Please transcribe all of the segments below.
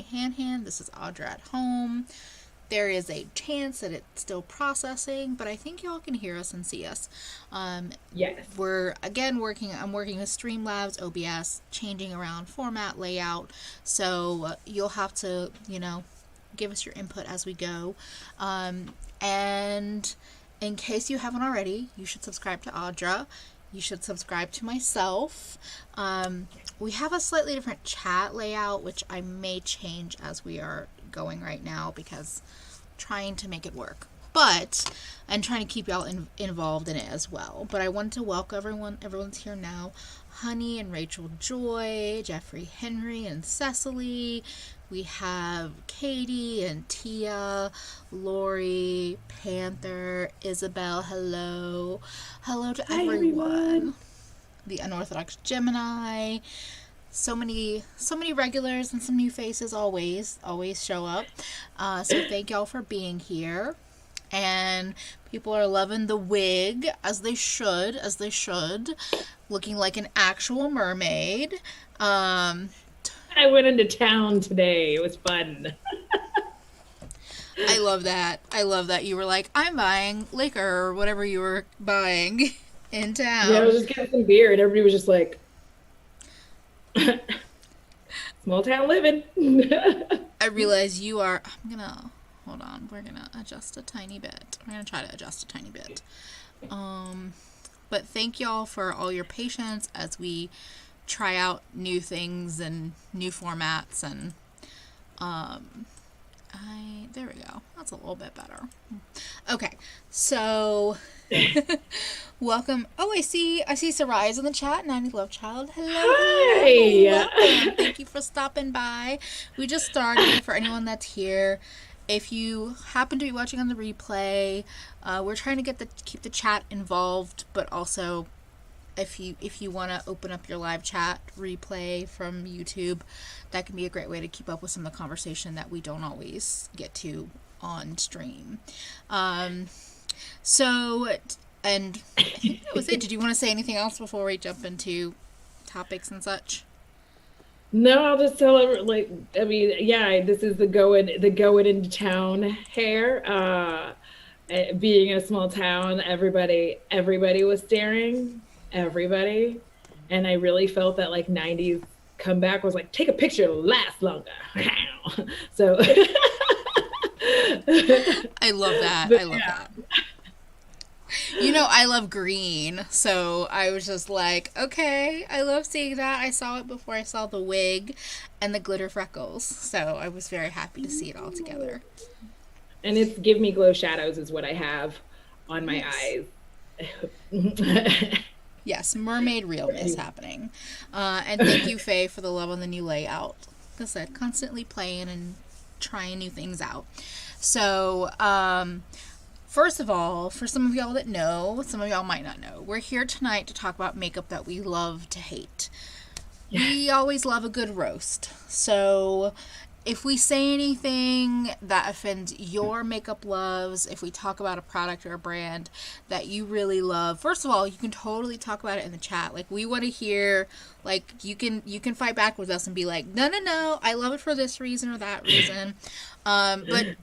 EmilyHanhan. This is Audra at home. There is a chance that it's still processing, but I think y'all can hear us and see us. Yes. We're, again, I'm working with Streamlabs, OBS, changing around format, layout, so you'll have to, give us your input as we go. And in case you haven't already, you should subscribe to Audra. You should subscribe to myself. We have a slightly different chat layout, which I may change as we are going right now because I'm trying to make it work. And trying to keep y'all involved in it as well. But I wanted to welcome everyone. Everyone's here now. Honey and Rachel Joy, Jeffrey Henry and Cecily. We have Katie and Tia, Lori, Panther, Isabel, hello. Hello to everyone. The Unorthodox Gemini. So many regulars and some new faces always show up. So thank y'all for being here. And people are loving the wig, as they should, looking like an actual mermaid. I went into town today. It was fun. I love that. You were like, I'm buying liquor or whatever you were buying in town. Yeah, I was just getting some beer, and everybody was just like, small town living. I realize you are, hold on, we're gonna adjust a tiny bit. We're gonna try to adjust a tiny bit. But thank y'all for all your patience as we try out new things and new formats, and there we go. That's a little bit better. Okay, so welcome. Oh, I see Sarai's in the chat. 90 Love Child. Hello. Hi. Welcome. Thank you for stopping by. We just started. For anyone that's here, if you happen to be watching on the replay, we're trying to keep the chat involved, but also if you want to open up your live chat replay from YouTube, that can be a great way to keep up with some of the conversation that we don't always get to on stream. So, and I think that was it. Did you want to say anything else before we jump into topics and such? No, I'll just tell everyone, this is the going into town hair. Being in a small town, everybody was staring. Everybody, and I really felt that 90s comeback was like, take a picture, it'll last longer. So I love that. That. I love green, so I was just like, okay, I love seeing that. I saw it before I saw the wig and the glitter freckles, so I was very happy to see it all together. And it's Give Me Glow Shadows is what I have on my eyes. Yes, mermaid realness happening. And thank you, Faye, for the love on the new layout. Like I said, constantly playing and trying new things out. So, first of all, for some of y'all that know, some of y'all might not know, we're here tonight to talk about makeup that we love to hate. Yes. We always love a good roast. So, if we say anything that offends your makeup loves, if we talk about a product or a brand that you really love, first of all, you can totally talk about it in the chat. We want to hear, you can fight back with us and be like, no, I love it for this reason or that reason. But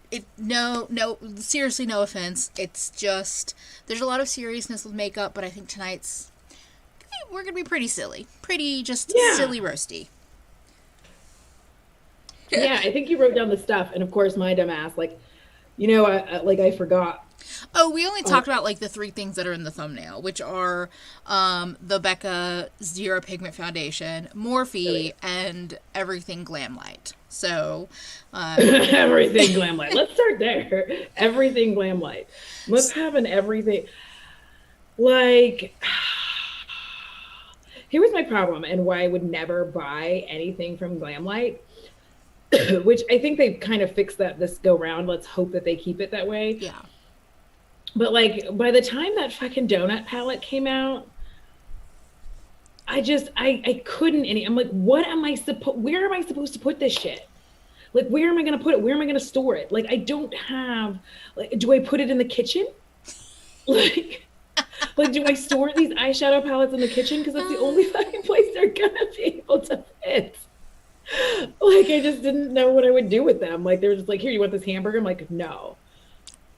seriously, no offense. It's just, there's a lot of seriousness with makeup, but I think we're going to be pretty silly. Silly roasty. Yeah, I think you wrote down the stuff, and of course my dumb ass, I forgot. Oh, we only talked about the three things that are in the thumbnail, which are the Becca Zero Pigment Foundation, Morphe, and Everything Glam Light. So, Everything Glam Light. Let's start there. Everything Glam Light. Let's have an everything. Here was my problem, and why I would never buy anything from Glam Light. Which I think they've kind of fixed that this go round. Let's hope that they keep it that way. Yeah. But by the time that fucking donut palette came out, I couldn't I'm like, where am I supposed to put this shit? Where am I going to put it? Where am I going to store it? I don't have, do I put it in the kitchen? Do I store these eyeshadow palettes in the kitchen? Because that's the only fucking place they're going to be able to fit. Like, I just didn't know what I would do with them. Like, they were just like, here, you want this hamburger? I'm like, no.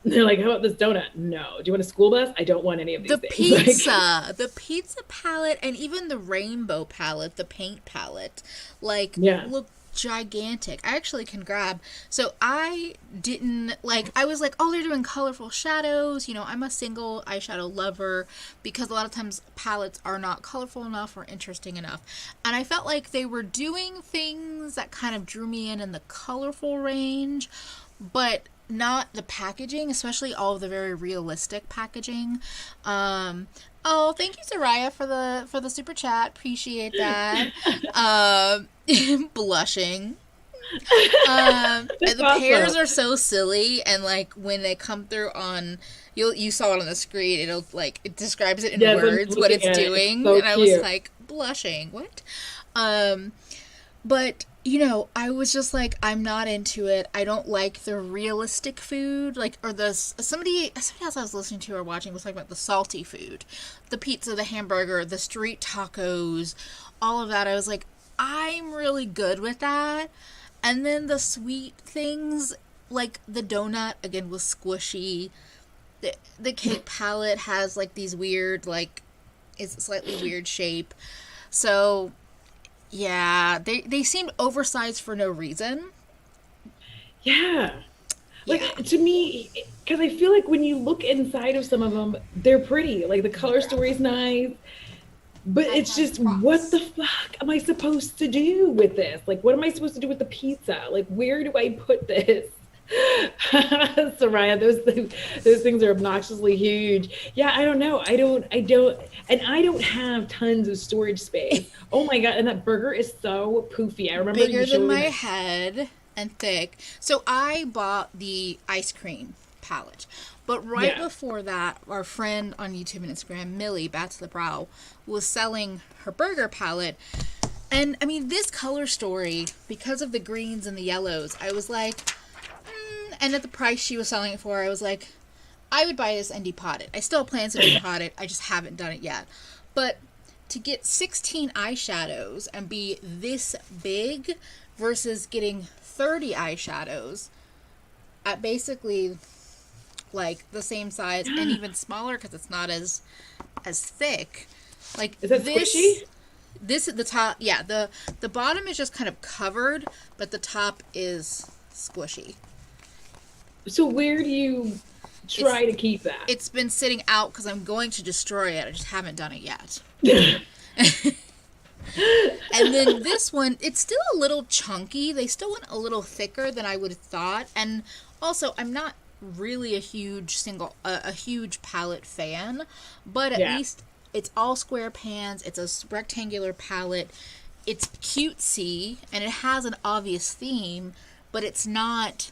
And they're like, how about this donut? No. Do you want a school bus? I don't want any of these The things. Like, the pizza palette, and even the rainbow palette, the paint palette, like, yeah. look gigantic. I actually can grab. So I didn't, like, I was like, oh, they're doing colorful shadows. You know, I'm a single eyeshadow lover because a lot of times palettes are not colorful enough or interesting enough. And I felt like they were doing things that kind of drew me in the colorful range, but not the packaging, especially all of the very realistic packaging. Oh, thank you, Soraya, for the super chat. Appreciate that. Blushing. And That's the pears awesome. are so silly, and like when they come through on, you saw it on the screen. It'll like it describes it in Yes, I'm words what looking it's at it. It's doing, so and I was cute. like blushing. What? Um, but, you know, I was just like, I'm not into it. I don't like the realistic food. Like, or the, somebody else I was listening to or watching was talking about the salty food. The pizza, the hamburger, the street tacos, all of that. I was like, I'm really good with that. And then the sweet things, like the donut, again, was squishy. The cake palette has, like, these weird, like, it's a slightly weird shape. So yeah, they seemed oversized for no reason. Yeah. Yeah. Like, to me, because I feel like when you look inside of some of them, they're pretty. Like, the color story's nice. But I it's have just, what the props. fuck am I supposed to do with this? Like, what am I supposed to do with the pizza? Like, where do I put this? Soraya, those things are obnoxiously huge. Yeah, I don't know. And I don't have tons of storage space. Oh my God. And that burger is so poofy. I remember you Bigger than showing my that. head and thick. So I bought the ice cream palette. But right Yeah. before that, our friend on YouTube and Instagram, Millie, Bats the Brow, was selling her burger palette. And I mean, this color story, because of the greens and the yellows, I was like, and at the price she was selling it for, I was like, I would buy this and depot it. I still have plans to depot it. I just haven't done it yet. But to get 16 eyeshadows and be this big versus getting 30 eyeshadows at basically like the same size and even smaller because it's not as thick. Like Is that squishy? this is the top. Yeah, the bottom is just kind of covered, but the top is squishy. So where do you It's try to keep that? it's been sitting out because I'm going to destroy it. I just haven't done it yet. And then this one, it's still a little chunky. They still went a little thicker than I would have thought. And also, I'm not really a huge palette fan, but at Yeah. least it's all square pans. It's a rectangular palette. It's cutesy and it has an obvious theme, but it's not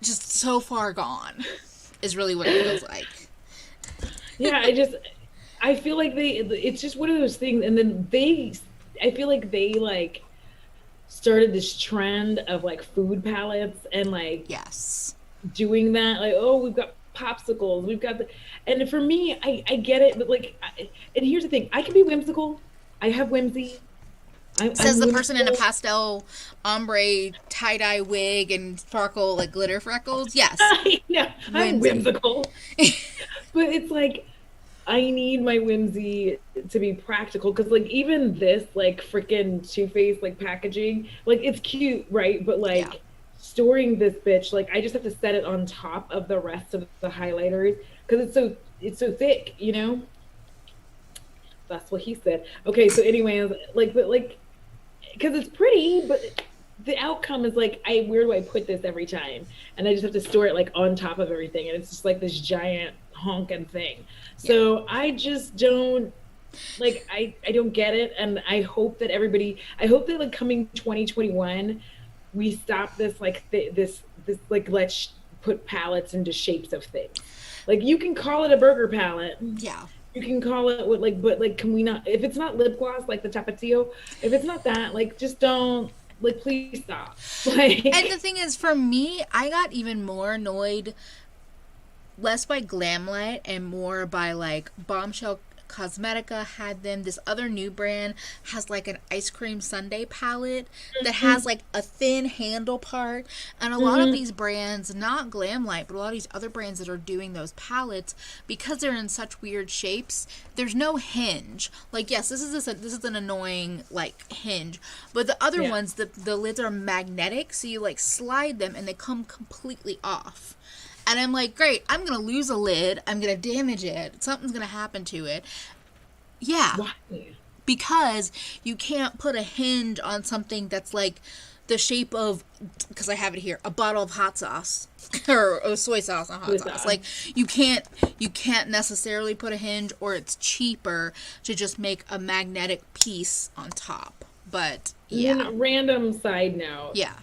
just so far gone. Is really what it feels like. Yeah, I feel like it's just one of those things. And then I feel like they like started this trend of like food palettes and like Yes. doing that. Like, oh, we've got popsicles, and for me, I get it, but like, and here's the thing, I can be whimsical. I have whimsy. Says I'm the person in a whimsical. pastel ombre tie-dye wig and sparkle like glitter freckles. Yes. I know, I'm Whimsy. whimsical, but it's like I need my whimsy to be practical because like even this like freaking Too Faced like packaging, like it's cute, right? But Yeah. like storing this bitch, like I just have to set it on top of the rest of the highlighters because it's so thick, you know? That's what he said. Okay, so anyways, like but like because it's pretty, but the outcome is like, where do I put this every time? And I just have to store it like on top of everything, and it's just like this giant honking thing. Yeah. So I just don't like. I don't get it, and I hope that I hope that like coming 2021, we stop this like this like let's put palettes into shapes of things. Like you can call it a burger palette, Yeah. you can call it what like, but like, can we not? If it's not lip gloss like the Tapatio, if it's not that, like, just don't. Like, please stop. And the Like, thing is, for me, I got even more annoyed less by Glamlight and more by like Bombshell Cosmetica had them. This other new brand has like an ice cream sundae palette that has like a thin handle part. And a lot of these brands, not Glamlight, but a lot of these other brands that are doing those palettes, because they're in such weird shapes, there's no hinge. Like, yes, this is an annoying like hinge, but the other ones, the lids are magnetic, so you like slide them and they come completely off. And I'm like, great, I'm going to lose a lid. I'm going to damage it. Something's going to happen to it. Yeah. Why? Because you can't put a hinge on something that's like the shape of, because I have it here, a bottle of hot sauce. or soy sauce on hot sauce. Like, you can't necessarily put a hinge, or it's cheaper to just make a magnetic piece on top. But, yeah. Random side note. Yeah.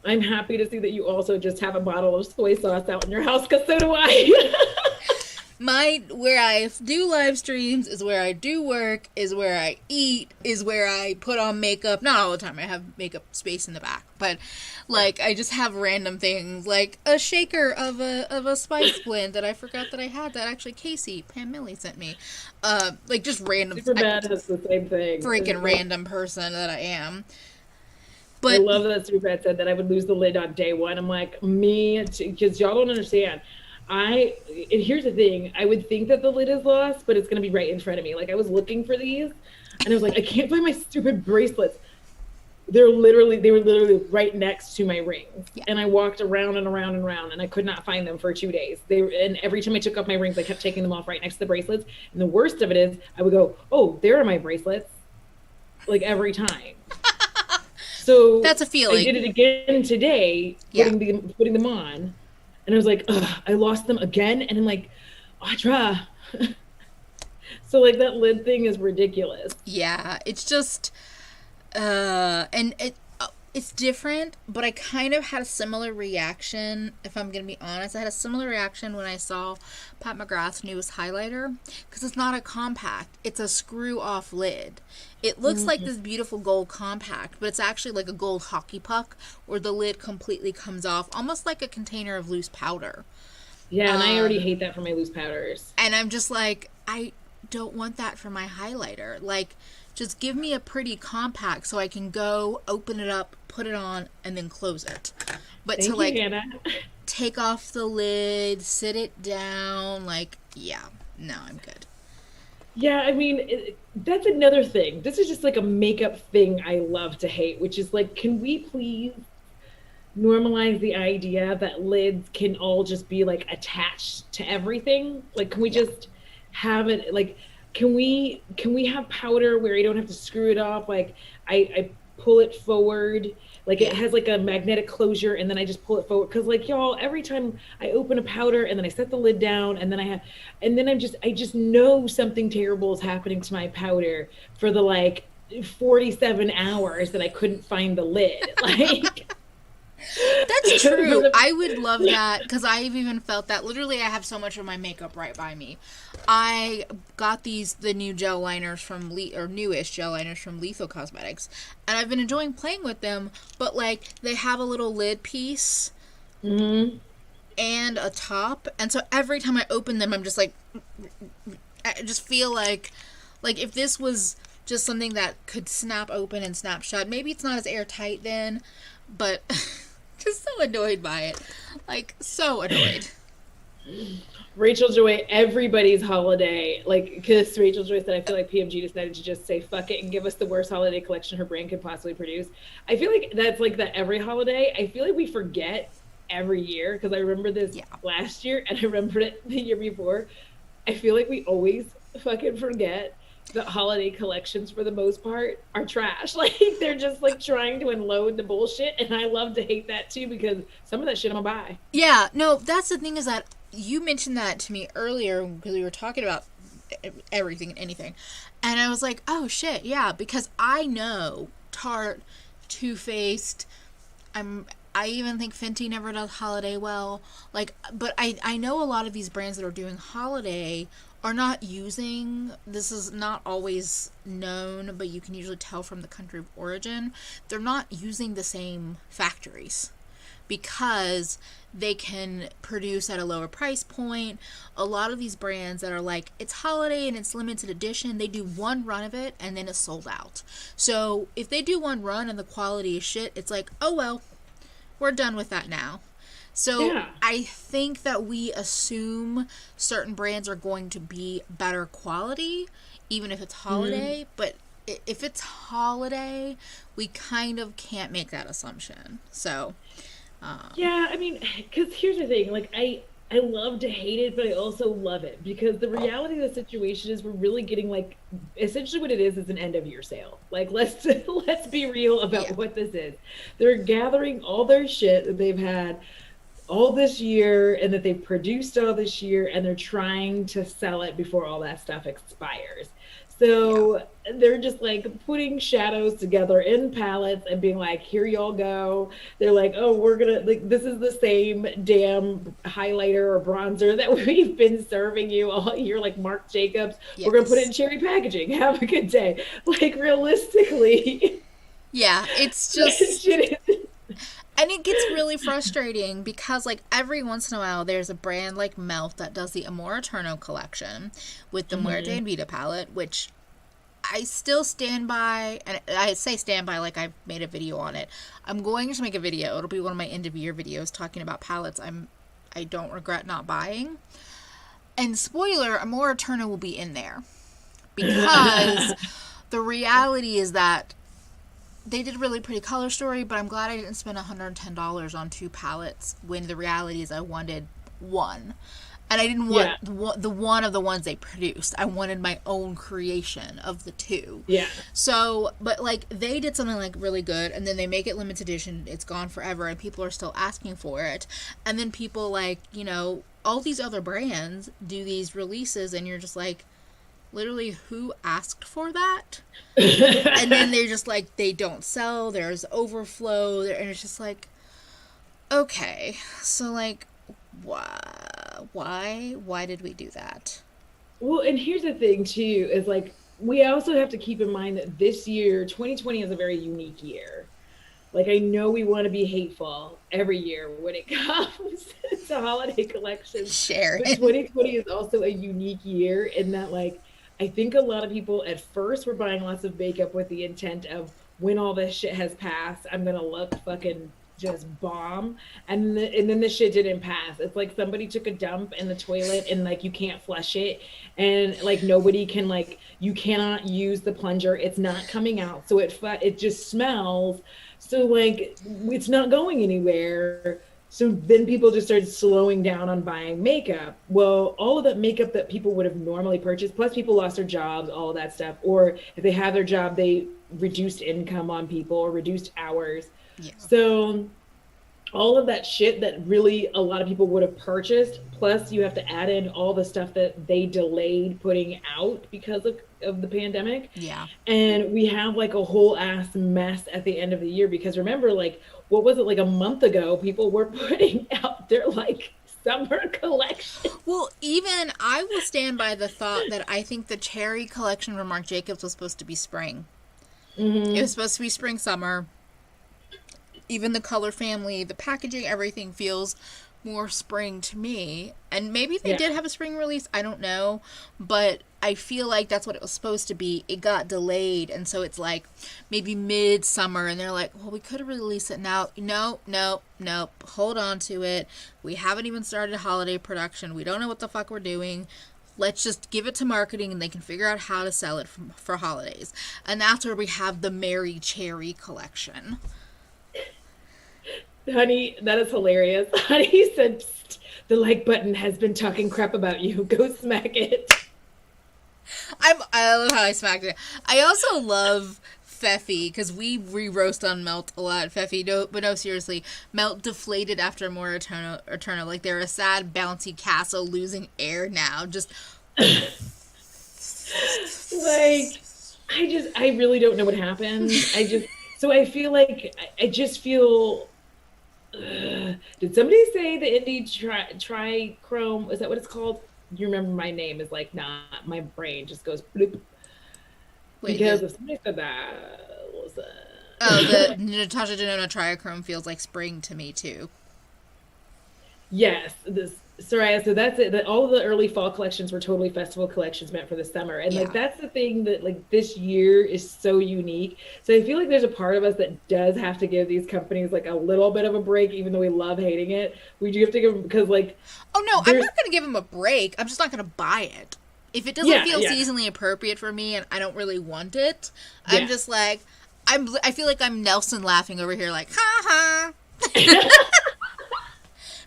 I'm happy to see that you also just have a bottle of soy sauce out in your house, because so do I. Where I do live streams is where I do work, is where I eat, is where I put on makeup. Not all the time. I have makeup space in the back. But, like, I just have random things, like a shaker of a spice blend that I forgot that I had, that actually Pam Millie sent me. Like, just random. Superbad has the same thing. Freaking random person that I am. But I love that Superbad said that I would lose the lid on day one. I'm like, me too, because y'all don't understand. And here's the thing, I would think that the lid is lost, but it's going to be right in front of me. Like, I was looking for these, and I was like, I can't find my stupid bracelets. They were literally right next to my rings. Yeah. And I walked around and around and around, and I could not find them for 2 days. And every time I took off my rings, I kept taking them off right next to the bracelets. And the worst of it is, I would go, oh, there are my bracelets. Like, every time. So that's a feeling. I did it again today, putting them on, and I was like, ugh, I lost them again, and I'm like, Audra. So like that lid thing is ridiculous. Yeah, it's just, and it's different, but I kind of had a similar reaction, if I'm going to be honest. I had a similar reaction when I saw Pat McGrath's newest highlighter, because it's not a compact. It's a screw-off lid. It looks like this beautiful gold compact, but it's actually like a gold hockey puck, where the lid completely comes off, almost like a container of loose powder. Yeah, and I already hate that for my loose powders. And I'm just like, I don't want that for my highlighter. Like, just give me a pretty compact so I can go, open it up, put it on, and then close it. But Thank to, like, you, take off the lid, sit it down, like, yeah, no, I'm good. Yeah, I mean, that's another thing. This is just like a makeup thing I love to hate, which is like, can we please normalize the idea that lids can all just be like attached to everything? Like, can we just have it, like, can we have powder where you don't have to screw it off? Like, I pull it forward, like it has like a magnetic closure, and then I just pull it forward. Cause like, y'all, every time I open a powder and then I set the lid down, and then I just know something terrible is happening to my powder for the like 47 hours that I couldn't find the lid. Like, that's true. I would love that, because I've even felt that. Literally, I have so much of my makeup right by me. I got the new gel liners from newish gel liners from Lethal Cosmetics, and I've been enjoying playing with them. But like, they have a little lid piece and a top, and so every time I open them, I'm just like, I just feel like if this was just something that could snap open and snap shut, maybe it's not as airtight then, but. Just so annoyed by it. Like, so annoyed. Rachel Joy, everybody's holiday. Like, because Rachel Joy said, I feel like PMG decided to just say fuck it and give us the worst holiday collection her brand could possibly produce. I feel like that's like that every holiday. I feel like we forget every year, because I remember this last year and I remembered it the year before. I feel like we always fucking forget that holiday collections, for the most part, are trash. Like, they're just like trying to unload the bullshit, and I love to hate that too, because some of that shit I'm gonna buy. Yeah, no, that's the thing, is that you mentioned that to me earlier, because we were talking about everything and anything, and I was like, oh shit, yeah, because I know Tarte, Too Faced, I even think Fenty never does holiday well. Like, but I know a lot of these brands that are doing holiday are not using, this is not always known, but you can usually tell from the country of origin, they're not using the same factories. because they can produce at a lower price point. A lot of these brands that are like, it's holiday and it's limited edition, they do one run of it and then it's sold out. So if they do one run and the quality is shit, it's like, oh well, we're done with that now. So yeah. I think that we assume certain brands are going to be better quality, even if it's holiday. But if it's holiday, we kind of can't make that assumption. So, yeah, I mean, because here's the thing, like I love to hate it, but I also love it, because the reality of the situation is we're really getting, like, essentially what it is an end of year sale. Like, let's be real about what this is. They're gathering all their shit that they've had all this year and that they've produced all this year, and they're trying to sell it before all that stuff expires. So they're just like putting shadows together in palettes and being like, here y'all go. They're like, oh, we're gonna, like, this is the same damn highlighter or bronzer that we've been serving you all year, like Marc Jacobs. We're gonna put it in cherry packaging. Have a good day. Like, realistically. Yeah, it's just and it gets really frustrating because, like, every once in a while there's a brand like Melt that does the Amor Eterno collection with the Muerte and Vida palette, which I still stand by. And I say stand by like I've made a video on it. I'm going to make a video. It'll be one of my end of year videos talking about palettes I don't regret not buying. And spoiler, Amor Eterno will be in there. Because the reality is that they did a really pretty color story, but I'm glad I didn't spend $110 on 2 palettes when the reality is I wanted one. And I didn't want the one of the ones they produced. I wanted my own creation of the 2. Yeah. So, but like they did something like really good, and then they make it limited edition. It's gone forever, and people are still asking for it. And then people like, you know, all these other brands do these releases, and you're just like, literally, who asked for that? And then they're just like, they don't sell, there's overflow, and it's just like, okay, so like, why did we do that? Well, and here's the thing too, is like, we also have to keep in mind that this year, 2020, is a very unique year. Like, I know we want to be hateful every year when it comes to holiday collections. Share but 2020 is also a unique year in that, like, I think a lot of people at first were buying lots of makeup with the intent of, when all this shit has passed, I'm going to look fucking just bomb. And then the shit didn't pass. It's like somebody took a dump in the toilet and, like, you can't flush it. And, like, nobody can, like, you cannot use the plunger. It's not coming out. So it just smells. So, like, it's not going anywhere. So then people just started slowing down on buying makeup. Well, all of that makeup that people would have normally purchased, plus people lost their jobs, all of that stuff. Or if they have their job, they reduced income on people or reduced hours. Yeah. So all of that shit that really a lot of people would have purchased, plus you have to add in all the stuff that they delayed putting out because of the pandemic. Yeah. And we have like a whole ass mess at the end of the year, because remember, like, what was it, like a month ago, people were putting out their, like, summer collection. Well, even I will stand by the thought that I think the cherry collection from Marc Jacobs was supposed to be spring. It was supposed to be spring, summer. Even the color family, the packaging, everything feels more spring to me. And maybe they did have a spring release, I don't know, but I feel like that's what it was supposed to be. It got delayed, and so it's like maybe midsummer, and they're like, well, we could have released it now. No, hold on to it. We haven't even started holiday production. We don't know what the fuck we're doing. Let's just give it to marketing, and they can figure out how to sell it for holidays. And that's where we have the Mary Cherry collection. Honey, that is hilarious. Honey said, the like button has been talking crap about you. Go smack it. I love how I smacked it. I also love Pfeffy, because we roast on Melt a lot. Pfeffy, no, seriously. Melt deflated after Amor Eterno. Like, they're a sad, bouncy castle losing air now. Just... like, I really don't know what happened. So I feel like, I just feel... did somebody say the indie trichrome? Is that what it's called? You remember my name is like not. My brain just goes bloop. Because if somebody said that, what was that? Oh, the Natasha Denona trichrome feels like spring to me too. Yes, this Soraya. So that's it. That all of the early fall collections were totally festival collections meant for the summer, and like Yeah. that's the thing that like this year is so unique. So I feel like there's a part of us that does have to give these companies like a little bit of a break, even though we love hating it. We do have to give them because like Oh no, I'm there's not gonna give him a break. I'm just not gonna buy it. If it doesn't yeah feel yeah seasonally appropriate for me and I don't really want it, I'm yeah. just like I feel like I'm Nelson laughing over here like ha ha.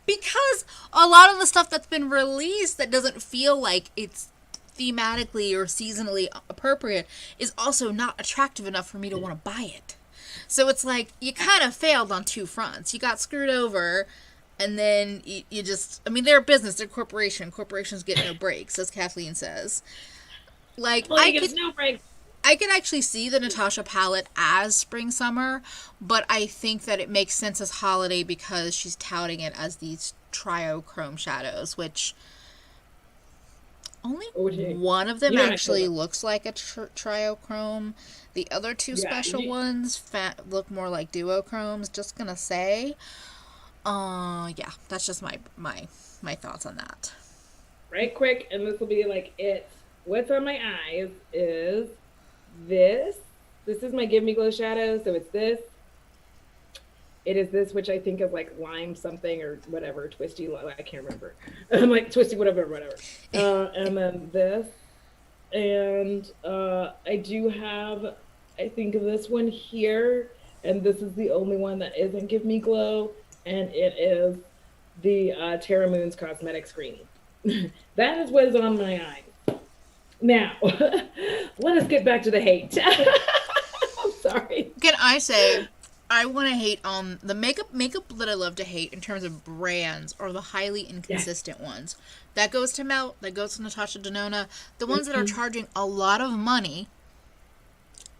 Because a lot of the stuff that's been released that doesn't feel like it's thematically or seasonally appropriate is also not attractive enough for me to want to buy it. So it's like you kind of failed on two fronts. You got screwed over, and then you just, I mean, they're a business, they're a corporation. Corporations get no breaks, as Kathleen says. Like, Well, he gets no break. I could actually see the Natasha palette as spring summer, but I think that it makes sense as holiday because she's touting it as these triochrome shadows, which only one of them actually looks like a triochrome. The other two special ones look more like duochromes. Just gonna say, yeah, that's just my thoughts on that. Right quick, and this will be like it. What's on my eyes is this. This is my Give Me Glow shadow. So it's this. It is this, which I think is like lime something or whatever, twisty. I can't remember. I'm like twisty, whatever. And then this. And I do have, I think of this one here. And this is the only one that isn't Give Me Glow. And it is the Terra Moon's Cosmetics Green. That is what is on my eyes. Now, let us get back to the hate. I'm sorry. Can I say, I want to hate on the makeup that I love to hate in terms of brands are the highly inconsistent ones. That goes to Melt, that goes to Natasha Denona, the ones that are charging a lot of money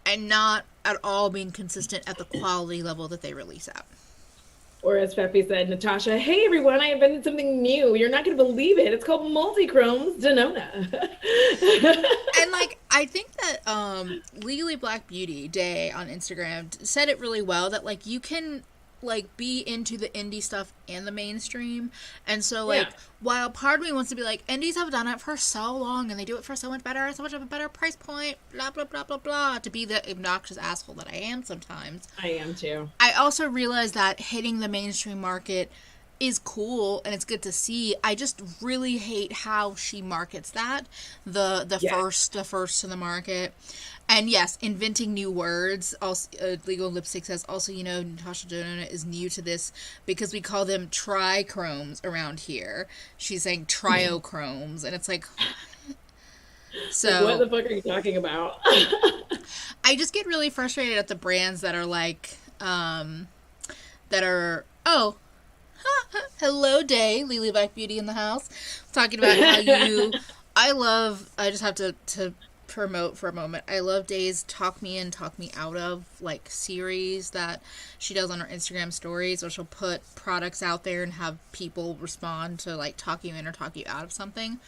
and not at all being consistent at the quality level that they release at. Or as Peppy said, Natasha, hey everyone, I invented something new. You're not going to believe it. It's called Multichrome's Denona. And like, I think that Legally Black Beauty Day on Instagram said it really well that like you can like be into the indie stuff and the mainstream. And so like while part of me wants to be like, indies have done it for so long and they do it for so much better, so much of a better price point, blah blah blah blah blah, to be the obnoxious asshole that I am sometimes. I am too. I also realize that hitting the mainstream market is cool and it's good to see. I just really hate how she markets that. The first to the market. And yes, inventing new words. Also, Legal Lipstick says, also, you know, Natasha Denona is new to this because we call them trichromes around here. She's saying triochromes, and it's like... So... What the fuck are you talking about? I just get really frustrated at the brands that are like... that are... Oh... Hello, Day. Lily Black Beauty in the house. Talking about how you... I just have to promote for a moment. I love Day's Talk Me In, Talk Me Out Of like series that she does on her Instagram stories, where she'll put products out there and have people respond to like talk you in or talk you out of something.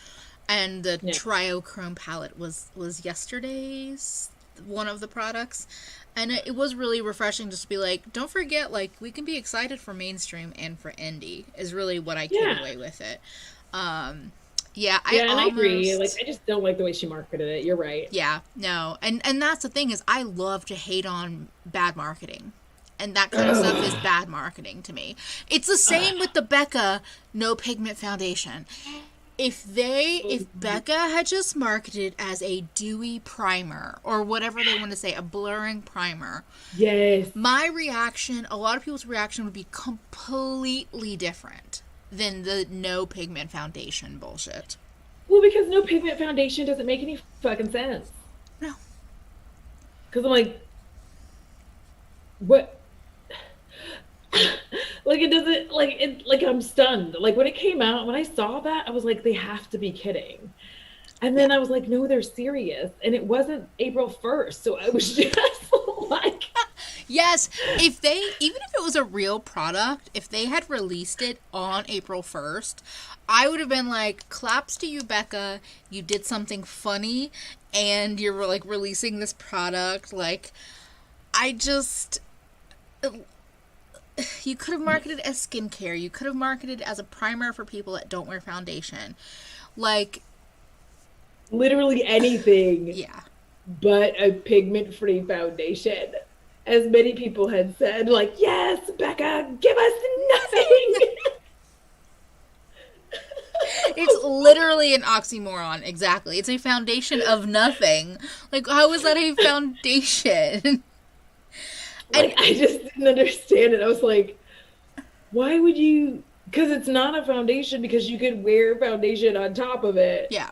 And the triochrome palette was yesterday's one of the products, and it was really refreshing just to be like, don't forget, like, we can be excited for mainstream and for indie is really what I came away with it. I agree. Like, I just don't like the way she marketed it. You're right. Yeah, no. And that's the thing is I love to hate on bad marketing. And that kind of stuff is bad marketing to me. It's the same with the Becca No Pigment Foundation. If Becca had just marketed as a dewy primer or whatever they want to say, a blurring primer. Yes. My reaction, a lot of people's reaction would be completely different than the No Pigment Foundation bullshit. Well, because No Pigment Foundation doesn't make any fucking sense. No. Because I'm like, what? Like, it doesn't, like, I'm stunned. Like, when it came out, when I saw that, I was like, they have to be kidding. And then I was like, no, they're serious. And it wasn't April 1st. So I was just like... Yes, even if it was a real product, if they had released it on April 1st, I would have been like, claps to you, Becca. You did something funny, and you're, like, releasing this product. Like, I just... you could have marketed as skincare. You could have marketed as a primer for people that don't wear foundation. Like, literally anything. Yeah. But a pigment-free foundation. As many people had said, like, yes, Becca, give us nothing. It's literally an oxymoron. Exactly. It's a foundation of nothing. Like, how is that a foundation? Like, I just didn't understand it. I was like, why would you? Because it's not a foundation, because you could wear foundation on top of it. Yeah.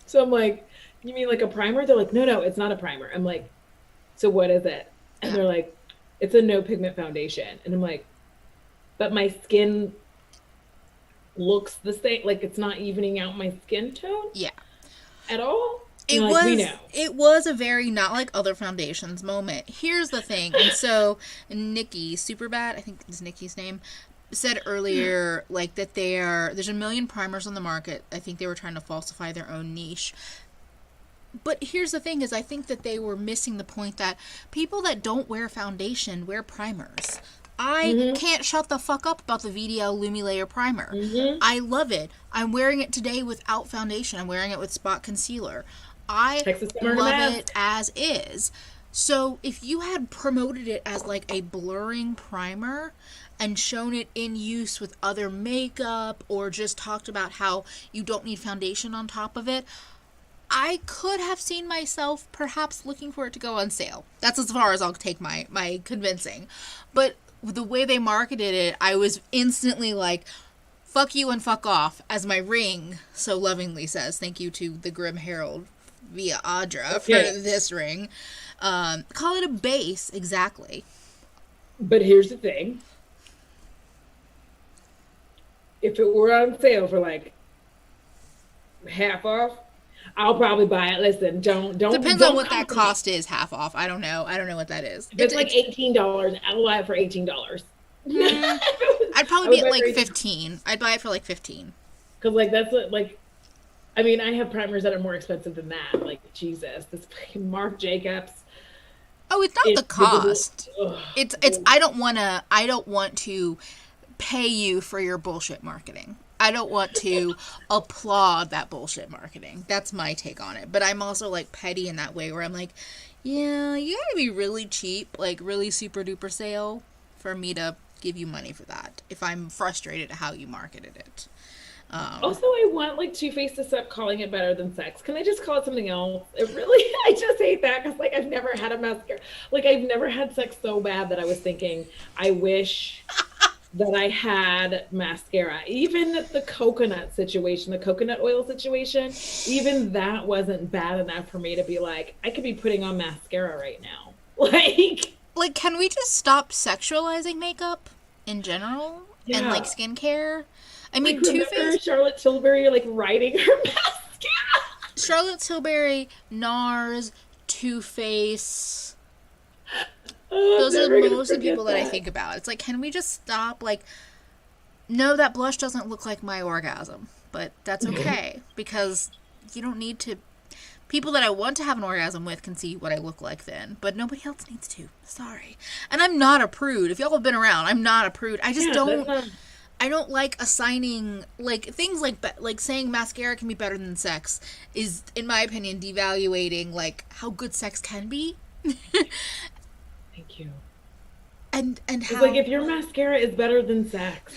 So I'm like, you mean like a primer? They're like, no, it's not a primer. I'm like, so what is it? And they're like, it's a no pigment foundation. And I'm like, but my skin looks the same. Like, it's not evening out my skin tone. Yeah. At all. It like, was, we know. It was a very not like other foundations moment. Here's the thing. And so Nikki, Superbad, I think is Nikki's name, said earlier, like, that there's a million primers on the market. I think they were trying to falsify their own niche. But here's the thing is I think that they were missing the point that people that don't wear foundation wear primers. I can't shut the fuck up about the VDL Lumi Layer Primer. I love it. I'm wearing it today without foundation. I'm wearing it with spot concealer. I love it as is. So if you had promoted it as like a blurring primer and shown it in use with other makeup or just talked about how you don't need foundation on top of it, I could have seen myself perhaps looking for it to go on sale. That's as far as I'll take my convincing. But the way they marketed it, I was instantly like, fuck you and fuck off, as my ring so lovingly says. Thank you to the Grim Herald via Audra for this ring. Call it a base, exactly. But here's the thing. If it were on sale for like half off, I'll probably buy it. Listen, don't. Depends on what that cost is. Half off. I don't know what that is. If it's like $18, I'll buy it for $18. I'd probably be at like 15. I'd buy it for like 15. Because like that's like, I mean, I have primers that are more expensive than that. Like, Jesus, this fucking Marc Jacobs. Oh, it's not the cost. It's I don't want to pay you for your bullshit marketing. I don't want to applaud that bullshit marketing. That's my take on it. But I'm also like petty in that way where I'm like, yeah, you gotta be really cheap, like really super duper sale for me to give you money for that if I'm frustrated at how you marketed it. Also, I want like Too Faced to stop calling it better than sex. Can I just call it something else? It really, I just hate that because like I've never had a mascara. Like I've never had sex so bad that I was thinking, I wish that I had mascara. Even the coconut situation, the coconut oil situation, even that wasn't bad enough for me to be like, I could be putting on mascara right now. Like, can we just stop sexualizing makeup in general and like skincare? I mean, like, Too Faced, Charlotte Tilbury, like writing her mascara. Charlotte Tilbury, NARS, Too Faced. Those are most of the people that I think about. It's like, can we just stop? Like, no, that blush doesn't look like my orgasm, but that's okay because you don't need to. People that I want to have an orgasm with can see what I look like then, but nobody else needs to. Sorry. And I'm not a prude. If y'all have been around, I'm not a prude. I just don't. I don't like assigning, like, things like saying mascara can be better than sex is, in my opinion, devaluating, like, how good sex can be. Thank you. And how... like, if your mascara is better than sex,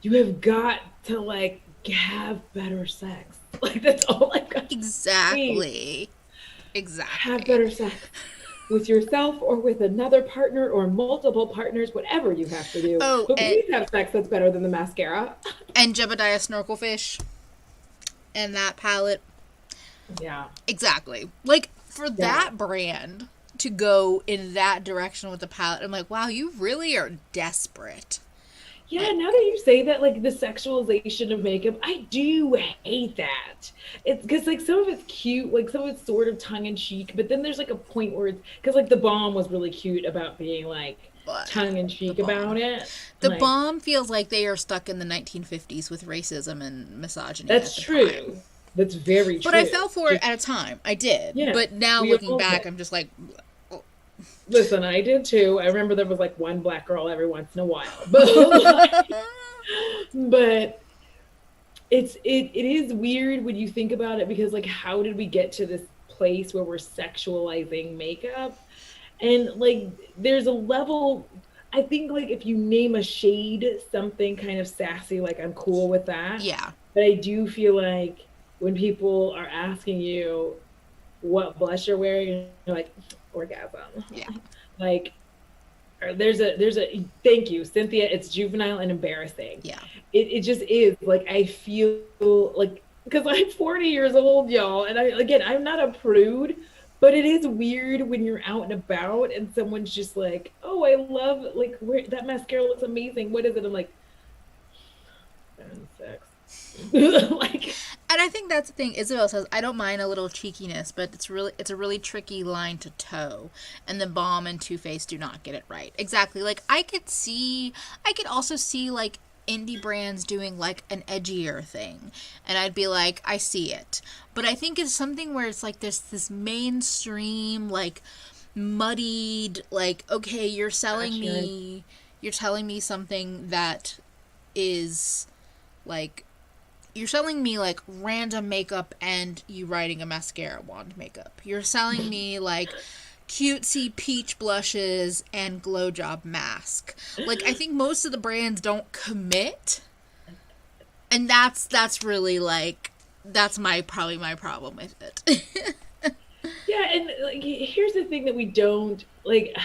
you have got to, like, have better sex. Like, that's all I've got. Exactly. Have better sex. With yourself or with another partner or multiple partners, whatever you have to do. Oh, but please have sex that's better than the mascara. And Jebediah Snorkelfish. And that palette. Yeah. Exactly. Like, for that brand to go in that direction with the palette, I'm like, wow, you really are desperate. Yeah, now that you say that, like, the sexualization of makeup, I do hate that. It's because, like, some of it's cute, like, some of it's sort of tongue-in-cheek, but then there's, like, a point where it's, because, like, The Balm was really cute about being, like, tongue-in-cheek about it. The Balm feels like they are stuck in the 1950s with racism and misogyny. That's true. That's very true. But I fell for it at a time. I did. Yeah, but now looking back, I'm just like, Listen, I did too. I remember there was like one black girl every once in a while, but it is weird when you think about it, because like, how did we get to this place where we're sexualizing makeup? And like, there's a level, I think, like, if you name a shade something kind of sassy, like, I'm cool with that. Yeah. But I do feel like when people are asking you what blush you're wearing, you're like, orgasm. Yeah. Like, there's a thank you, Cynthia, it's juvenile and embarrassing. Yeah. It just is. Like, I feel like, because I'm 40 years old, y'all, and I'm not a prude, but it is weird when you're out and about and someone's just like, oh, I love, like, where that mascara looks amazing, what is it? I'm like, sex. Like, And I think that's the thing. Isabel says, I don't mind a little cheekiness, but it's a really tricky line to toe. And the Balm and Too Faced do not get it right. Exactly. Like, I could also see, like, indie brands doing, like, an edgier thing. And I'd be like, I see it. But I think it's something where it's, like, this mainstream, like, muddied, like, okay, you're telling me something that is, like, you're selling me, like, random makeup and you writing a mascara wand makeup. You're selling me, like, cutesy peach blushes and glow job mask. Like, I think most of the brands don't commit. And that's really, like, that's probably my problem with it. yeah, and like, here's the thing that we don't, like,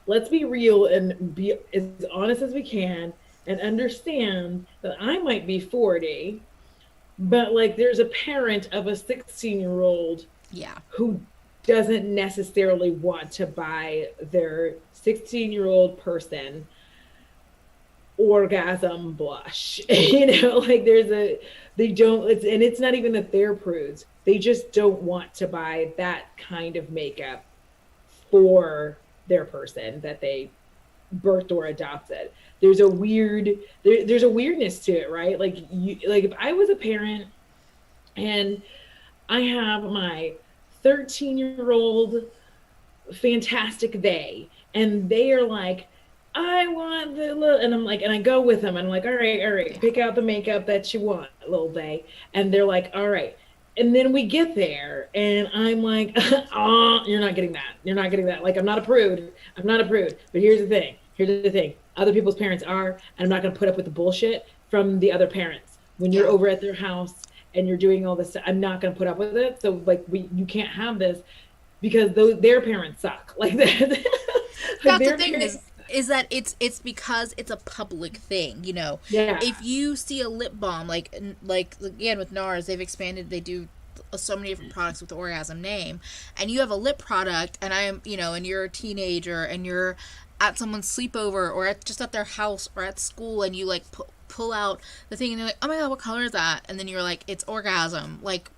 let's be real and be as honest as we can and understand that I might be 40, but like, there's a parent of a 16-year-old Yeah. who doesn't necessarily want to buy their 16-year-old person orgasm blush. Like, they don't, and it's not even that they're prudes. They just don't want to buy that kind of makeup for their person that they birthed or adopted. There's a weirdness to it, right? Like, if I was a parent and I have my 13-year-old fantastic and they are like, I want the little, and I'm like, and I go with them and I'm like, all right, pick out the makeup that you want, little they. And they're like, all right. And then we get there and I'm like, oh, you're not getting that. You're not getting that. Like, I'm not a prude. But here's the thing. Other people's parents are, and I'm not going to put up with the bullshit from the other parents. When you're over at their house and you're doing all this stuff, I'm not going to put up with it. So like, you can't have this because their parents suck. Like that. That's the thing is that it's because it's a public thing, you know. Yeah. If you see a lip balm, like again with NARS, they've expanded. They do so many different products with the orgasm name, and you have a lip product, and and you're a teenager, and you're at someone's sleepover or just at their house or at school, and you like pull out the thing, and they're like, oh my god, what color is that? And then you're like, it's orgasm, like.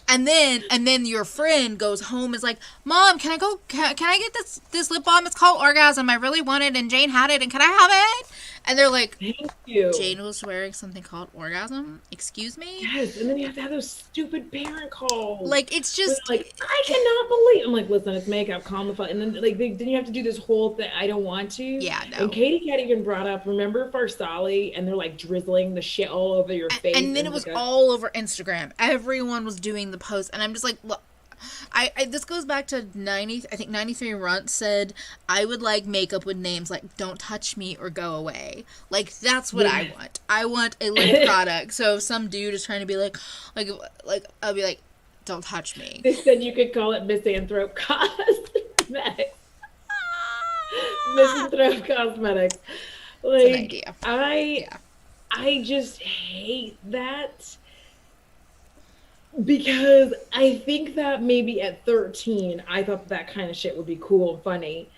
And then your friend goes home, is like, Mom, can I get this lip balm? It's called Orgasm. I really want it, and Jane had it, and can I have it? And they're like, thank you. Jane was wearing something called Orgasm? Excuse me? Yes, and then you have to have those stupid parent calls. Like, it's just... like, I cannot believe... I'm like, listen, it's makeup, calm the fuck... And then, like, then you have to do this whole thing, I don't want to. Yeah, no. And Katie Cat even brought up, remember Farsali? And they're, like, drizzling the shit all over your face. And then it was all over Instagram. Everyone was doing the post, and I'm just like, look... I this goes back to 93 Runt said, I would like makeup with names like Don't Touch Me or Go Away. Like, that's what I want. I want a lip product. So if some dude is trying to be like I'll be like, don't touch me. They said you could call it Misanthrope Cosmetics. Misanthrope Cosmetics. Like, it's an idea. I just hate that. Because I think that maybe at 13, I thought that kind of shit would be cool and funny.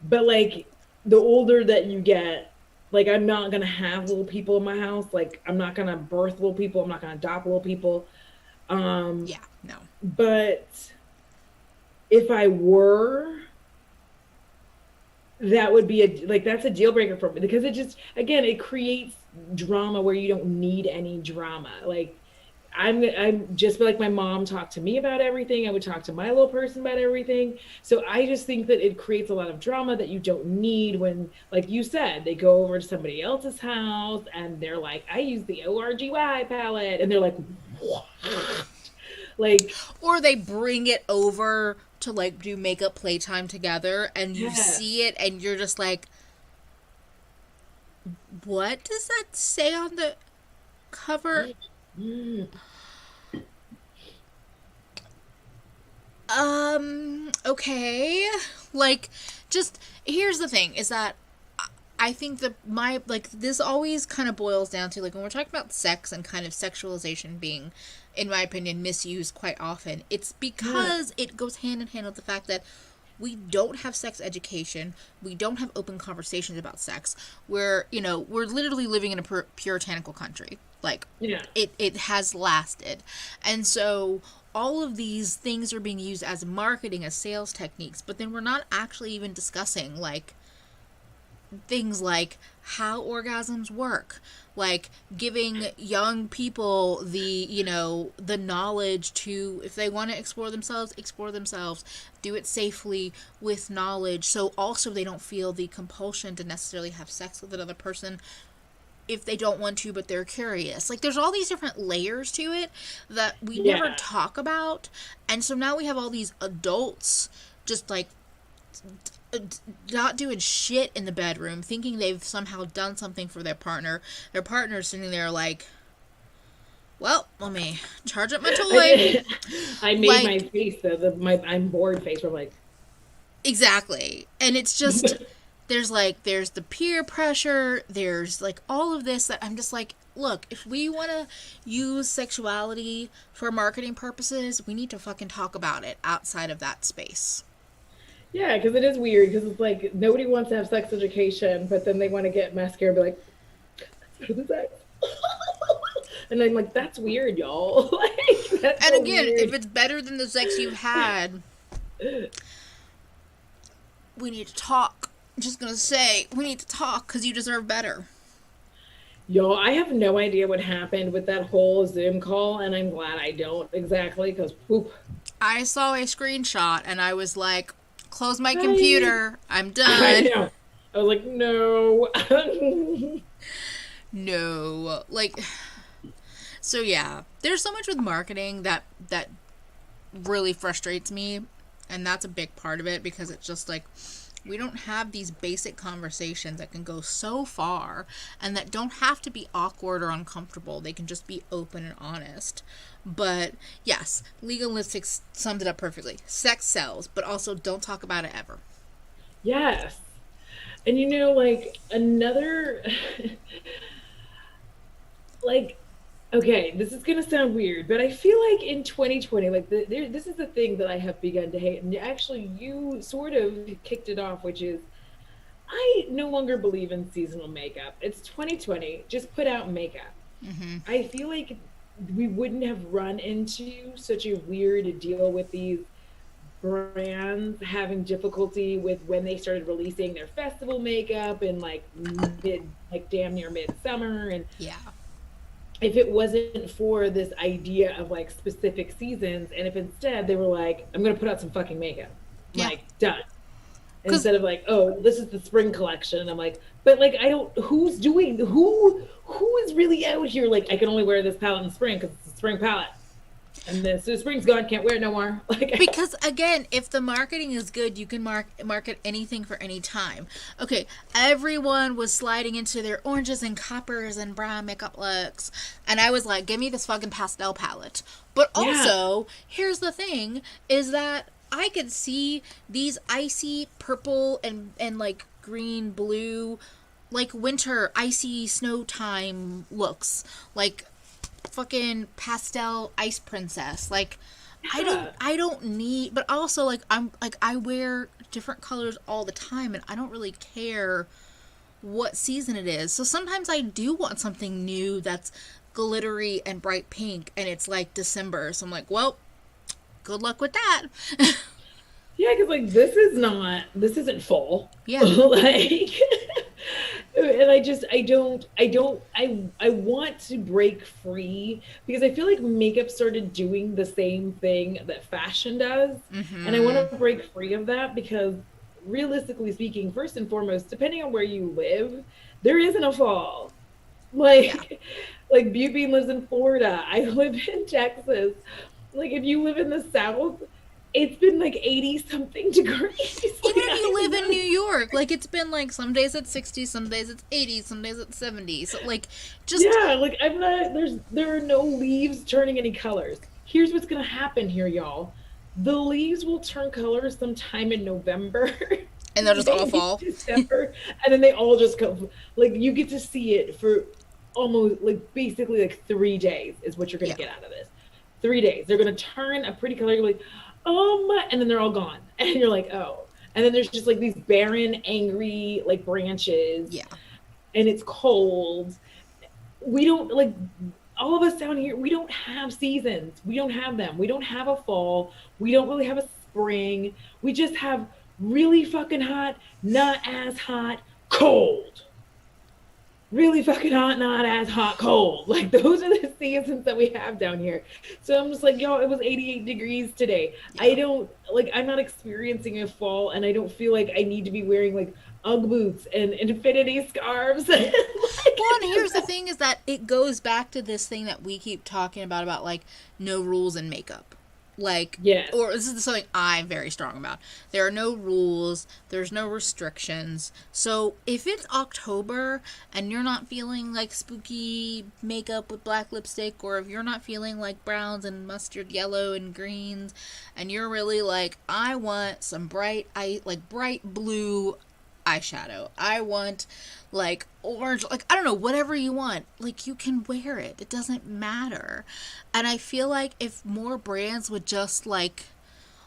But, like, the older that you get, like, I'm not going to have little people in my house. Like, I'm not going to birth little people. I'm not going to adopt little people. No. But if I were, that would be that's a deal breaker for me. Because it just, again, it creates drama where you don't need any drama. Like, I'm just like my mom talked to me about everything. I would talk to my little person about everything. So I just think that it creates a lot of drama that you don't need when, like you said, they go over to somebody else's house and they're like, I use the ORGY palette. And they're like, what? Like, or they bring it over to like do makeup playtime together and you see it and you're just like, what does that say on the cover? Okay. Like, just, here's the thing, is that I think that this always kind of boils down to, like, when we're talking about sex and kind of sexualization being, in my opinion, misused quite often, it's because it goes hand in hand with the fact that we don't have sex education. We don't have open conversations about sex. We're literally living in a puritanical country. Like, it has lasted. And so all of these things are being used as marketing, as sales techniques, but then we're not actually even discussing, like, things like how orgasms work, like giving young people the knowledge to, if they want to explore themselves, do it safely with knowledge, so also they don't feel the compulsion to necessarily have sex with another person if they don't want to but they're curious. Like, there's all these different layers to it that we never talk about, and so now we have all these adults just like not doing shit in the bedroom, thinking they've somehow done something for their partner. Their partner's sitting there like, well, let me charge up my toy. I made like, my face, my I'm bored face, where I'm like... Exactly. And it's just, there's the peer pressure, there's like all of this that I'm just like, look, if we want to use sexuality for marketing purposes, we need to fucking talk about it outside of that space. Yeah, because it is weird, because it's like nobody wants to have sex education, but then they want to get mascara and be like, let's go to sex. And I'm like, that's weird, y'all. Like, that's and so again, weird. If it's better than the sex you've had, we need to talk. I'm just going to say, we need to talk because you deserve better. Yo, I have no idea what happened with that whole Zoom call, and I'm glad I don't exactly, because poop. I saw a screenshot, and I was like, close my computer. I'm done. I know. I was like, no. No. Like, so yeah. There's so much with marketing that really frustrates me. And that's a big part of it, because it's just like, we don't have these basic conversations that can go so far and that don't have to be awkward or uncomfortable. They can just be open and honest. But yes, Legalistics summed it up perfectly. Sex sells, but also don't talk about it ever. Yes. And like another, like, okay, this is going to sound weird, but I feel like in 2020, like this is the thing that I have begun to hate. And actually you sort of kicked it off, which is, I no longer believe in seasonal makeup. It's 2020. Just put out makeup. Mm-hmm. I feel like we wouldn't have run into such a weird deal with these brands having difficulty with when they started releasing their festival makeup in like damn near midsummer. And if it wasn't for this idea of like specific seasons, and if instead they were like, I'm going to put out some fucking makeup, like done. Instead of like, oh, this is the spring collection. And I'm like, but like, who is really out here? Like, I can only wear this palette in spring because it's a spring palette. And then so spring's gone, can't wear it no more. Like, because again, if the marketing is good, you can market anything for any time. Okay, everyone was sliding into their oranges and coppers and brown makeup looks, and I was like, give me this fucking pastel palette. But also, here's the thing, is that I could see these icy purple and like green, blue, like winter, icy snow time looks, like fucking pastel ice princess. Like, I don't need, but also like I wear different colors all the time, and I don't really care what season it is. So sometimes I do want something new that's glittery and bright pink, and it's like December. So I'm like, well, good luck with that. Yeah, because like this isn't fall. Yeah. Like And I want to break free because I feel like makeup started doing the same thing that fashion does. And I want Mm-hmm. to break free of that because realistically speaking, first and foremost, depending on where you live, there isn't a fall. Yeah. Like, like Beauty lives in Florida. I live in Texas. Like, if you live in the South, it's been like 80 something degrees. Even Like, if you I'm live in not. New York, like it's been like some days it's 60, some days it's 80, some days it's 70. So like just Yeah, like I'm not. There are no leaves turning any colors. Here's what's gonna happen here, y'all. The leaves will turn colors sometime in November, and they'll just all maybe fall. December, and then they all just go. Like you get to see it for almost like basically like 3 days is what you're gonna Yeah. get out of this. 3 days. They're gonna turn a pretty color. You're like, oh my, and then they're all gone, and you're like, oh. And then there's just like these barren, angry like branches, Yeah. and it's cold. We don't like all of us down here, we don't have seasons. We don't have them. We don't have a fall. We don't really have a spring. We just have really fucking hot, not as hot, cold. Really fucking hot, not as hot, cold. Like those are the seasons that we have down here. So I'm just like, yo, it was 88 degrees today. Yeah. I don't like I'm not experiencing a fall and I don't feel like I need to be wearing like Ugg boots and infinity scarves. Like, Well, and here's the thing is that it goes back to this thing that we keep talking about like no rules in makeup. Like, yes. or this is something I'm very strong about. There are no rules, there's no restrictions. So if it's October and you're not feeling like spooky makeup with black lipstick, or if you're not feeling like browns and mustard yellow and greens, and you're really like, I want some bright blue eyeshadow. I want like orange, like I don't know, whatever you want. Like you can wear it. It doesn't matter. And I feel like if more brands would just like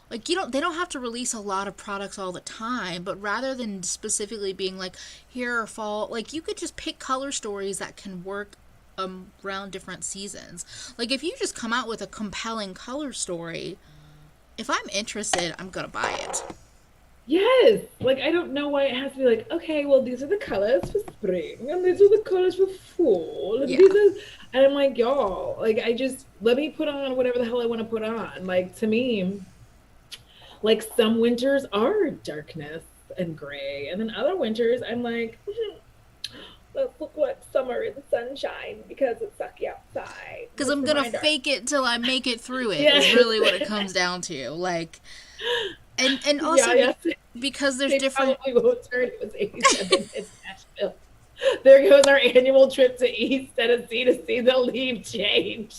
they don't have to release a lot of products all the time, but rather than specifically being like here are fall, like you could just pick color stories that can work around different seasons. Like if you just come out with a compelling color story, if I'm interested, I'm going to buy it. Yes. Like I don't know why it has to be like, okay, well these are the colors for spring and these are the colors for fall and Yeah. these are and I'm like, y'all, like I just let me put on whatever the hell I want to put on. Like to me, like some winters are darkness and gray, and then other winters I'm like, let's look like summer in sunshine because it's sucky outside. Because Let's I'm gonna remind our fake it till I make it through it is yes. really what it comes down to. Like, and also Yeah, yes. because there's They different. probably won't turn. It was 87 in Nashville. There goes our annual trip to East Tennessee to see the leaf change.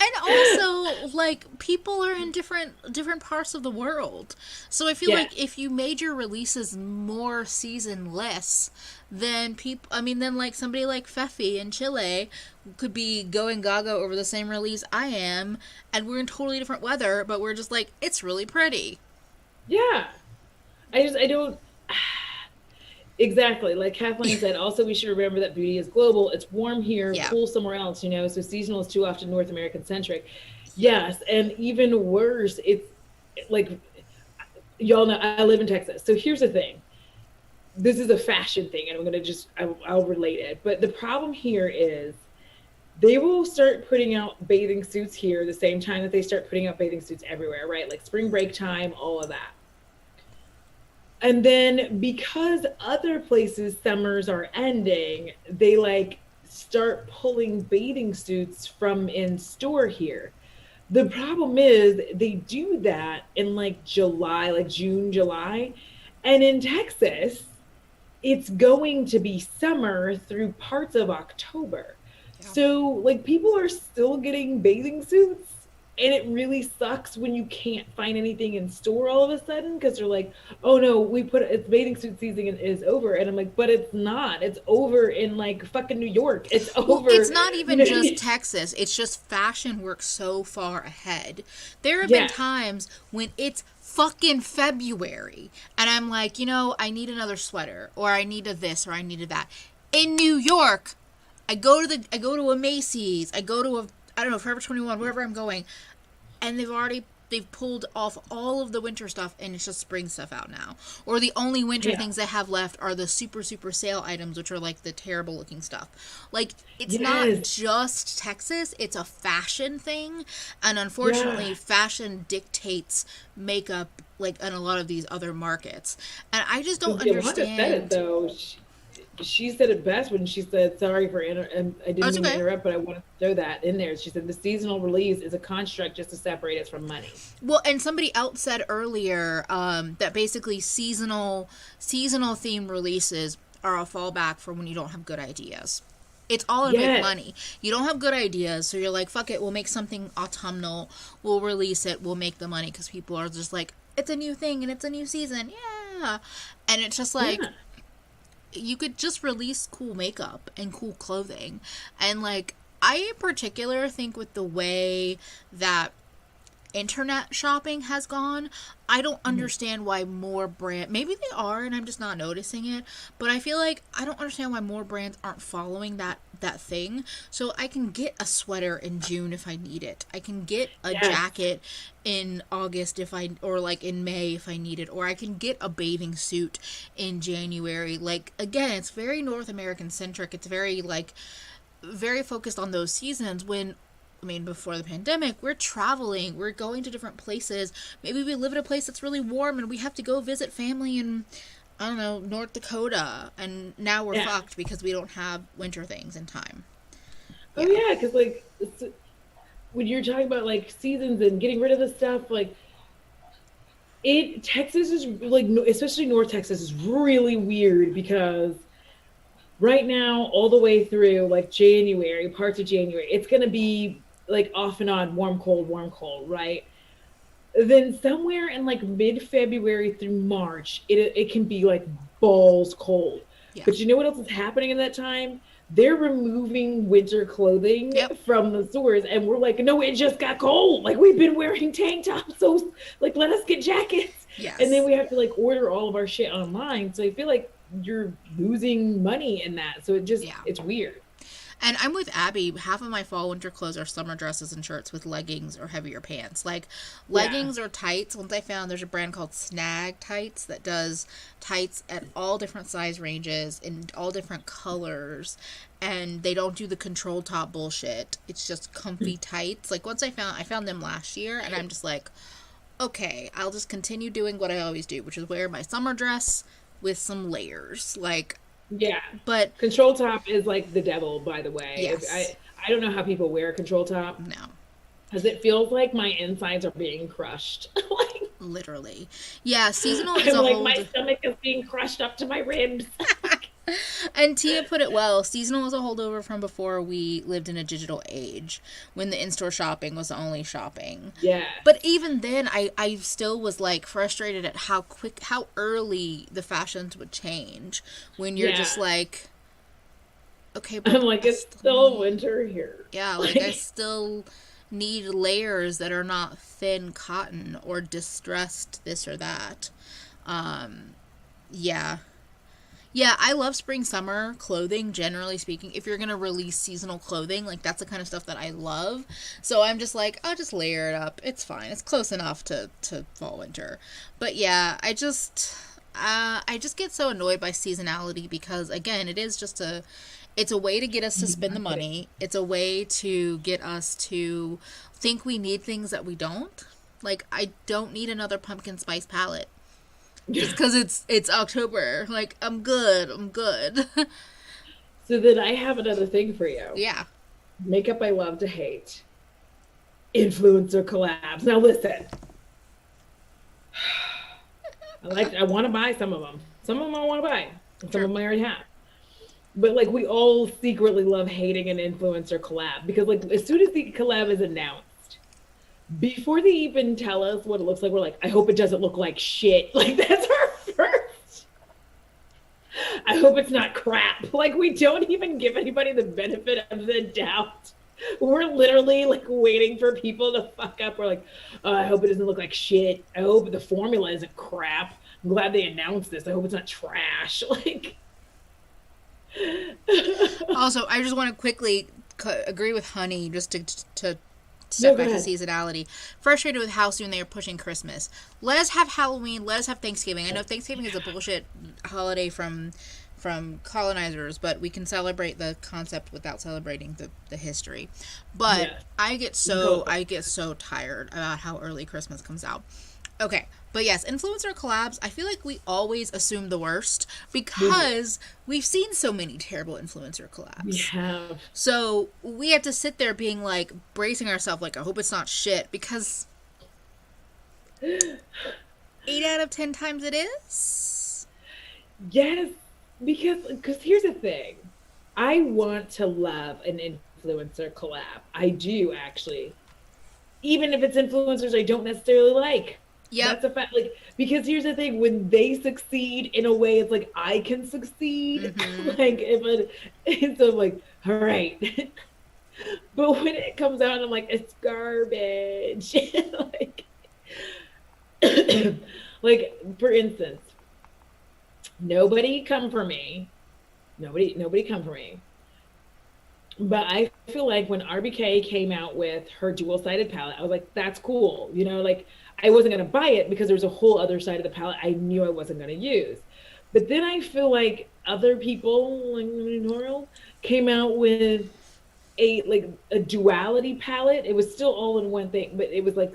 And also, like people are in different parts of the world, so I feel Yes. like if you made your releases more seasonless, then people. I mean, then like somebody like Fefi in Chile could be going gaga over the same release I am, and we're in totally different weather, but we're just like it's really pretty. Yeah. I don't. Exactly. Like Kathleen said, also, we should remember that beauty is global. It's warm here, Yeah. cool somewhere else, so seasonal is too often North American centric. Yes. And even worse, it's like, y'all know I live in Texas. So here's the thing, this is a fashion thing, and I'm going to I'll relate it. But the problem here is they will start putting out bathing suits here the same time that they start putting out bathing suits everywhere, right? Like spring break time, all of that. And then because other places summers are ending, they like start pulling bathing suits from in store here. The problem is they do that in like July, like June, July. And in Texas, it's going to be summer through parts of October. Yeah. So like people are still getting bathing suits, and it really sucks when you can't find anything in store all of a sudden because they're like, oh no, it's bathing suit season is over. And I'm like, but it's not. It's over in like fucking New York. It's over. Well, it's not even just Texas. It's just fashion works so far ahead. There have been times when it's fucking February and I'm like, I need another sweater, or I need a this, or I need a that. In New York, I go to a Macy's, I go to I don't know, Forever 21, wherever I'm going, and they've already they've pulled off all of the winter stuff and it's just spring stuff out now. Or the only winter things they have left are the super, super sale items, which are like the terrible looking stuff. Like, it's not just Texas, it's a fashion thing. And unfortunately, fashion dictates makeup, like, in a lot of these other markets. And I just don't understand. Said it, though. She said it best when she said, sorry for I didn't mean to interrupt, but I want to throw that in there. She said the seasonal release is a construct just to separate us from money. Well, and somebody else said earlier that basically seasonal theme releases are a fallback for when you don't have good ideas. It's all about money. You don't have good ideas, so you're like, fuck it, we'll make something autumnal, we'll release it, we'll make the money, because people are just like, it's a new thing and it's a new season, yeah. And it's just like, you could just release cool makeup and cool clothing. And like, I in particular think with the way that internet shopping has gone, I don't understand why more maybe they are and I'm just not noticing it, but I feel like I don't understand why more brands aren't following that thing. So I can get a sweater in June if I need it. I can get a jacket in August or like in May if I need it, or I can get a bathing suit in January. Like, again, it's very North American centric. It's very like very focused on those seasons when, I mean, before the pandemic, we're traveling, we're going to different places. Maybe we live in a place that's really warm and we have to go visit family in, I don't know, North Dakota. And now we're fucked because we don't have winter things in time. Oh, yeah, because, like, when you're talking about, like, seasons and getting rid of the stuff, like, Texas is, like, especially North Texas is really weird because right now, all the way through, like, January, parts of January, it's going to be, like, off and on, warm, cold, right? Then somewhere in, like, mid-February through March, it can be, like, balls cold. Yeah. But you know what else is happening in that time? They're removing winter clothing from the stores, and we're like, no, it just got cold. Like, we've been wearing tank tops, so, like, let us get jackets. Yes. And then we have to, like, order all of our shit online. So I feel like you're losing money in that. So it just, it's weird. And I'm with Abby. Half of my fall winter clothes are summer dresses and shirts with leggings or heavier pants. Like, leggings or tights. Once I found there's a brand called Snag Tights that does tights at all different size ranges in all different colors. And they don't do the control top bullshit. It's just comfy tights. Like, once I found them last year, and I'm just like, okay, I'll just continue doing what I always do, which is wear my summer dress with some layers. Like, but control top is like the devil, by the way. Yes. I don't know how people wear a control top. No. Because it feels like my insides are being crushed. Like, literally. Yeah, seasonal is my stomach is being crushed up to my ribs. And Tia put it well. Seasonal is a holdover from before we lived in a digital age, when the in-store shopping was the only shopping. Yeah. But even then, I still was, like, frustrated at how early the fashions would change. When you're just like, okay, but I'm like, it's still winter here. Yeah, like, I still need layers that are not thin cotton or distressed this or that. Yeah, I love spring, summer clothing, generally speaking. If you're going to release seasonal clothing, like, that's the kind of stuff that I love. So I'm just like, I'll just layer it up. It's fine. It's close enough to fall, winter. But yeah, I just get so annoyed by seasonality because, again, it's a way to get us to spend the money. It's a way to get us to think we need things that we don't. Like, I don't need another pumpkin spice palette. Just because it's October. Like, I'm good. So then I have another thing for you. Yeah. Makeup I love to hate. Influencer collabs. Now listen. I want to buy some of them. Some of them I want to buy. Some of them I already have. But, like, we all secretly love hating an influencer collab. Because, like, as soon as the collab is announced, before they even tell us what it looks like, we're like, I hope it doesn't look like shit. Like, that's our first. I hope it's not crap. Like, we don't even give anybody the benefit of the doubt. We're literally, like, waiting for people to fuck up. We're like, oh, I hope it doesn't look like shit. I hope the formula isn't crap. I'm glad they announced this. I hope it's not trash. Like. Also, I just want to quickly agree with Honey, just to step No, go back to ahead. seasonality. Frustrated with how soon they are pushing Christmas. Let us have Halloween. Let us have Thanksgiving. I know Thanksgiving is a bullshit holiday from colonizers, but we can celebrate the concept without celebrating the history. But Yes. I get You can call it so tired about how early Christmas comes out. Okay, but yes, influencer collabs, I feel like we always assume the worst because we've seen so many terrible influencer we collabs. have. So we have to sit there being like, bracing ourselves, like, I hope it's not shit, because 8 out of 10 times it is. Yes, because here's the thing. I want to love an influencer collab. I do actually. Even if it's influencers I don't necessarily like. Yep. That's a fact. Like, because here's the thing, when they succeed in a way, it's like I can succeed. Mm-hmm. Like and so I'm like, all right. But when it comes out, I'm like, it's garbage. Like, like for instance, nobody come for me. Nobody come for me. But I feel like when RBK came out with her dual-sided palette, I was like, that's cool. You know, like I wasn't going to buy it because there was a whole other side of the palette I knew I wasn't going to use. But then I feel like other people, like Noriel, came out with a duality palette. It was still all in one thing, but it was like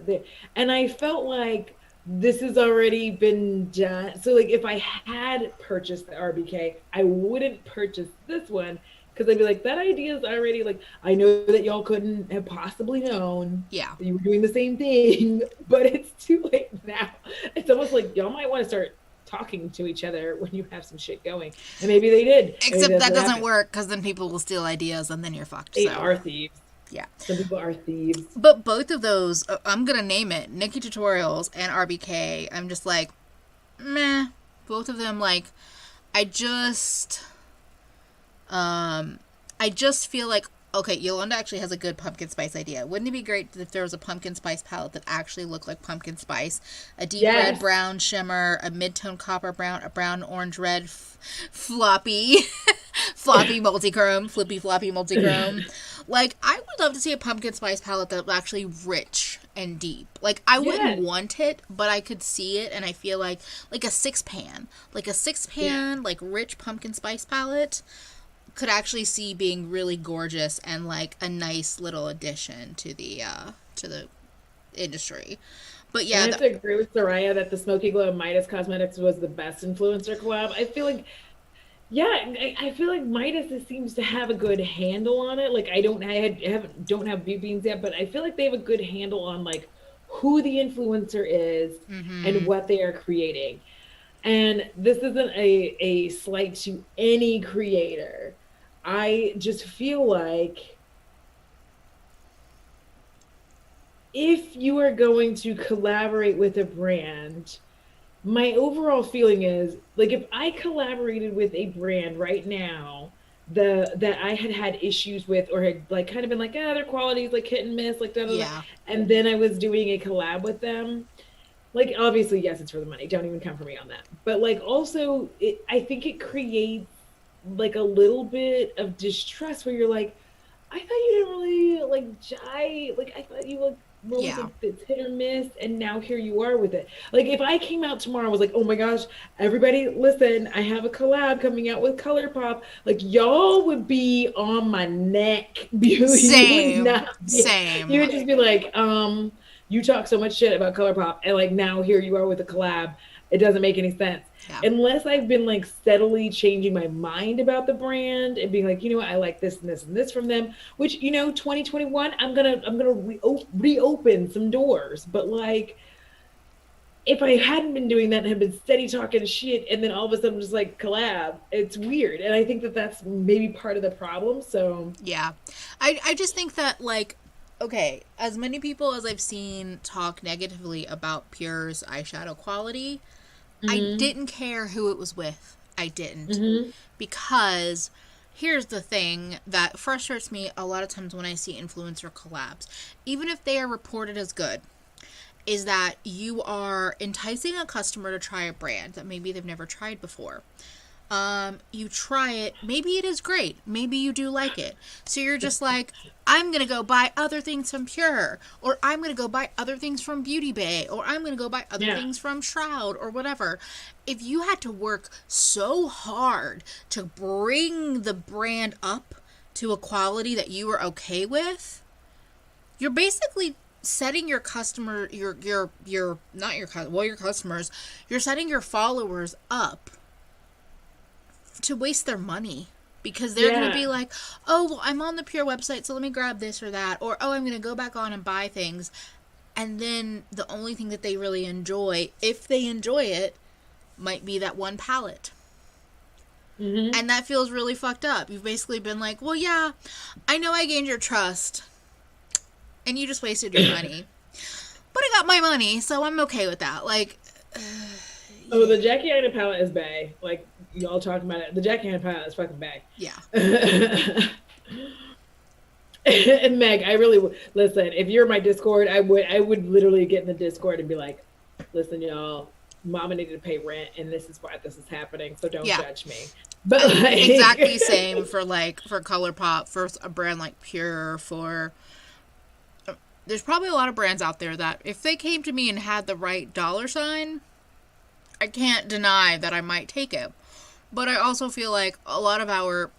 and I felt like this has already been done. So like if I had purchased the RBK, I wouldn't purchase this one because I'd be like, that idea is already like, I know that y'all couldn't have possibly known Yeah. that you were doing the same thing, but it's too late now. It's almost like y'all might want to start talking to each other when you have some shit going. And maybe they did. Except that doesn't work because then people will steal ideas and then you're fucked. They so. are thieves. Yeah. Some people are thieves. But both of those, I'm going to name it, Nikki Tutorials and RBK, I'm just like, meh. Both of them, like, I just feel like, okay, Yolanda actually has a good pumpkin spice idea. Wouldn't it be great if there was a pumpkin spice palette that actually looked like pumpkin spice? A deep red brown shimmer, a mid-tone copper brown, a brown orange red floppy multichrome, flippy floppy multichrome. Like, I would love to see a pumpkin spice palette that was actually rich and deep. Like, I wouldn't want it, but I could see it, and I feel like a six pan, like rich pumpkin spice palette could actually see being really gorgeous and like a nice little addition to the industry. But yeah, I have to agree with Soraya that the Smoky Glow Midas Cosmetics was the best influencer collab. I feel like, I feel like Midas seems to have a good handle on it. Like I don't have Bee Beans yet, but I feel like they have a good handle on like who the influencer is and what they are creating. And this isn't a slight to any creator. I just feel like if you are going to collaborate with a brand, my overall feeling is like if I collaborated with a brand right now that I had issues with or had like kind of been like, their quality is like hit and miss, like and then I was doing a collab with them, like obviously yes, it's for the money. Don't even come for me on that. But like also, I think it creates like a little bit of distrust where you're like, I thought you didn't really like jive. Like I thought you like it's hit or miss, and now here you are with it. Like if I came out tomorrow and was like, oh my gosh, everybody listen, I have a collab coming out with ColourPop, like y'all would be on my neck. Same. You would just be like, you talk so much shit about ColourPop, and like now here you are with a collab. It doesn't make any sense. Yeah. Unless I've been like steadily changing my mind about the brand and being like, you know what, I like this and this and this from them, which, you know, 2021, I'm gonna reopen some doors. But like, if I hadn't been doing that and had been steady talking shit and then all of a sudden just like collab, it's weird. And I think that that's maybe part of the problem. So yeah, I just think that like, okay, as many people as I've seen talk negatively about Pure's eyeshadow quality, I didn't care who it was with. I didn't. Because here's the thing that frustrates me a lot of times when I see influencer collabs, even if they are reported as good, is that you are enticing a customer to try a brand that maybe they've never tried before. You try it, maybe it is great, maybe you do like it, so you're just like, I'm gonna go buy other things from Pure, or I'm gonna go buy other things from Beauty Bay, or I'm gonna go buy other things from Shroud, or whatever. If you had to work so hard to bring the brand up to a quality that you were okay with, you're basically setting your customer, your not your your customers, you're setting your followers up to waste their money, because they're going to be like, oh, well, I'm on the Pure website, so let me grab this or that, or oh, I'm going to go back on and buy things, and then the only thing that they really enjoy, if they enjoy it, might be that one palette. And that feels really fucked up. You've basically been like, well, yeah, I know I gained your trust, and you just wasted your money, but I got my money, so I'm okay with that. Like, oh, the Jaclyn palette is bae. Like, y'all talking about it. The Jaclyn palette is fucking bae. Yeah. And Meg, I really listen. If you're in my Discord, I would literally get in the Discord and be like, listen, y'all, Mama needed to pay rent, and this is why this is happening. So don't judge me. But like, exactly same for ColourPop, for a brand like Pure, for. There's probably a lot of brands out there that if they came to me and had the right $sign, I can't deny that I might take it. But I also feel like a lot of the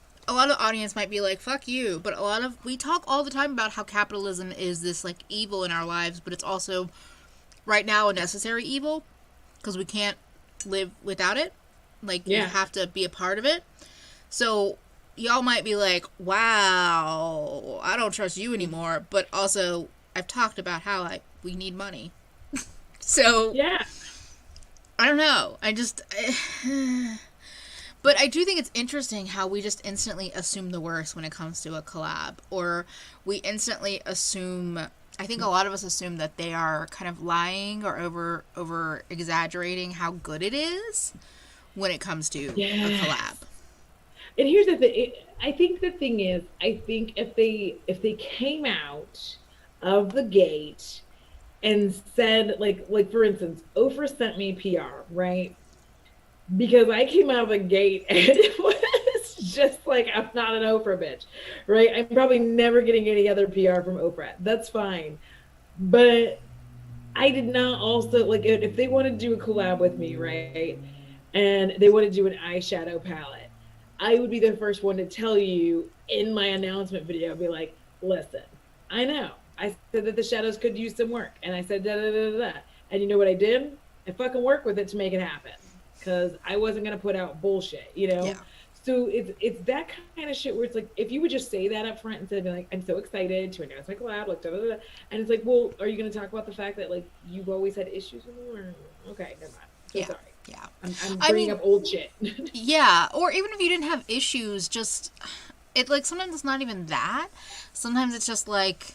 audience might be like, fuck you. But we talk all the time about how capitalism is this like evil in our lives, but it's also right now a necessary evil because we can't live without it. Like, you have to be a part of it. So y'all might be like, wow, I don't trust you anymore. But also, I've talked about how we need money. So, yeah. I don't know. But I do think it's interesting how we just instantly assume the worst when it comes to a collab. Or we instantly assume, I think a lot of us assume that they are kind of lying or over exaggerating how good it is when it comes to a collab. And here's the thing. I think the thing is, I think if they came out of the gate and said, like for instance, Oprah sent me PR, right? Because I came out of the gate and it was just like, I'm not an Oprah bitch, right? I'm probably never getting any other PR from Oprah. That's fine. But I did not also, like, if they want to do a collab with me, right? And they want to do an eyeshadow palette, I would be the first one to tell you in my announcement video, I'd be like, listen, I know. I said that the shadows could use some work. And I said, da, da, da, da, da. And you know what I did? I fucking worked with it to make it happen. Because I wasn't going to put out bullshit, you know? Yeah. So it's that kind of shit where it's like, if you would just say that up front instead of being like, I'm so excited to announce my collab, like, da, da, da, da. And it's like, well, are you going to talk about the fact that, like, you've always had issues with me? Or, okay, never mind. So sorry. Yeah. I'm bringing up old shit. Yeah. Or even if you didn't have issues, just, it, like, sometimes it's not even that. Sometimes it's just, like,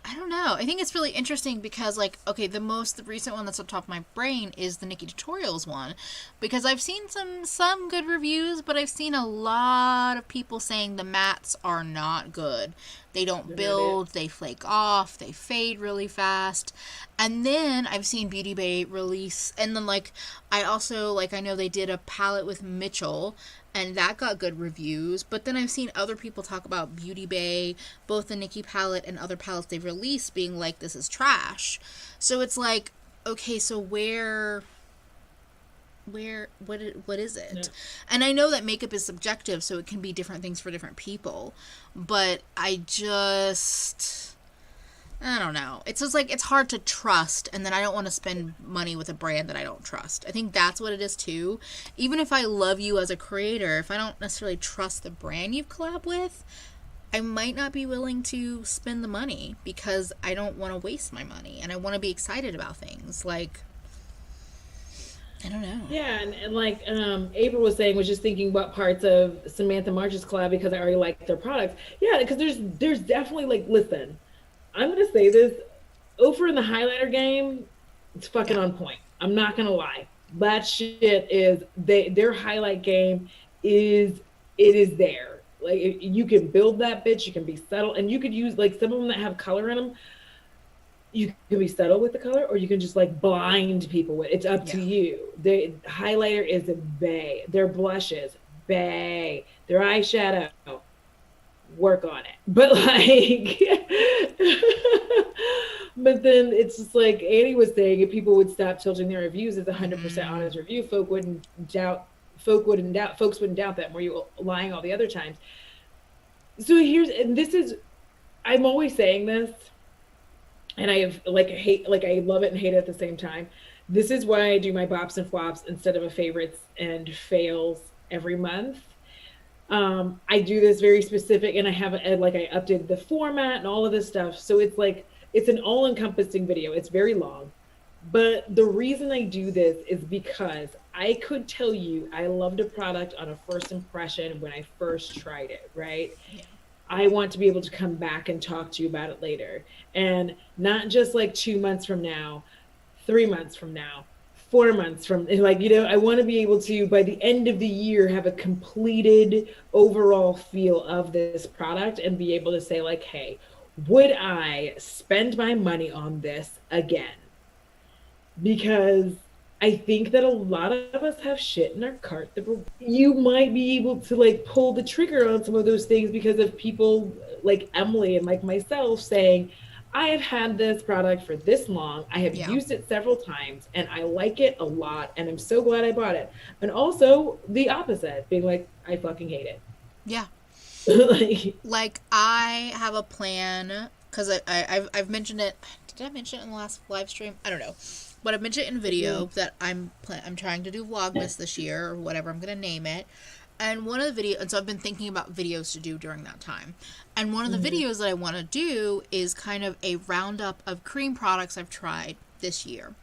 I don't know. I think it's really interesting because, like, okay, the recent one that's on top of my brain is the Nikki Tutorials one, because I've seen some good reviews, but I've seen a lot of people saying the mattes are not good. They don't build, they flake off, they fade really fast. And then I've seen Beauty Bay release, and then, like, I also, like, I know they did a palette with Mitchell, and that got good reviews. But then I've seen other people talk about Beauty Bay, both the Nikki palette and other palettes they've released, being like, this is trash. So it's like, okay, so what is it? Yeah. And I know that makeup is subjective, so it can be different things for different people. But I don't know. It's just like, it's hard to trust, and then I don't want to spend money with a brand that I don't trust. I think that's what it is too. Even if I love you as a creator, if I don't necessarily trust the brand you've collabed with, I might not be willing to spend the money because I don't want to waste my money, and I want to be excited about things. Like, I don't know. Yeah, and like April was saying, was just thinking what parts of Samantha March's collab because I already like their products. Yeah, because there's definitely, like, listen, I'm going to say this, Oprah in the highlighter game, it's fucking on point. I'm not going to lie. That shit is, their highlight game is there. Like, you can build that bitch, you can be subtle, and you could use, like, some of them that have color in them, you can be subtle with the color, or you can just, like, blind people with it. It's up to you. The highlighter is bae. Their blushes, Bae, their eyeshadow, work on it. But like, but then it's just like Annie was saying, if people would stop tilting their reviews as 100% honest review, folks wouldn't doubt that. Were you lying all the other times? So and this is, I'm always saying this, and I have I love it and hate it at the same time. This is why I do my bops and flops instead of a favorites and fails every month. I do this very specific, and I updated the format and all of this stuff. So it's an all-encompassing video. It's very long. But the reason I do this is because I could tell you I loved a product on a first impression when I first tried it, right? Yeah. I want to be able to come back and talk to you about it later. And not just like 2 months from now, 3 months from now, 4 months from, I want to be able to, by the end of the year, have a completed overall feel of this product and be able to say like, hey, would I spend my money on this again? Because I think that a lot of us have shit in our cart that you might be able to like pull the trigger on some of those things because of people like Emily and like myself saying, I have had this product for this long. I have used it several times and I like it a lot. And I'm so glad I bought it. And also the opposite, being like, I fucking hate it. Yeah. like I have a plan because I've mentioned it. Did I mention it in the last live stream? I don't know. But I've mentioned it in video that I'm trying to do Vlogmas this year or whatever I'm going to name it. And one of the videos, and so I've been thinking about videos to do during that time. And one of the videos that I want to do is kind of a roundup of cream products I've tried this year.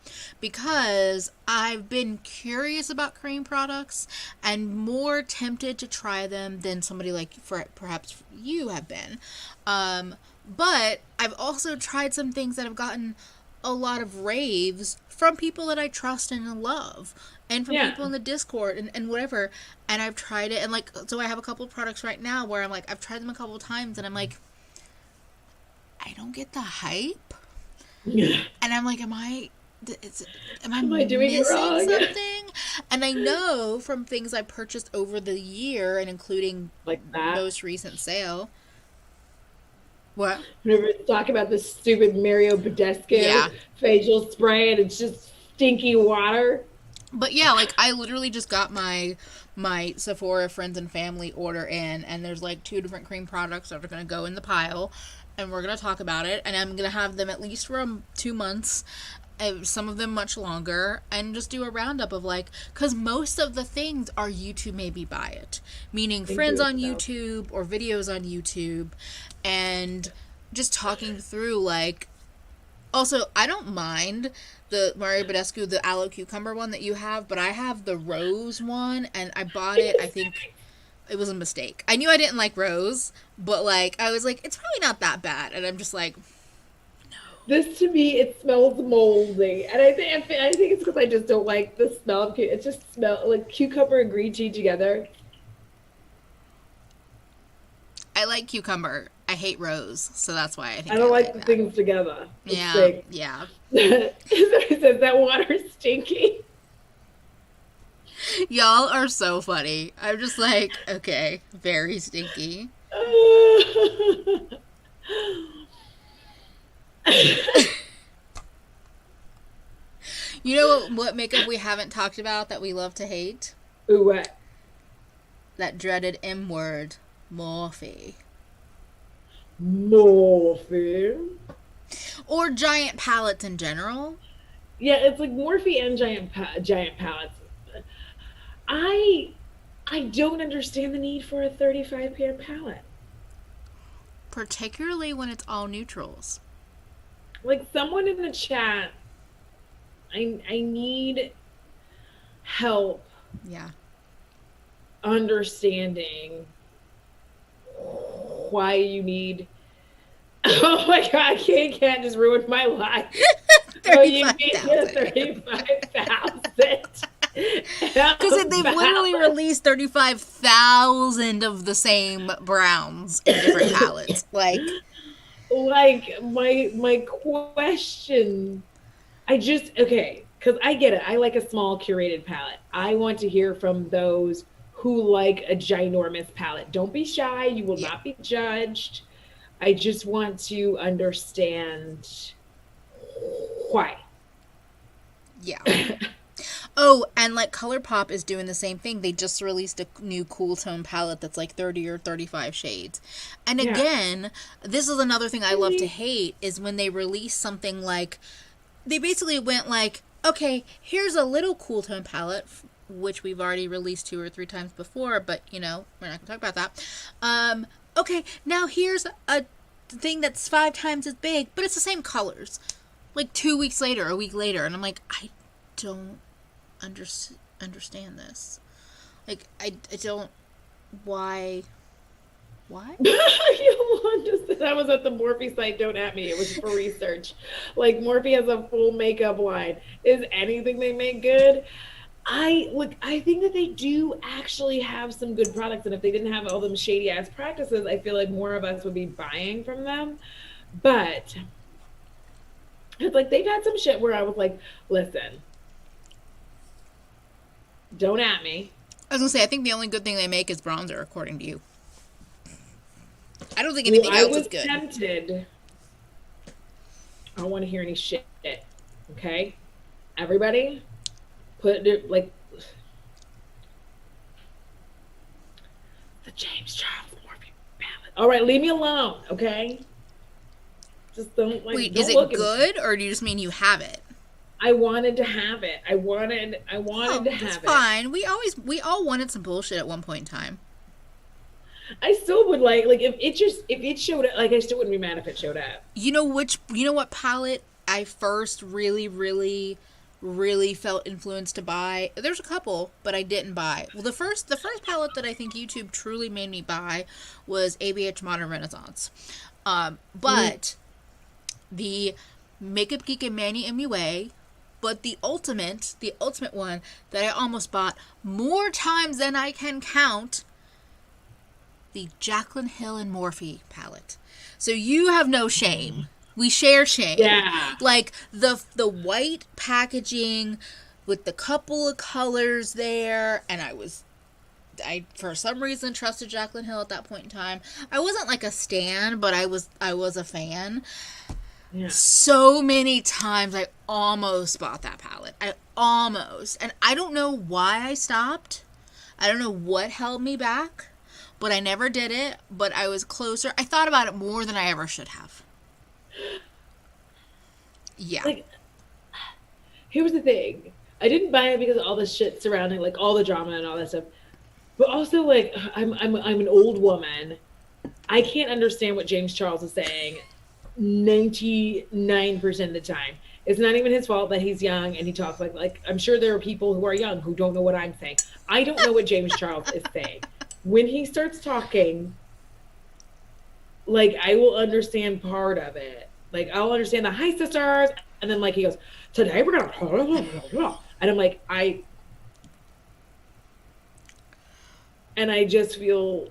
Because I've been curious about cream products and more tempted to try them than somebody like perhaps you have been. But I've also tried some things that have gotten a lot of raves from people that I trust and love, and from people in the Discord and whatever, and I've tried it, and like, so I have a couple of products right now where I'm like, I've tried them a couple of times, and I'm like, I don't get the hype, and I'm like, am I doing missing something? And I know from things I purchased over the year, and including like that most recent sale. What? Whenever talk about this stupid Mario Badescu facial spray and it's just stinky water. But yeah, like I literally just got my Sephora friends and family order in, and there's like 2 different cream products that are going to go in the pile, and we're going to talk about it, and I'm going to have them at least for 2 months, some of them much longer, and just do a roundup of like, because most of the things are YouTube maybe buy it, meaning friends on YouTube or videos on YouTube, and just talking through like, also I don't mind the Mario Badescu, the aloe cucumber one that you have, but I have the rose one, and I bought it, I think it was a mistake. I knew I didn't like rose, but like I was like, it's probably not that bad, and I'm just like, this to me, it smells moldy, and I think it's because I just don't like the smell of it. Just smells like cucumber and green tea together. I like cucumber. I hate rose, so that's why I think I don't like the things together. Yeah. Somebody says that water's stinky. Y'all are so funny. I'm just like, okay, very stinky. You know what makeup we haven't talked about that we love to hate? Ooh, what? That dreaded M word, Morphe. Morphe. Or giant palettes in general. Yeah, it's like Morphe and giant palettes. I don't understand the need for a 35-pan palette. Particularly when it's all neutrals. Like, someone in the chat, I need help. Yeah. Understanding why you need. Oh my god, can't just ruin my life. Oh, you need 35,000. Because they've literally released 35,000 of the same browns in different palettes. Like my question, okay, because I get it. I like a small curated palette. I want to hear from those who like a ginormous palette. Don't be shy. You will Yeah. not be judged. I just want to understand why. Yeah. Oh, and like ColourPop is doing the same thing. They just released a new cool tone palette that's like 30 or 35 shades. And Yeah. again, this is another thing I love to Really? hate is when they release something like they basically went like, okay, here's a little cool tone palette which we've already released 2 or 3 times before, but you know, we're not going to talk about that. Okay, now here's a thing that's 5 times as big, but it's the same colors. Like 2 weeks later, a week later, and I'm like, I don't understand this. Like, I don't. Why? Why? That was at the Morphe site. Don't at me. It was for research. Like Morphe has a full makeup line. Is anything they make good? I think that they do actually have some good products, and if they didn't have all them shady ass practices, I feel like more of us would be buying from them. But it's like they've had some shit where I was like, listen, don't at me. I was gonna say, I think the only good thing they make is bronzer, according to you. I don't think Well, anything I else was is good. tempted. I don't want to hear any shit. Okay, everybody, put it like the James Charles Morphe palette. All right, leave me alone. Okay, just don't like. Wait, is Don't it look at me. good, or do you just mean you have it? I wanted to have it. I wanted Oh, to that's have it. fine. We all wanted some bullshit at one point in time. I still would like if it showed up, like I still wouldn't be mad if it showed up. You know what palette I first really felt influenced to buy? There's a couple, but I didn't buy. Well, the first palette that I think YouTube truly made me buy was ABH Modern Renaissance. But the Makeup Geek and Manny MUA, but the ultimate one that I almost bought more times than I can count, the Jaclyn Hill and Morphe palette. So you have no shame. We share shame. Yeah. Like the white packaging with the couple of colors there, and I for some reason trusted Jaclyn Hill at that point in time. I wasn't like a stan, but I was a fan. Yeah. So many times I almost bought that palette. I almost. And I don't know why I stopped. I don't know what held me back, but I never did it. But I was closer. I thought about it more than I ever should have. Yeah. Like, here's the thing. I didn't buy it because of all the shit surrounding, like all the drama and all that stuff. But also, like, I'm an old woman. I can't understand what James Charles is saying 99% of the time. It's not even his fault that he's young and he talks like I'm sure there are people who are young who don't know what I'm saying. I don't know what James Charles is saying. When he starts talking, like I will understand part of it. Like I'll understand the hi sisters, and then like he goes, today we're gonna and I'm like, and I just feel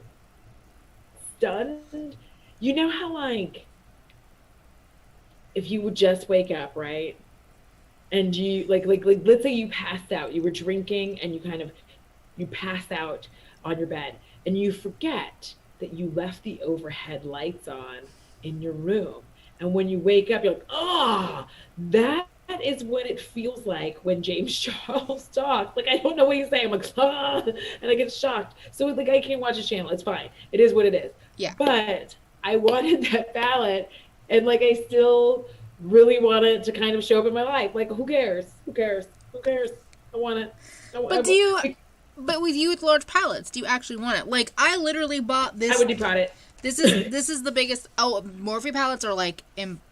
stunned. You know how like if you would just wake up, right? And you like let's say you passed out, you were drinking and you pass out on your bed and you forget that you left the overhead lights on in your room. And when you wake up, you're like, oh, that is what it feels like when James Charles talks. Like, I don't know what he's saying. I'm like, ah, and I get shocked. So, like, I can't watch his channel. It's fine. It is what it is. Yeah. But I wanted that ballot, and, like, I still really want it to kind of show up in my life. Like, who cares? Who cares? Who cares? I want it. But with you with large palettes, do you actually want it? Like, I literally bought this. I would depot it. This is the biggest. Oh, Morphe palettes are like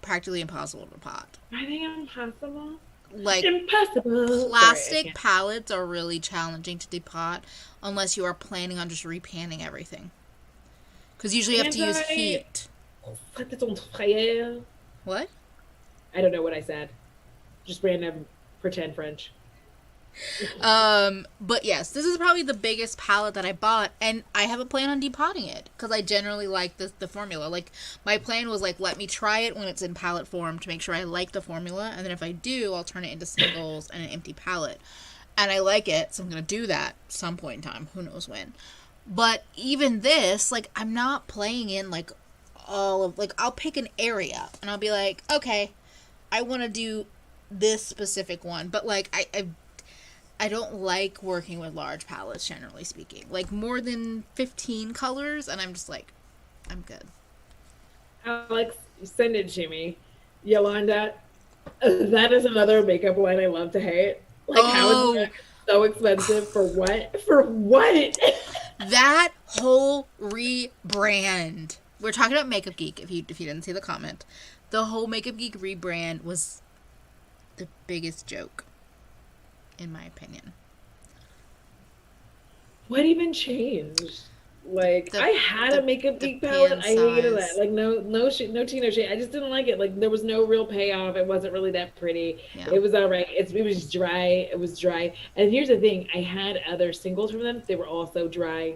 practically impossible to pot. Are they impossible? Like impossible. Plastic palettes are really challenging to depot unless you are planning on just repanning everything. Because usually you have to use heat. What? I don't know what I said. Just random pretend French. But yes, this is probably the biggest palette that I bought, and I have a plan on depotting it because I generally like the formula. Like my plan was like, let me try it when it's in palette form to make sure I like the formula, and then if I do, I'll turn it into singles and an empty palette. and I like it, so I'm going to do that some point in time. Who knows when. But even this, like, I'm not playing in, like, all of, like, I'll pick an area, and I'll be like, okay, I want to do this specific one. But, like, I don't like working with large palettes, generally speaking. Like, more than 15 colors, and I'm just like, I'm good. Alex, send it to me. Yolanda, that is another makeup line I love to hate. Like, how is it so expensive? For what? For what? That whole rebrand. We're talking about Makeup Geek, if you didn't see the comment. The whole Makeup Geek rebrand was the biggest joke, in my opinion. What even changed? Like, I had a Makeup Geek palette. I hated that. Like, no shade. I just didn't like it. Like, there was no real payoff. It wasn't really that pretty. Yeah. It was all right. It was dry. It was dry. And here's the thing. I had other singles from them. They were also dry.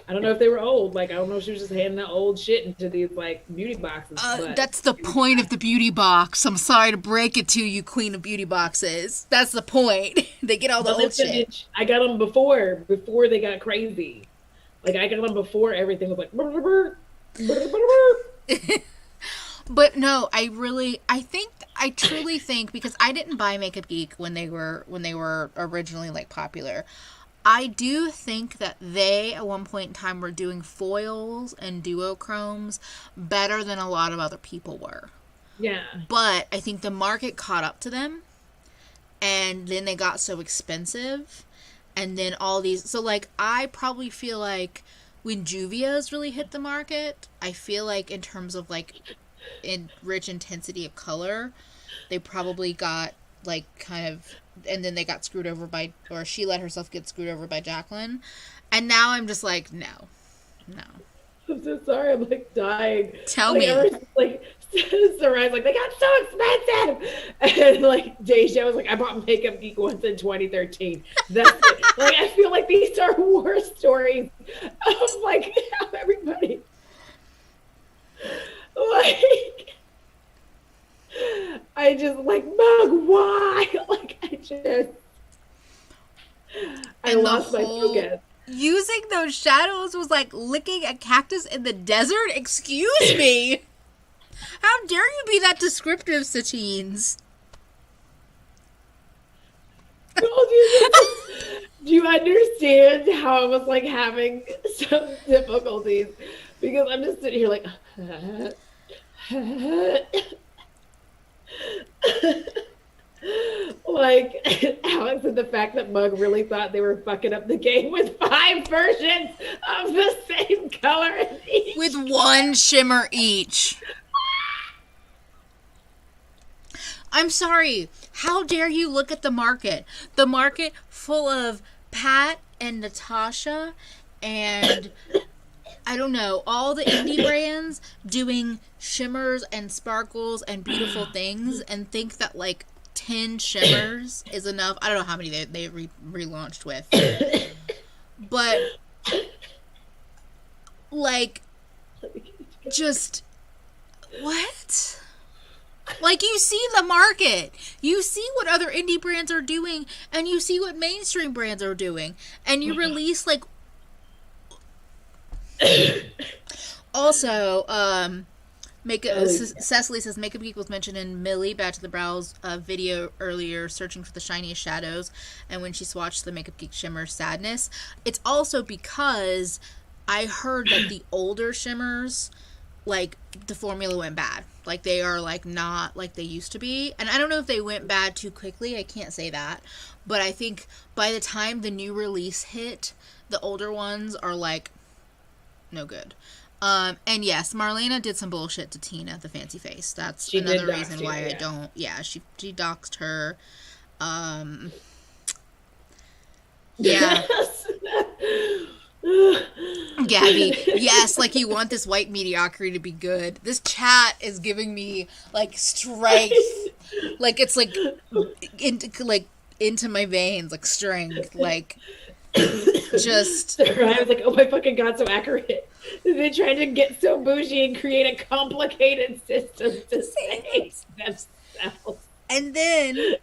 I don't know if they were old. Like, I don't know if she was just handing out old shit into these, like, beauty boxes. That's the point of the beauty box. I'm sorry to break it to you, queen of beauty boxes. That's the point. They get all the old shit. I got them before they got crazy. Like, I got them before everything was like... But no, I truly think, because I didn't buy Makeup Geek when they were originally, like, popular. I do think that they, at one point in time, were doing foils and duochromes better than a lot of other people were. Yeah. But I think the market caught up to them, and then they got so expensive. And then all these... So, like, I probably feel like when Juvia's really hit the market, I feel like in terms of, like, rich intensity of color, they probably got, like, kind of... And then they got screwed over by... Or she let herself get screwed over by Jaclyn. And now I'm just like, no. I'm so sorry. I'm, like, dying. Tell me. Like, Sarai's like, they got so expensive. And, like, Deja was like, I bought Makeup Geek once in 2013. That's it. Like, I feel like these are war stories of, like, how everybody... Like... I just, like, Mug, why? Like, I lost my focus. Using those shadows was like licking a cactus in the desert? Excuse me! How dare you be that descriptive, Satines? Do you understand how I was, like, having some difficulties? Because I'm just sitting here like... Like, Alex, and the fact that Mug really thought they were fucking up the game with 5 versions of the same color each. With 1 shimmer each. I'm sorry. How dare you look at the market? The market full of Pat and Natasha and... I don't know, all the indie brands doing shimmers and sparkles and beautiful things, and think that, like, 10 shimmers is enough. I don't know how many they relaunched with. But, like, just, what? Like, you see the market. You see what other indie brands are doing, and you see what mainstream brands are doing. And you release, like... Also, Cecily says Makeup Geek was mentioned in Millie Back to the Brows video earlier, searching for the shiniest shadows, and when she swatched the Makeup Geek shimmer Sadness. It's also because I heard that the older shimmers, like, the formula went bad. Like, they are, like, not like they used to be. And I don't know if they went bad too quickly. I can't say that. But I think by the time the new release hit, the older ones are, like, no good. And yes, Marlena did some bullshit to Tina, the fancy face. That's another reason why I don't... Yeah, she doxed her. Yeah. Gabby, yes, like, you want this white mediocrity to be good. This chat is giving me, like, strength. Like, it's, like, into my veins, like, strength. Like, just... I was like, oh my fucking god, so accurate. They tried to get so bougie and create a complicated system to save themselves. And then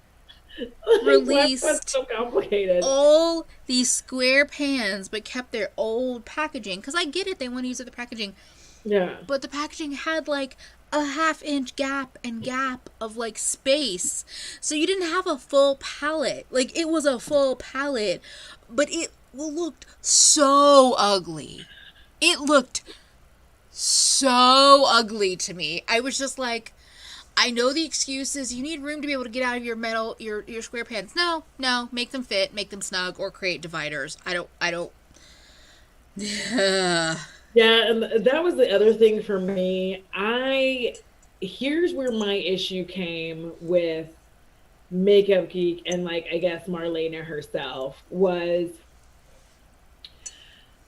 Like, why was that released so complicated? all these square pans but kept their old packaging. Because I get it, they want to use other packaging. Yeah. But the packaging had like a half-inch gap of like space. So you didn't have a full palette. Like it was a full palette, but it looked so ugly. It looked so ugly to me. I was just like, I know the excuses. You need room to be able to get out of your your square pants. No, no, make them fit, make them snug, or create dividers. I don't. Yeah, and that was the other thing for me. Here's where my issue came with Makeup Geek and like I guess Marlena herself was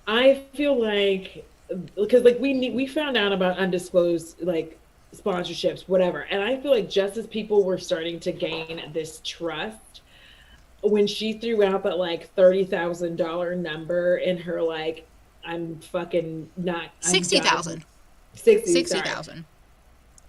I feel like because like we found out about undisclosed like sponsorships, whatever, and I feel like just as people were starting to gain this trust when she threw out that like $30,000 number in her like I'm fucking not I'm done 60,000. 60 sorry 60,000.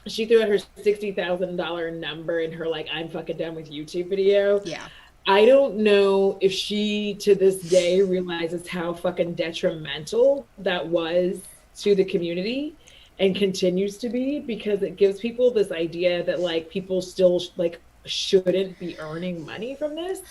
she threw out her $60,000 number in her like I'm fucking done with YouTube video. Yeah. I don't know if she to this day realizes how fucking detrimental that was to the community and continues to be because it gives people this idea that like people still like shouldn't be earning money from this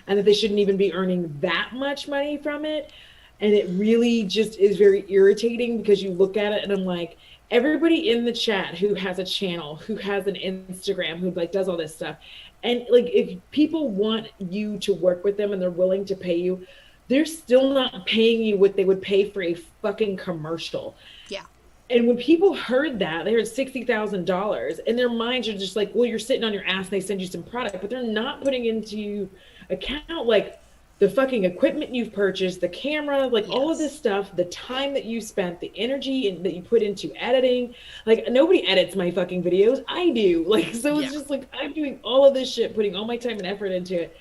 and that they shouldn't even be earning that much money from it. And it really just is very irritating because you look at it and I'm like, everybody in the chat who has a channel, who has an Instagram, who like does all this stuff. And like if people want you to work with them and they're willing to pay you, they're still not paying you what they would pay for a fucking commercial. Yeah. And when people heard that, they heard $60,000 and their minds are just like, well, you're sitting on your ass and they send you some product, but they're not putting into account like the fucking equipment you've purchased, the camera, like all of this stuff, the time that you spent, the energy that you put into editing. Like nobody edits my fucking videos. I do. Like, so it's just like, I'm doing all of this shit, putting all my time and effort into it.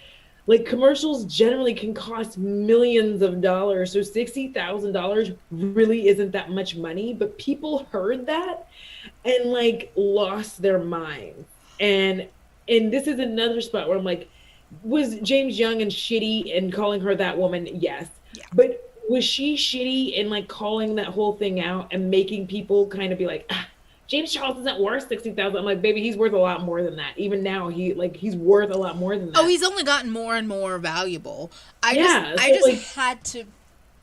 Like commercials generally can cost millions of dollars. So $60,000 really isn't that much money, but people heard that and like lost their minds. And this is another spot where I'm like, was James Young and shitty and calling her that woman? Yes. Yeah. But was she shitty and like calling that whole thing out and making people kind of be like, James Charles isn't worth 60,000. I'm like, baby, he's worth a lot more than that. Even now, he's worth a lot more than that. Oh, he's only gotten more and more valuable. I just like, had to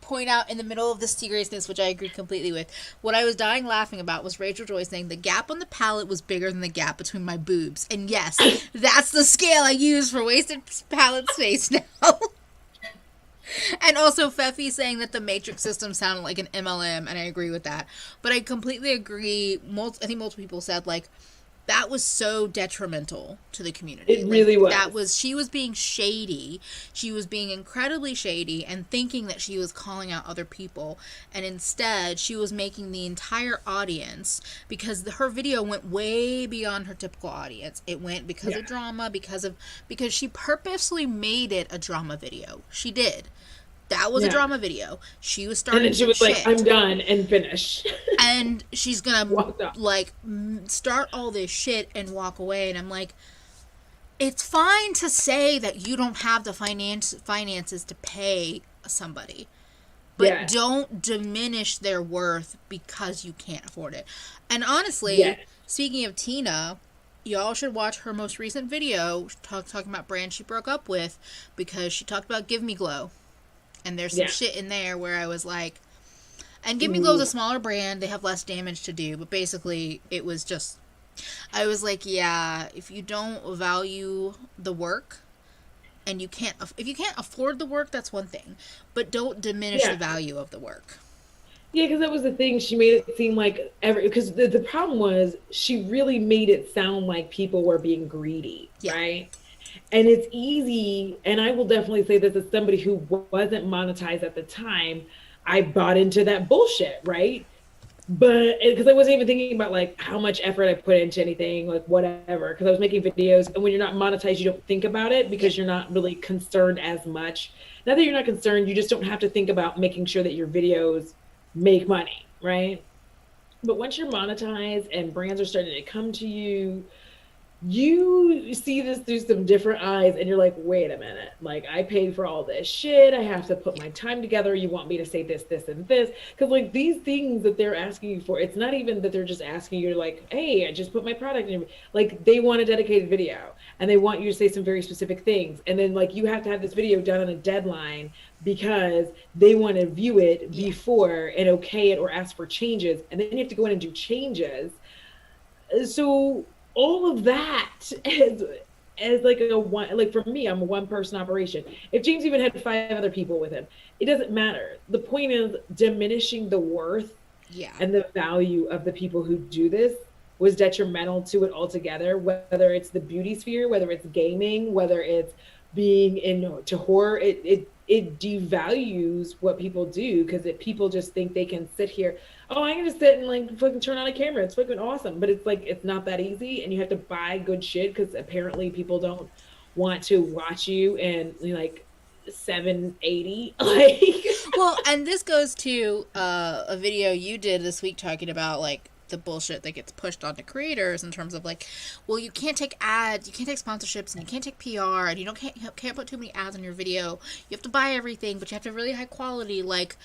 point out in the middle of the seriousness, which I agree completely with. What I was dying laughing about was Rachel Joy saying the gap on the palette was bigger than the gap between my boobs. And yes, that's the scale I use for wasted palette space now. And also Feffy saying that the matrix system sounded like an MLM, and I agree with that. But I completely agree. I think multiple people said, like, that was so detrimental to the community. It really was. She was being shady. She was being incredibly shady and thinking that she was calling out other people. And instead, she was making the entire audience, because her video went way beyond her typical audience. It went because of drama, because she purposely made it a drama video. She did. That was a drama video. She was starting. And then she was like, "I'm done," and finish. And she's gonna like start all this shit and walk away. And I'm like, it's fine to say that you don't have the finances to pay somebody, but don't diminish their worth because you can't afford it. And honestly, speaking of Tina, y'all should watch her most recent video talking about brands she broke up with, because she talked about Give Me Glow. And there's some shit in there where I was like, and Give Me Glow is a smaller brand. They have less damage to do. But basically, it was just, I was like, yeah, if you don't value the work and if you can't afford the work, that's one thing. But don't diminish the value of the work. Yeah, because that was the thing. She made it seem like because the problem was she really made it sound like people were being greedy, right? And it's easy, and I will definitely say this as somebody who wasn't monetized at the time, I bought into that bullshit, right? But because I wasn't even thinking about like how much effort I put into anything, like whatever, because I was making videos, and when you're not monetized, you don't think about it because you're not really concerned as much. Not that you're not concerned, you just don't have to think about making sure that your videos make money, right? But once you're monetized and brands are starting to come to you, you see this through some different eyes and you're like, wait a minute, like I paid for all this shit, I have to put my time together, you want me to say this and this, because like these things that they're asking you for, it's not even that they're just asking you like, hey, I just put my product in, like they want a dedicated video and they want you to say some very specific things, and then like you have to have this video done on a deadline because they want to view it before and okay it or ask for changes, and then you have to go in and do changes. So all of that as like a one, like for me, I'm a one person operation. If James even had 5 other people with him, it doesn't matter. The point is diminishing the worth and the value of the people who do this was detrimental to it altogether, whether it's the beauty sphere, whether it's gaming, whether it's being into horror. It devalues what people do, because people just think they can sit here, oh, I can just sit and like fucking turn on a camera, it's fucking awesome. But it's like, it's not that easy, and you have to buy good shit because apparently people don't want to watch you and like 780 like well, and this goes to a video you did this week talking about like the bullshit that gets pushed onto creators in terms of like, well, you can't take ads, you can't take sponsorships, and you can't take PR, and you can't put too many ads in your video. You have to buy everything, but you have to have really high quality. Like,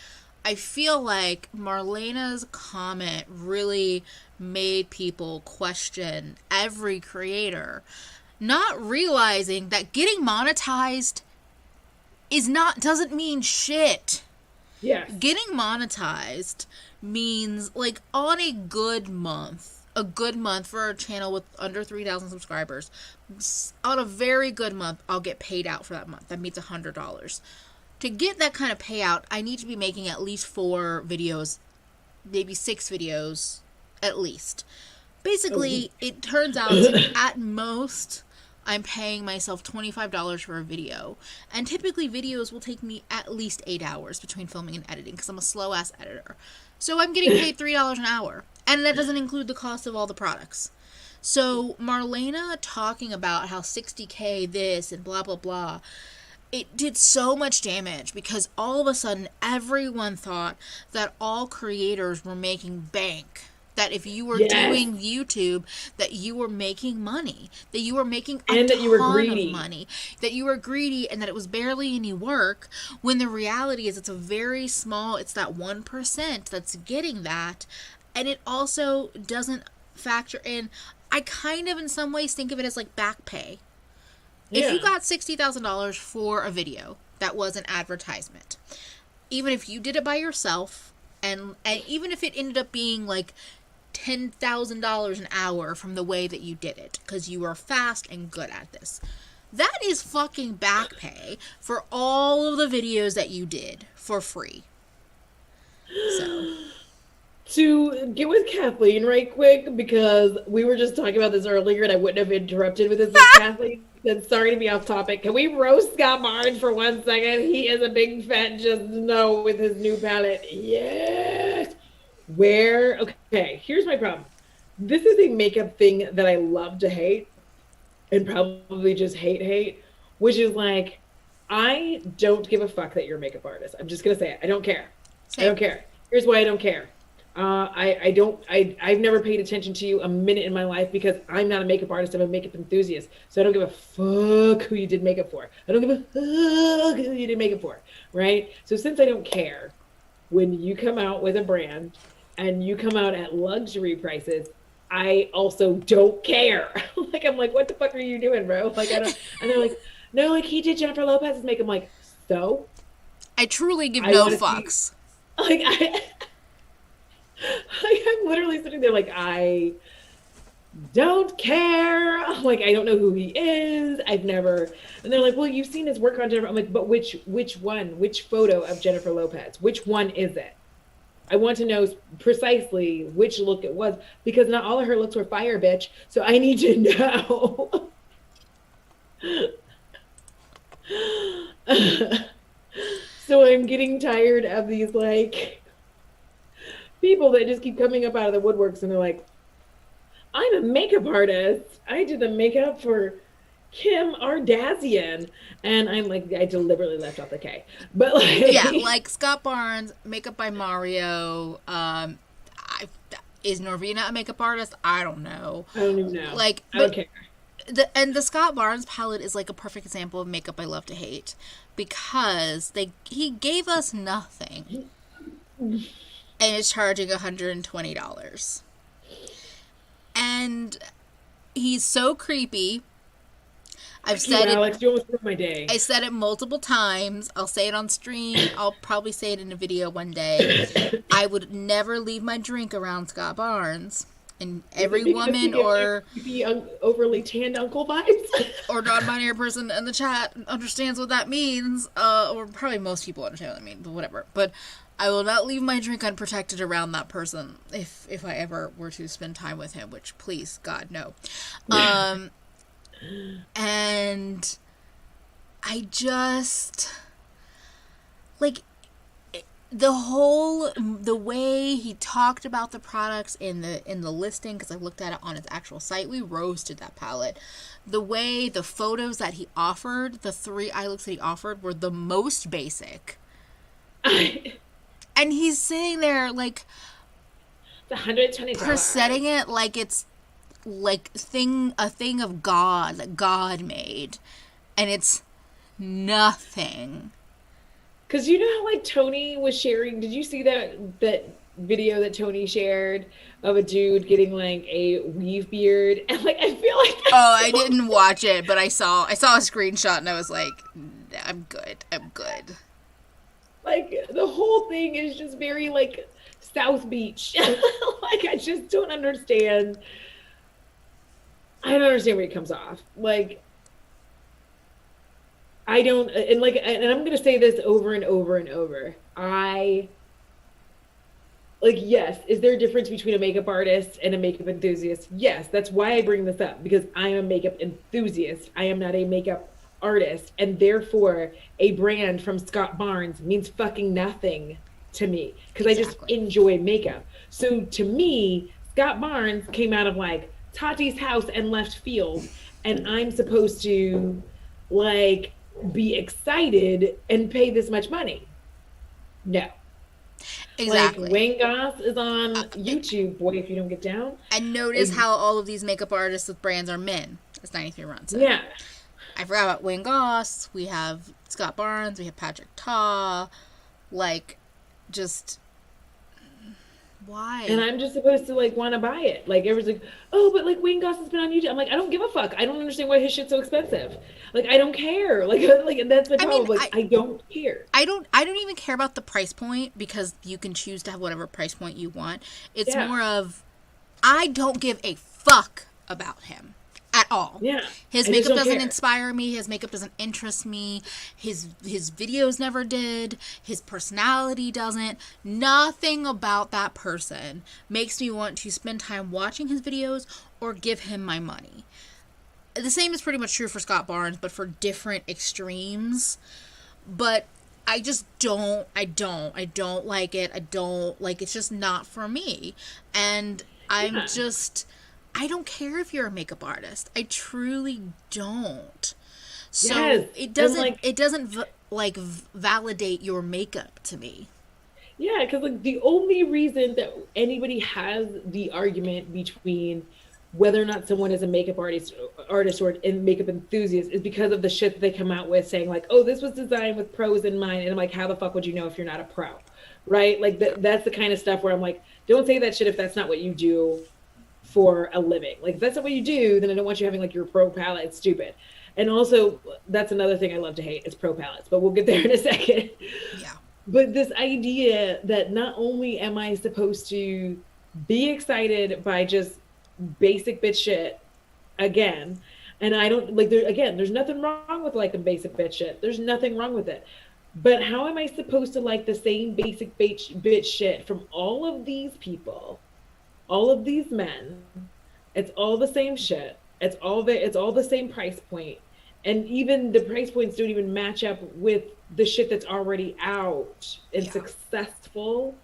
I feel like Marlena's comment really made people question every creator, not realizing that getting monetized doesn't mean shit. Yes. Getting monetized means, like, on a good month for a channel with under 3,000 subscribers, on a very good month, I'll get paid out for that month. That means $100. To get that kind of payout, I need to be making at least 4 videos, maybe 6 videos, at least. Basically, it turns out at most, I'm paying myself $25 for a video. And typically videos will take me at least 8 hours between filming and editing, because I'm a slow-ass editor. So I'm getting paid $3 an hour. And that doesn't include the cost of all the products. So Marlena talking about how 60K this and blah, blah, blah, it did so much damage, because all of a sudden everyone thought that all creators were making bank. That if you were doing YouTube, that you were making money, that you were making a ton of money, that you were greedy, and that it was barely any work, when the reality is it's a very small, it's that 1% that's getting that, and it also doesn't factor in, I kind of in some ways think of it as like back pay. If you got $60,000 for a video that was an advertisement, even if you did it by yourself, and even if it ended up being like $10,000 an hour from the way that you did it, because you were fast and good at this, that is fucking back pay for all of the videos that you did for free. So, to get with Kathleen right quick, because we were just talking about this earlier and I wouldn't have interrupted with this. Kathleen said, sorry to be off topic. Can we roast Scott Barnes for 1 second? He is a big fat just no with his new palette. Yes. Okay, here's my problem. This is a makeup thing that I love to hate, and probably just hate, which is like, I don't give a fuck that you're a makeup artist. I'm just gonna say it. I don't care. Same. I don't care. Here's why I don't care. I've never paid attention to you a minute in my life, because I'm not a makeup artist. I'm a makeup enthusiast. So I don't give a fuck who you did makeup for. I don't give a fuck who you did makeup for, right? So since I don't care, when you come out with a brand and you come out at luxury prices, I also don't care. Like, I'm like, what the fuck are you doing, bro? Like, I don't, and they're like, no, like he did Jennifer Lopez's makeup. I'm like, so? I truly give no fucks. Like, I'm literally sitting there like, I don't care. Like, I don't know who he is. I've never, and they're like, well, you've seen his work on Jennifer. I'm like, but which one? Which photo of Jennifer Lopez? Which one is it? I want to know precisely which look it was, because not all of her looks were fire, bitch. So I need to know. So I'm getting tired of these like people that just keep coming up out of the woodworks and they're like, I'm a makeup artist. I did the makeup for Kim Kardashian. And I'm like, I deliberately left off the K. But like, yeah, like Scott Barnes, makeup by Mario. Is Norvina a makeup artist? I don't know. I don't even know. Like, I don't care. the Scott Barnes palette is like a perfect example of makeup I love to hate, because he gave us nothing and is charging $120. And he's so creepy. I've said Alex, you almost ruined my day. I said it multiple times. I'll say it on stream. I'll probably say it in a video one day. I would never leave my drink around Scott Barnes. And every woman or overly tanned uncle vibes or non-binary person in the chat understands what that means. Or probably most people understand what that means, but whatever. But I will not leave my drink unprotected around that person if I ever were to spend time with him, which please, God, no. And I just, like, the way he talked about the products in the listing, because I looked at it on his actual site, we roasted that palette. The way the photos that he offered, the 3 eye looks that he offered, were the most basic. And he's sitting there, like, $120. presenting it like it's like a thing of God that God made, and it's nothing. Because you know how, like, Tony was sharing, did you see that video that Tony shared of a dude getting, like, a weave beard? And, like, I feel like I didn't watch it, but I saw a screenshot and I was like, I'm good. Like, the whole thing is just very, like, South Beach. Like, I just don't understand. I don't understand where he comes off. Like, I don't, and I'm going to say this over and over and over. Yes, is there a difference between a makeup artist and a makeup enthusiast? Yes, that's why I bring this up, because I am a makeup enthusiast. I am not a makeup artist, and therefore a brand from Scott Barnes means fucking nothing to me, because exactly. I just enjoy makeup. So to me, Scott Barnes came out of, like, Tati's house and left field, and I'm supposed to, like, be excited and pay this much money. No. Exactly. Like, Wayne Goss is on YouTube, boy, if you don't get down. And notice how all of these makeup artists with brands are men, as 93 Runs said. Yeah. I forgot about Wayne Goss. We have Scott Barnes. We have Patrick Ta. Like, just... why? And I'm just supposed to, like, want to buy it. Like, everyone's like, oh, but, like, Wayne Goss has been on YouTube. I'm like, I don't give a fuck. I don't understand why his shit's so expensive. Like, I don't care. Like that's my problem. I don't care. I don't even care about the price point, because you can choose to have whatever price point you want. It's more of, I don't give a fuck about him at all. Yeah. His makeup doesn't inspire me. His makeup doesn't interest me. His videos never did. His personality doesn't. Nothing about that person makes me want to spend time watching his videos or give him my money. The same is pretty much true for Scott Barnes, but for different extremes. But I just don't. I don't like it. It's just not for me. And I'm just... I don't care if you're a makeup artist. I truly don't. So yes. it doesn't validate your makeup to me. Yeah, because, like, the only reason that anybody has the argument between whether or not someone is a makeup artist or a makeup enthusiast is because of the shit that they come out with, saying, like, oh, this was designed with pros in mind. And I'm like, how the fuck would you know if you're not a pro? Right? Like, that's the kind of stuff where I'm like, don't say that shit if that's not what you do for a living. Like, if that's not what you do, then I don't want you having, like, your pro palette. It's stupid. And also, that's another thing I love to hate is pro palettes, but we'll get there in a second. Yeah. But this idea that not only am I supposed to be excited by just basic bitch shit again, and I don't, like, there's nothing wrong with liking basic bitch shit. There's nothing wrong with it. But how am I supposed to like the same basic bitch shit from all of these people? All of these men, it's all the same shit. It's all the same price point. And even the price points don't even match up with the shit that's already out and successful.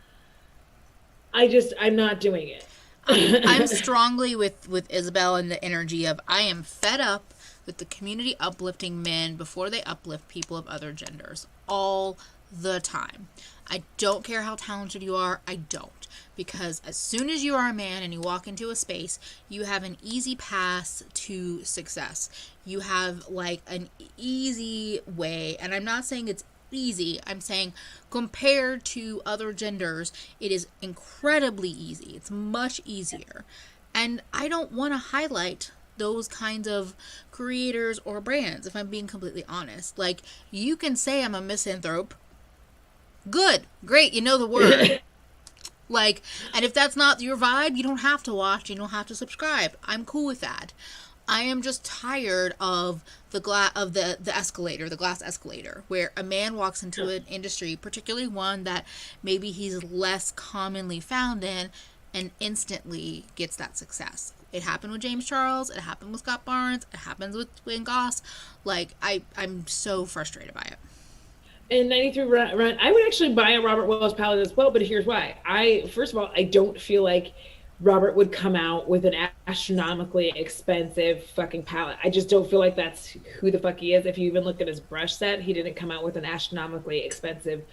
I'm not doing it. I'm strongly with Isabel and the energy of, I am fed up with the community uplifting men before they uplift people of other genders all the time. I don't care how talented you are. I don't. Because as soon as you are a man and you walk into a space, you have an easy pass to success. You have like an easy way. And I'm not saying it's easy. I'm saying compared to other genders, it is incredibly easy. It's much easier. And I don't want to highlight those kinds of creators or brands, if I'm being completely honest. Like, you can say I'm a misanthrope. Good. Great. You know the word. Like, and if that's not your vibe, you don't have to watch. You don't have to subscribe. I'm cool with that. I am just tired of the escalator, the glass escalator, where a man walks into an industry, particularly one that maybe he's less commonly found in, and instantly gets that success. It happened with James Charles. It happened with Scott Barnes. It happens with Wayne Goss. Like, I'm so frustrated by it. And 93 Run, I would actually buy a Robert Welch palette as well, but here's why. First of all, I don't feel like Robert would come out with an astronomically expensive fucking palette. I just don't feel like that's who the fuck he is. If you even look at his brush set, he didn't come out with an astronomically expensive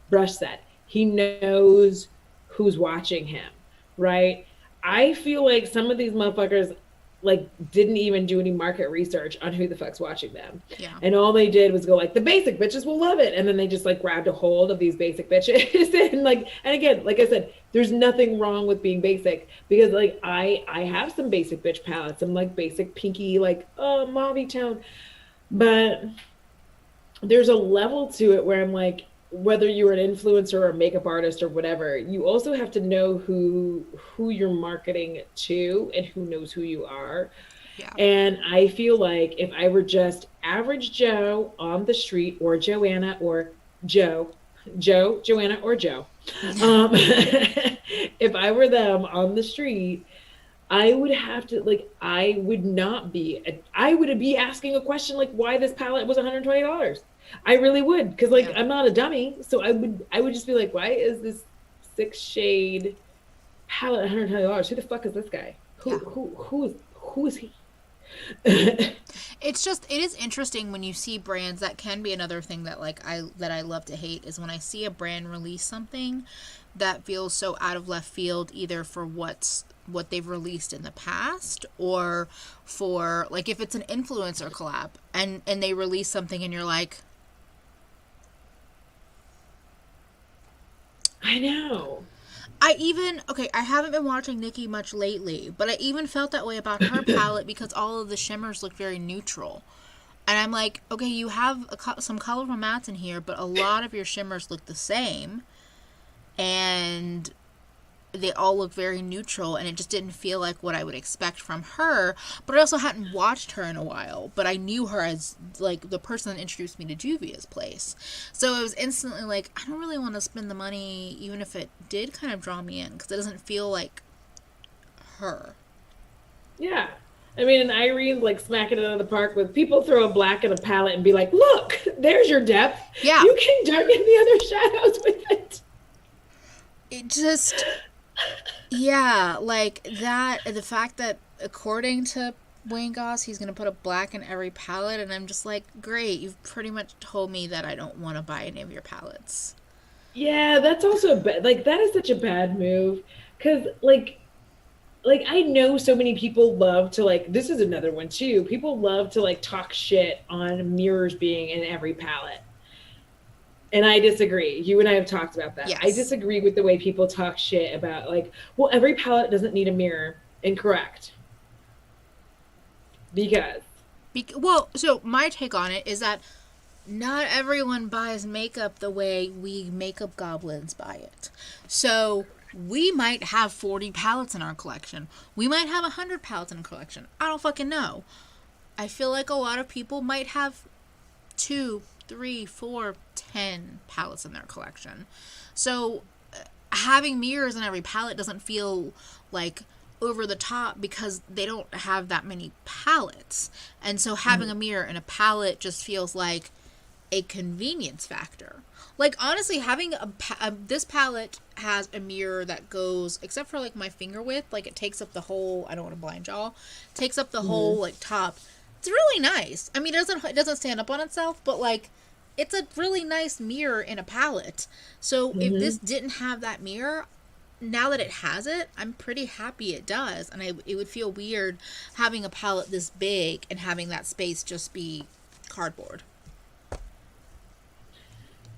brush set. He knows who's watching him, right? I feel like some of these motherfuckers like didn't even do any market research on who the fuck's watching them. Yeah. And all they did was go like, the basic bitches will love it. And then they just like grabbed a hold of these basic bitches. And again, like I said, there's nothing wrong with being basic, because like I have some basic bitch palettes. I'm like basic pinky, like, oh, mauve tone. But there's a level to it where I'm like, whether you're an influencer or a makeup artist or whatever, you also have to know who you're marketing to and who knows who you are. Yeah. And I feel like if I were just average Joe on the street, or Joanna or Joanna or Joe, if I were them on the street, I would have to like, I would be asking a question like why this palette was $120. I really would, because like I'm not a dummy, so I would just be like, why is this 6 shade palette $120? Who the fuck is this guy? Who is he? It is interesting when you see brands. That can be another thing that like I love to hate, is when I see a brand release something that feels so out of left field, either for what they've released in the past, or for like if it's an influencer collab and they release something and you're like, I know. I haven't been watching Nicki much lately, but I even felt that way about her palette, because all of the shimmers look very neutral. And I'm like, okay, you have some colorful mattes in here, but a lot of your shimmers look the same. And they all look very neutral, and it just didn't feel like what I would expect from her. But I also hadn't watched her in a while, but I knew her as like the person that introduced me to Juvia's Place. So it was instantly like, I don't really want to spend the money, even if it did kind of draw me in, because it doesn't feel like her. Yeah. I mean, and Irene's like smacking it out of the park with people throw a black in a palette and be like, look, there's your depth. Yeah. You can darken the other shadows with it. It just... Yeah, like that, the fact that according to Wayne Goss, he's going to put a black in every palette, and I'm just like, great, you've pretty much told me that I don't want to buy any of your palettes. Yeah, that's also like, that is such a bad move, because like I know so many people love to like, this is another one too, people love to like talk shit on mirrors being in every palette. And I disagree. You and I have talked about that. Yes. I disagree with the way people talk shit about like, well, every palette doesn't need a mirror. Incorrect. So my take on it is that not everyone buys makeup the way we makeup goblins buy it. So we might have 40 palettes in our collection. We might have 100 palettes in a collection. I don't fucking know. I feel like a lot of people might have 2, 3, 4, 10 palettes in their collection. So having mirrors in every palette doesn't feel like over the top, because they don't have that many palettes. And so having a mirror in a palette just feels like a convenience factor. Like, honestly, having this palette has a mirror that goes, except for like my finger width, like it takes up the whole, I don't want to blind y'all, takes up the whole like top. It's really nice. I mean, it doesn't stand up on itself, but like it's a really nice mirror in a palette. So if this didn't have that mirror, now that it has it, I'm pretty happy it does. And it would feel weird having a palette this big and having that space just be cardboard.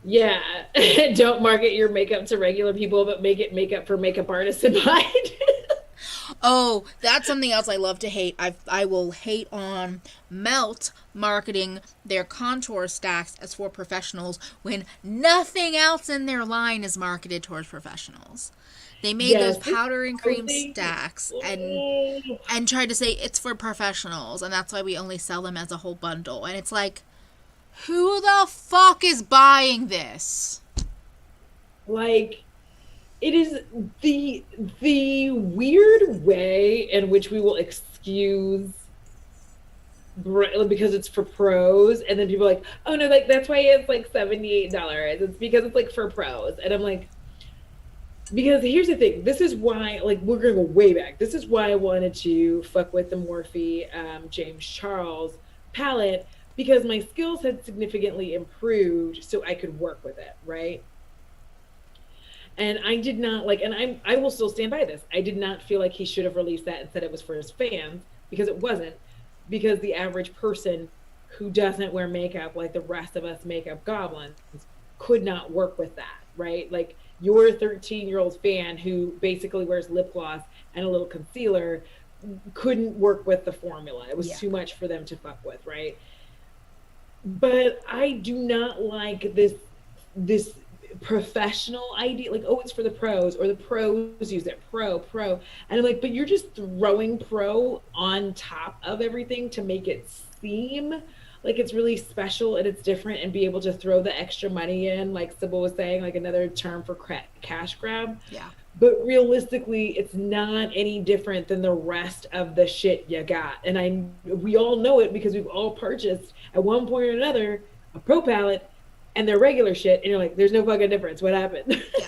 Yeah. Don't market your makeup to regular people, but make it makeup for makeup artists in mind. Oh, that's something else I love to hate. I will hate on Melt marketing their contour stacks as for professionals when nothing else in their line is marketed towards professionals. They made those powder and cream stacks and tried to say it's for professionals, and that's why we only sell them as a whole bundle. And it's like, who the fuck is buying this? Like, it is the weird way in which we will excuse because it's for pros, and then people are like, oh no, like that's why it's like $78. It's because it's like for pros. And I'm like, because here's the thing, this is why, like, we're gonna go way back. This is why I wanted to fuck with the Morphe James Charles palette, because my skills had significantly improved so I could work with it, right? And I did not like, and I will still stand by this. I did not feel like he should have released that and said it was for his fans, because it wasn't. Because the average person who doesn't wear makeup like the rest of us makeup goblins could not work with that, right? Like, your 13-year-old fan who basically wears lip gloss and a little concealer couldn't work with the formula. It was too much for them to fuck with, right? But I do not like this professional idea, like, oh, it's for the pros, or the pros use it, pro. And I'm like, but you're just throwing pro on top of everything to make it seem like it's really special and it's different, and be able to throw the extra money in, like Sybil was saying, like another term for cash grab. Yeah. But realistically, it's not any different than the rest of the shit you got. And we all know it because we've all purchased at one point or another a pro palette and their regular shit, and you're like, there's no fucking difference. What happened? Yeah.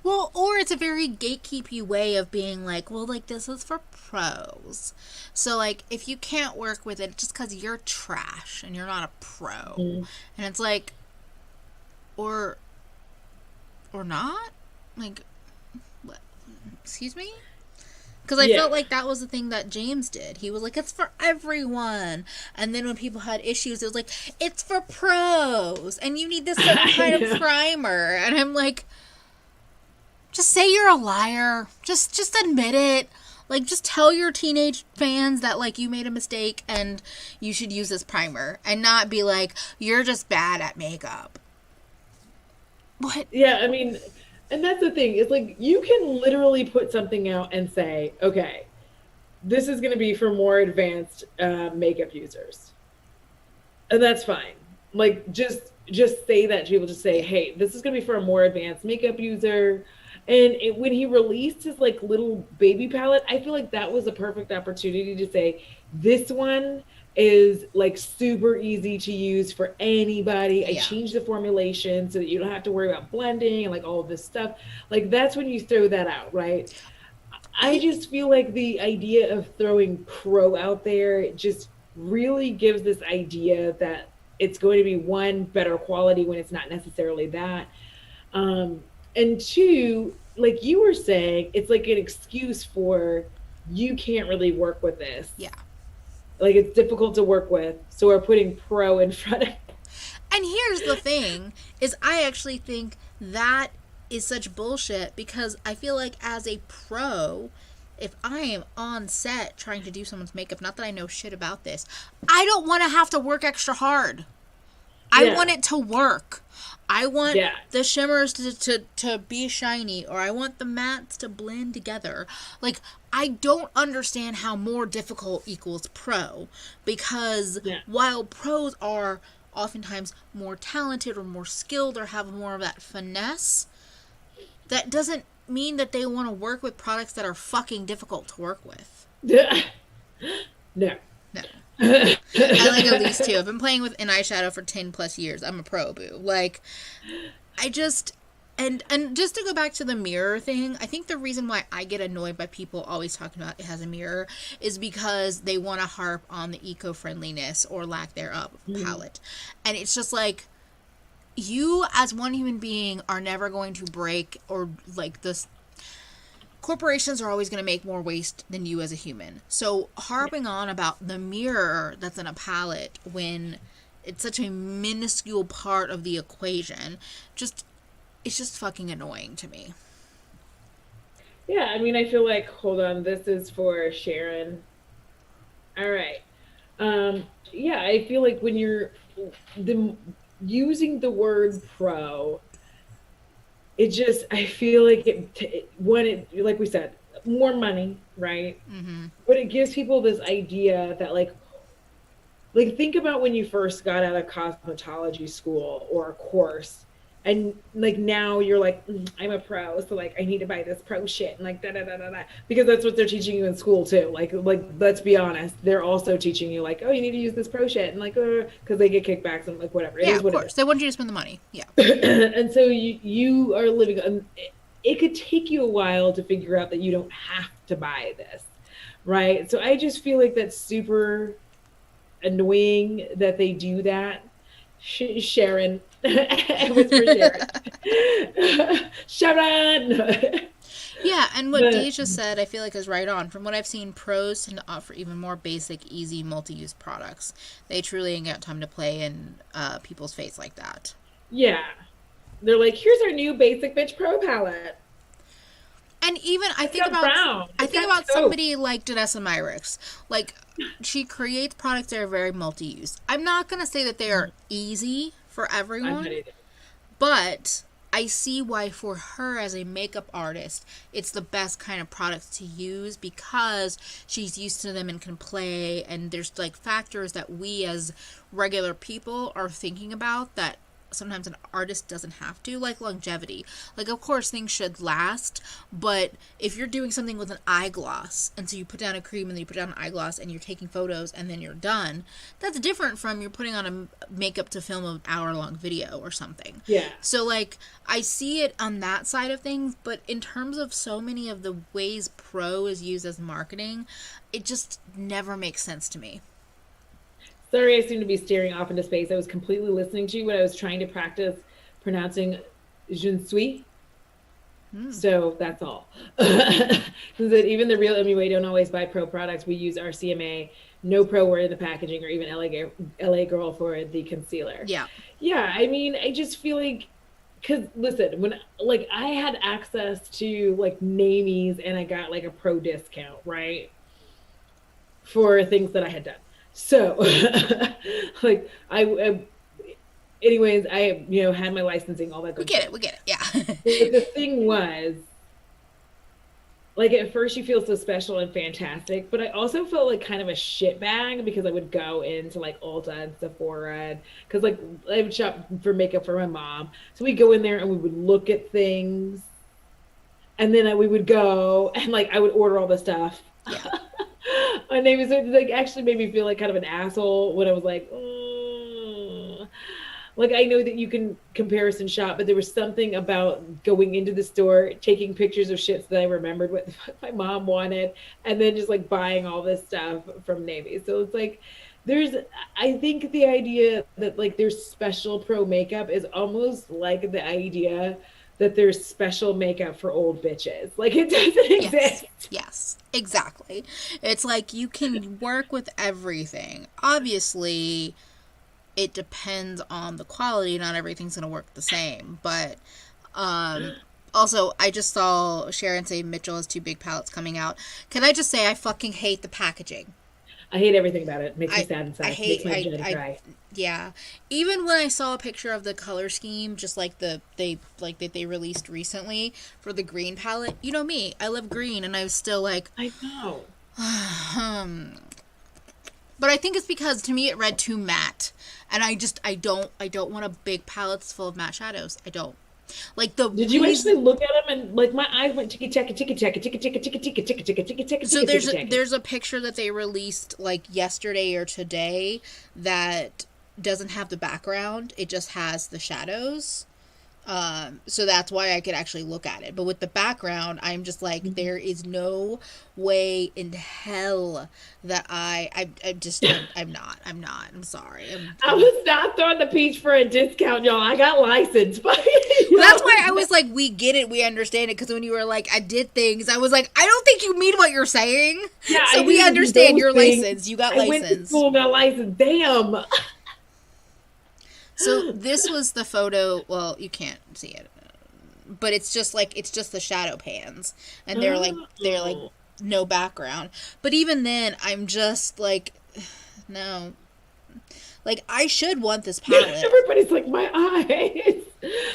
Well, or it's a very gatekeepy way of being like, well, like, this is for pros. So, like, if you can't work with it just because you're trash and you're not a pro. And it's like, or not? Like, what? Excuse me? Because I felt like that was the thing that James did. He was like, it's for everyone. And then when people had issues, it was like, it's for pros. And you need this certain kind of primer. And I'm like, just say you're a liar. Just admit it. Like, just tell your teenage fans that, like, you made a mistake and you should use this primer. And not be like, you're just bad at makeup. What? Yeah, I mean... And that's the thing, is like, you can literally put something out and say, okay, this is going to be for more advanced makeup users. And that's fine. Like, just say that to people. Just say, hey, this is going to be for a more advanced makeup user. And when he released his, like, little baby palette, I feel like that was a perfect opportunity to say, this one is, like, super easy to use for anybody. I changed the formulation so that you don't have to worry about blending and, like, all of this stuff. Like, that's when you throw that out, right? I just feel like the idea of throwing pro out there just really gives this idea that it's going to be, one, better quality when it's not necessarily that. And two, like you were saying, it's like an excuse for, you can't really work with this. Yeah. Like, it's difficult to work with, so we're putting pro in front of it. And here's the thing, is I actually think that is such bullshit, because I feel like as a pro, if I am on set trying to do someone's makeup, not that I know shit about this, I don't want to have to work extra hard. I want it to work. I want the shimmers to be shiny, or I want the mattes to blend together. Like, I don't understand how more difficult equals pro, because while pros are oftentimes more talented or more skilled or have more of that finesse, that doesn't mean that they want to work with products that are fucking difficult to work with. No. I like at least two. I've been playing with an eyeshadow for 10 plus years. I'm a pro, boo. Like, I just... And just to go back to the mirror thing, I think the reason why I get annoyed by people always talking about it has a mirror is because they want to harp on the eco-friendliness or lack thereof of palette. And it's just like, you as one human being are never going to break, or like this, corporations are always going to make more waste than you as a human. So harping on about the mirror that's in a palette when it's such a minuscule part of the equation, it's just fucking annoying to me. Yeah, I mean, I feel like, hold on, this is for Sharon. All right. Yeah, I feel like when you're the using the word pro, it just, I feel like when it, like we said, more money, right? Mm-hmm. But it gives people this idea that like think about when you first got out of cosmetology school or a course, and like now you're like, I'm a pro, so like I need to buy this pro shit, and like da da da da da, because that's what they're teaching you in school too. Like let's be honest, they're also teaching you like, oh, you need to use this pro shit, and like because they get kickbacks and like whatever. It Yeah, is of what course. it is. They want you to spend the money. Yeah. And so you are living. It could take you a while to figure out that you don't have to buy this, right? So I just feel like that's super annoying that they do that. Sharon, whisper Sharon, Sharon. Yeah, and what Deja said, I feel like is right on. From what I've seen, pros tend to offer even more basic, easy, multi-use products. They truly ain't got time to play in people's face like that. Yeah, they're like, here's our new basic bitch pro palette. And even I think about somebody like Danessa Myricks. Like, she creates products that are very multi-use. I'm not gonna say that they are easy for everyone, but I see why for her as a makeup artist, it's the best kind of products to use because she's used to them and can play. And there's like factors that we as regular people are thinking about that sometimes an artist doesn't have to, like longevity. Like, of course things should last, but if you're doing something with an eyegloss and so you put down a cream and then you put down an eyegloss and you're taking photos and then you're done, that's different from you're putting on a makeup to film an hour-long video or something. Yeah. So like I see it on that side of things, but in terms of so many of the ways pro is used as marketing, it just never makes sense to me. Sorry, I seem to be staring off into space. I was completely listening to you when I was trying to practice pronouncing je ne suis. So that's all. Even the real MUA don't always buy pro products. We use RCMA, no pro word in the packaging, or even LA Girl for the concealer. Yeah. Yeah, I mean, I just feel like, because listen, when like I had access to like Namies and I got like a pro discount, right? For things that I had done. So, like, anyways, I, had my licensing, all that good stuff. We get it, yeah. The thing was, like, at first you feel so special and fantastic, but I also felt like kind of a shitbag because I would go into, like, Ulta and Sephora, because, like, I would shop for makeup for my mom. So we'd go in there and we would look at things, and then we would go, and, like, I would order all the stuff. Yeah. My name is like actually made me feel like kind of an asshole when I was like, like I know that you can comparison shop, but there was something about going into the store, taking pictures of shits that I remembered what the fuck my mom wanted, and then just like buying all this stuff from Navy. So it's like I think the idea that like there's special pro makeup is almost like the idea that there's special makeup for old bitches. Like it doesn't exist. Yes, exactly. It's like you can work with everything. Obviously, it depends on the quality. Not everything's going to work the same. But also, I just saw Sharon say Mitchell has 2 big palettes coming out. Can I just say I fucking hate the packaging? I hate everything about it. It makes me sad inside. Makes my vagina cry. Yeah. Even when I saw a picture of the color scheme, just like that they released recently for the green palette, you know me, I love green, and I was still like, I know. But I think it's because to me it read too matte, and I don't want a big palettes full of matte shadows. I don't. Like Did you actually look at them and like my eyes went ticky tacky ticky tacky ticky ticky ticky ticky ticky ticky ticky ticky. So there's a picture that they released like yesterday or today that doesn't have the background. It just has the shadows. So that's why I could actually look at it. But with the background, I'm just like, there is no way in hell that I'm sorry. I was not throwing the peach for a discount, y'all. I got licensed. Well, that's why I was like, we get it, we understand it. Because when you were like, I did things, I was like, I don't think you mean what you're saying. Yeah, so we understand your license. You got licensed. I went to school, got licensed. Damn. So this was the photo. Well, you can't see it, but it's just the shadow pans, and they're like no background. But even then, I'm just like, no. Like, I should want this palette. Everybody's like, my eyes.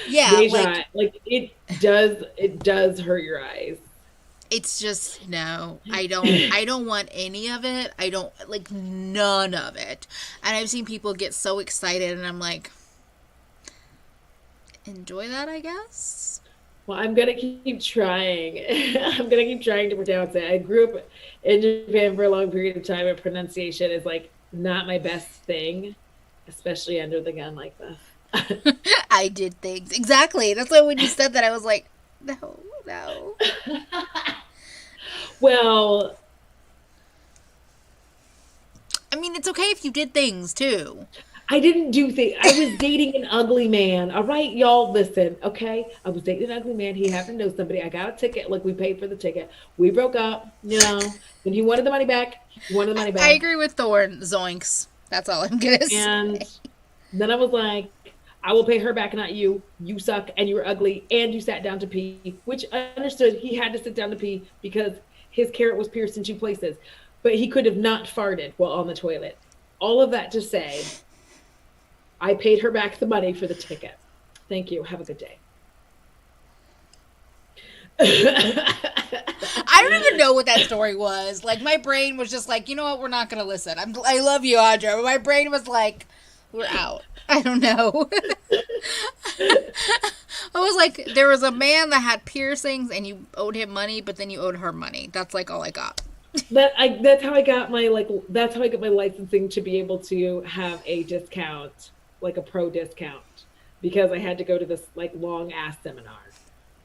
Yeah, Deja, like it does hurt your eyes. It's just, no, I don't want any of it. I don't, like, none of it. And I've seen people get so excited, and I'm like, enjoy that, I guess. Well, I'm going to keep trying. I'm going to keep trying to pronounce it. I grew up in Japan for a long period of time, and pronunciation is, like, not my best thing, especially under the gun like this. I did things. Exactly. That's why when you said that, I was like, no. Well, I mean, it's okay if you did things too. I didn't do things. I was dating an ugly man. All right, y'all, listen, okay? I was dating an ugly man. He happened to know somebody. I got a ticket. Look, we paid for the ticket. We broke up, and he wanted the money back. I agree with Thorne. Zoinks. That's all I'm going to say. And then I was like, I will pay her back, not you. You suck, and you were ugly, and you sat down to pee, which I understood. He had to sit down to pee because his carrot was pierced in 2 places. But he could have not farted while on the toilet. All of that to say, I paid her back the money for the ticket. Thank you. Have a good day. I don't even know what that story was. Like, my brain was just like, you know what? We're not going to listen. I love you, Audra. But my brain was like, we're out. I don't know. I was like, there was a man that had piercings and you owed him money, but then you owed her money. That's like all I got. That's how I got my licensing to be able to have a discount, like a pro discount, because I had to go to this like long ass seminar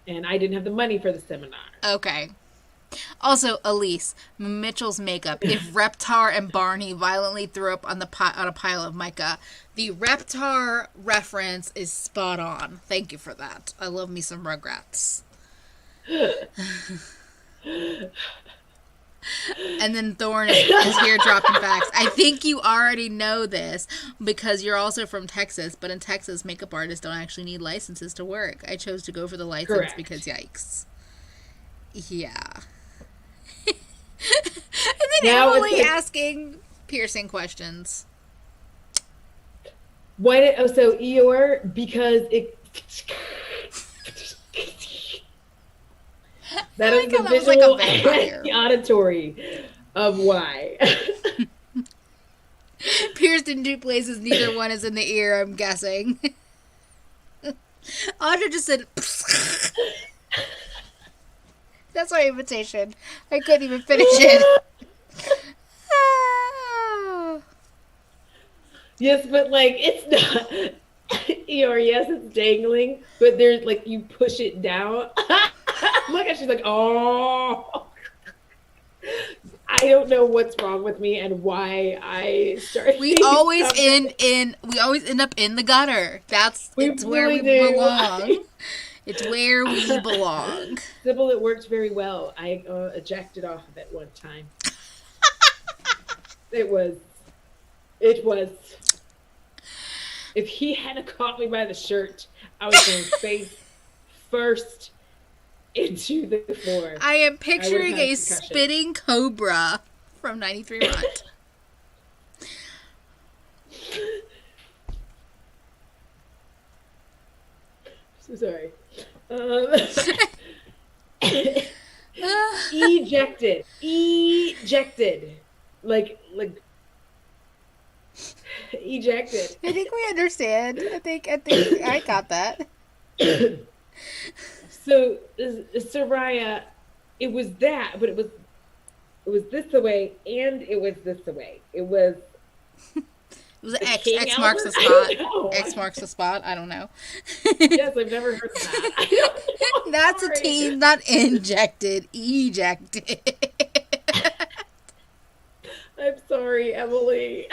and I didn't have the money for the seminar. Okay. Also, Elise, Mitchell's makeup. If Reptar and Barney violently threw up on a pile of mica, the Reptar reference is spot on. Thank you for that. I love me some Rugrats. And then Thorne is here dropping facts. I think you already know this because you're also from Texas, but in Texas, makeup artists don't actually need licenses to work. I chose to go for the license. Correct. Because yikes. Yeah. And then Emily asking piercing questions. So Eeyore, because it that is the visual and the auditory of why. Pierced in 2 places, neither one is in the ear, I'm guessing. Audra just said that's my invitation. I couldn't even finish it. Yes, but like it's not Eeyore, yes, it's dangling, but there's like you push it down. Look at she's like, oh. I don't know what's wrong with me and why I started. We always end up in the gutter. It's where we belong. It's where we belong. Sybil, it worked very well. I ejected off of it one time. It was. If he hadn't caught me by the shirt, I was going face first into the floor. I am picturing a spitting cobra from 93 Rot. So sorry. Ejected. Like ejected. I think we understand. I think I got that. So Soraya, it was that, but it was this the way, and it was this the way. It was It was A X. King X marks the Albert? I spot. don't know. X marks the spot. I don't know. Yes, I've never heard of that. I don't know. That's Sorry. a teen, not injected. Ejected. I'm sorry, Emily.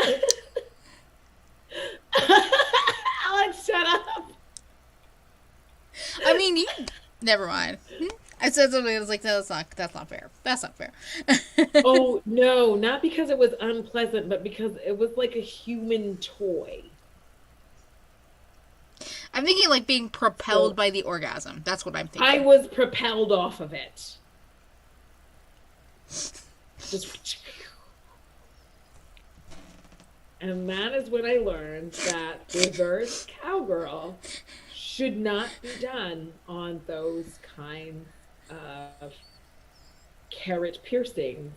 Alex, shut up. I mean, you. Never mind. I said something. I was like, no, that's not fair. That's not fair. Oh no, not because it was unpleasant, but because it was like a human toy. I'm thinking like being propelled by the orgasm. That's what I'm thinking. I was propelled off of it. Just. And that is when I learned that reverse cowgirl should not be done on those kinds of carrot piercings,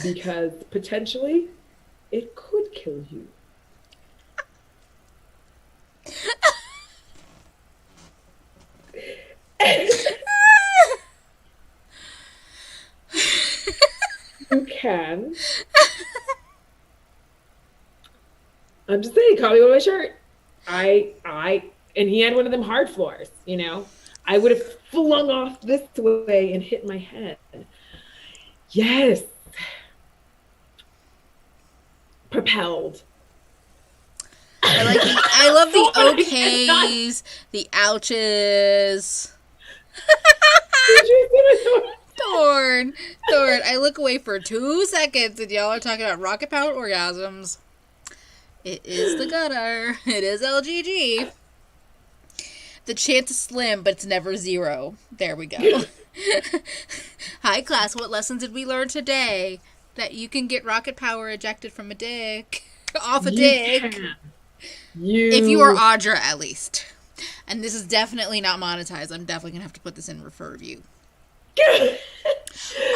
because potentially it could kill you. You can. I'm just saying, call me with my shirt. And he had one of them hard floors, you know. I would have flung off this way and hit my head. Yes. Propelled. I love the okays, the ouches. Thorn. I look away for 2 seconds and y'all are talking about rocket powered orgasms. It is the gutter. It is LGG. The chance is slim, but it's never 0. There we go. Hi, class. What lessons did we learn today? That you can get rocket power ejected from a dick. Off a dick. If you are Audra, at least. And this is definitely not monetized. I'm definitely going to have to put this in refer review.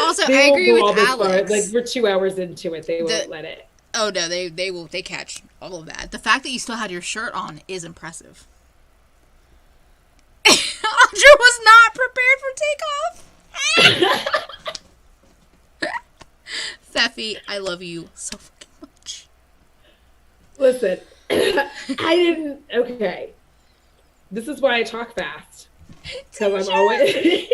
Also, I agree with Alex. Like, we're 2 hours into it. They won't let it. Oh, no. They catch all of that. The fact that you still had your shirt on is impressive. Audra was not prepared for takeoff. Feffy, I love you so fucking much. Listen, I didn't. Okay. This is why I talk fast. Because I'm always. Deja!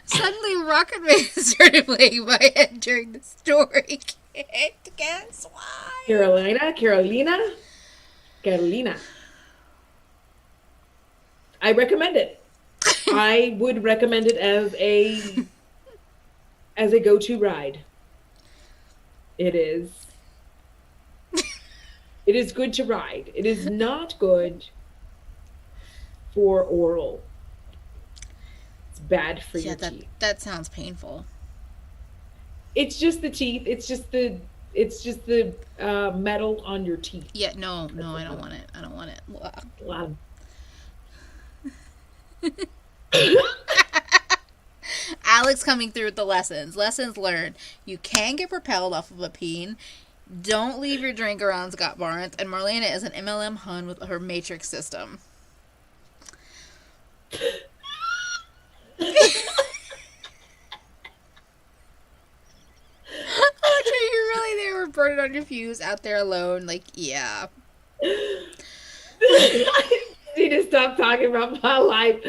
Suddenly, Rocket Man started playing my head during the story. Can't guess why. Carolina. I recommend it. I would recommend it as a go-to ride. It is good to ride. It is not good for oral. It's bad for your teeth. That sounds painful. It's just the teeth. It's just the metal on your teeth. Yeah, no, I don't want it. I don't want it. Wow. Alex coming through with the lessons. Lessons learned. You can get propelled off of a peen. Don't leave your drink around Scott Barnes. And Marlena is an MLM with her matrix system. Audra, you're really there. We're burning on your fuse out there alone. Like, yeah. I need to stop talking about my life.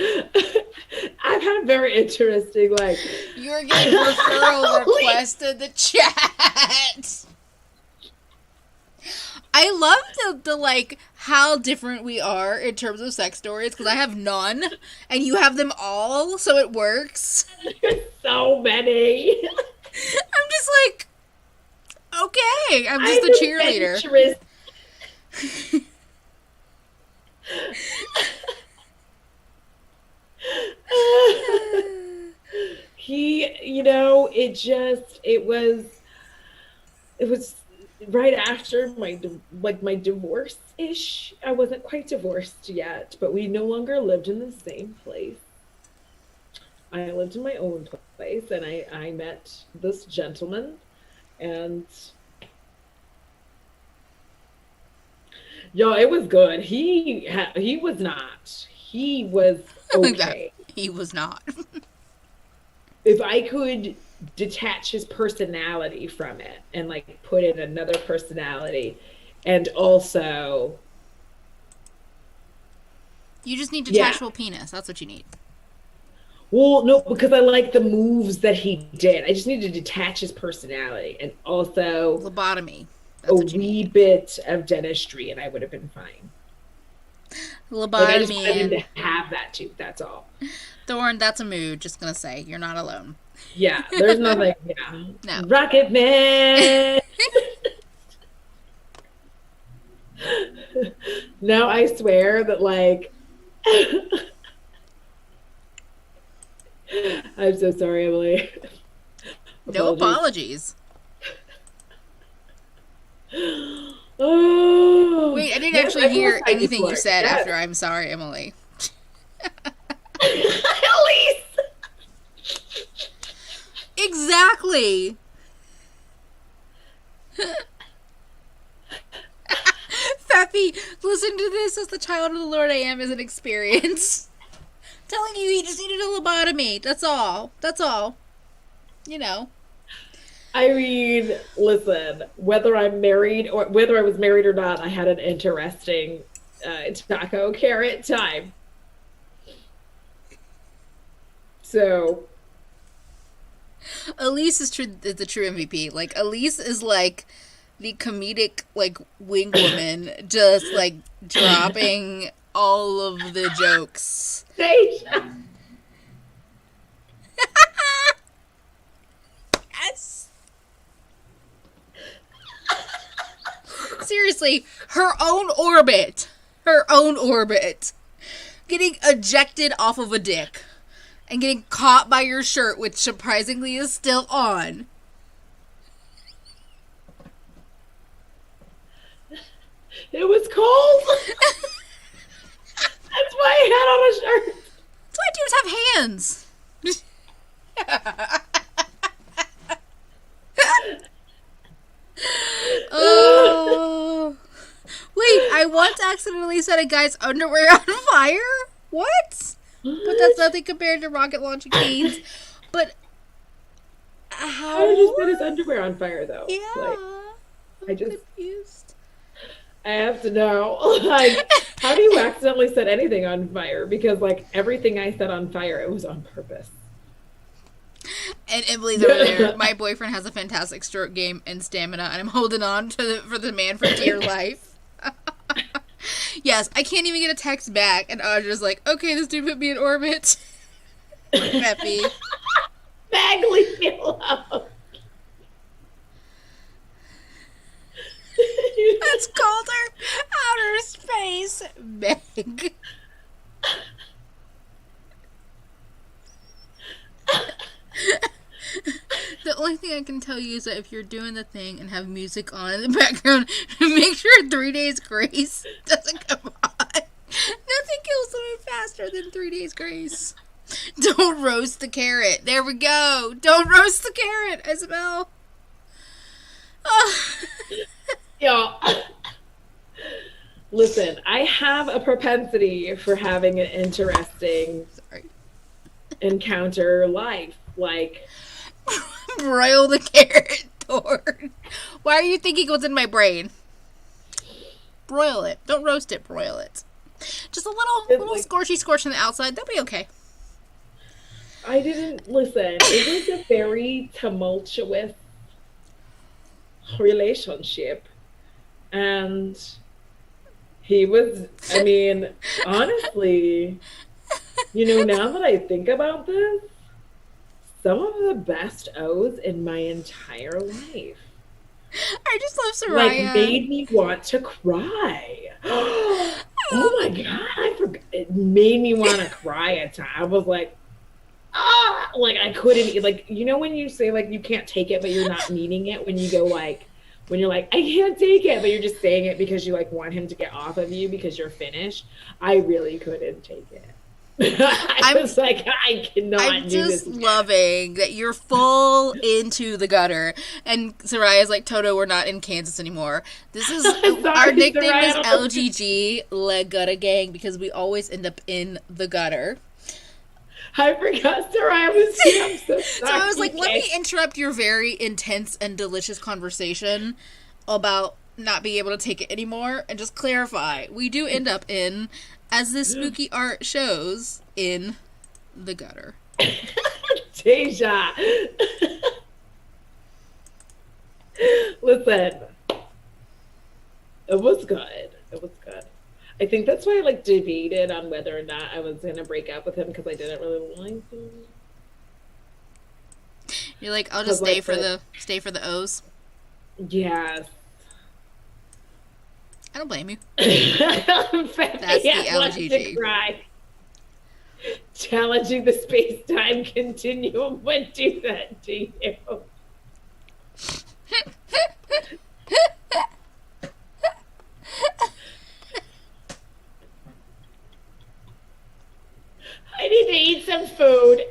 I've had a very interesting life. You're getting referral requests in the chat. I love the like how different we are in terms of sex stories, because I have none and you have them all, so it works. There's so many. I'm just like, okay, I'm just the cheerleader. It was right after my divorce-ish. I wasn't quite divorced yet, but we no longer lived in the same place. I lived in my own place, and I met this gentleman, and it was good. He was not. He was okay. He was not. If I could detach his personality from it and like put in another personality. And also, You just need yeah. detachable penis. That's what you need. Well, no, because I like the moves that he did. I just need to detach his personality and also Lobotomy. a That's what you wee need. bit of dentistry, and I would have been fine. Like, I just Lobotomy wanted him and to have that too. That's all. Thorn, that's a mood. Just gonna say, you're not alone. Yeah, there's nothing. Yeah, No. Rocket Man. No, I swear that like I'm so sorry, Emily. No Apologies. apologies. Oh, Wait, I didn't yes, actually I've hear lost tiny anything you sport. said Yes. after I'm sorry, Emily. Elise. Exactly. Feffy, listen to this. As the child of the Lord I am is an experience. Telling you he just needed a lobotomy. That's all. That's all. You know. I mean, listen, whether I'm married or whether I was married or not, I had an interesting taco carrot time. So, Elise is the true MVP. Like, Elise is like the comedic, like, wing woman, just like dropping all of the jokes. Deja. Yes. Seriously, her own orbit. Her own orbit. Getting ejected off of a dick. And getting caught by your shirt, which surprisingly is still on. It was cold. That's why I had on a shirt. That's why dudes have hands. Oh. Wait, I once accidentally set a guy's underwear on fire? What? But that's nothing compared to rocket launching canes. But How did you how? set his underwear on fire, though? Yeah. Like, I I'm just, confused. I have to know. Like, how do you accidentally set anything on fire? Because, like, everything I set on fire, it was on purpose. And Emily's over there. My boyfriend has a fantastic stroke game and stamina, and I'm holding on to for the man for dear life. Yes, I can't even get a text back, and Audra's like, okay, this dude put me in orbit. Peppy. Meg, leave me alone. That's called her outer space, Meg. The only thing I can tell you is that if you're doing the thing and have music on in the background, make sure 3 Days Grace doesn't come on. Nothing kills someone faster than 3 Days Grace. Don't roast the carrot. There we go. Don't roast the carrot, Isabel. Oh. Yeah. Listen, I have a propensity for having an interesting encounter life. Like, broil the carrot, Thorn. Why are you thinking what's in my brain? Broil it. Don't roast it. Broil it. Just a little like, scorchy scorch on the outside. That'll be okay. I didn't listen. It was a very tumultuous relationship, and he was. I mean, honestly, now that I think about this, some of the best O's in my entire life. I just love Soraya. Like, made me want to cry. Oh my God, I forgot. It made me want to cry at times. I was like, like I couldn't, like, when you say like you can't take it, but you're not meaning it, when you go like, when you're like, I can't take it, but you're just saying it because you like want him to get off of you because you're finished. I really couldn't take it. I was like, I cannot I'm do this. just loving that you're full into the gutter. And Soraya's like, Toto, we're not in Kansas anymore. This is, our nickname is LGG, Le Gutter Gang, because we always end up in the gutter. I forgot, Sarah. I'm so sorry. So I was like, let me interrupt your very intense and delicious conversation about not being able to take it anymore and just clarify. We do end up in, as this spooky art shows, in the gutter. Deja. Listen. It was good. It was good. I think that's why I like debated on whether or not I was gonna break up with him because I didn't really like him. You're like, I'll just stay for the O's. Yes. I don't blame you. That's the LGG. Cry. Challenging the space-time continuum would do that to you. I need to eat some food.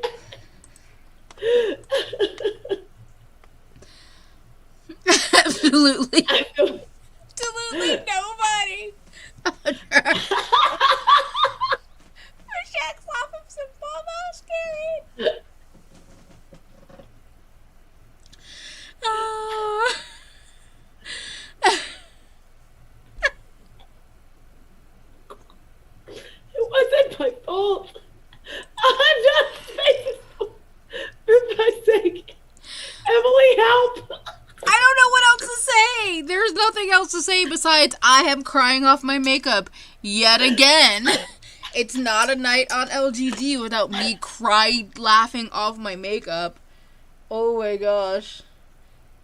Absolutely. Absolutely nobody. Shaq's off of some ball scary. It wasn't my fault. I'm not faithful. For my sake. Emily, help. I don't know what else to say. There's nothing else to say besides I am crying off my makeup yet again. It's not a night on LGD without me laughing off my makeup. Oh my gosh.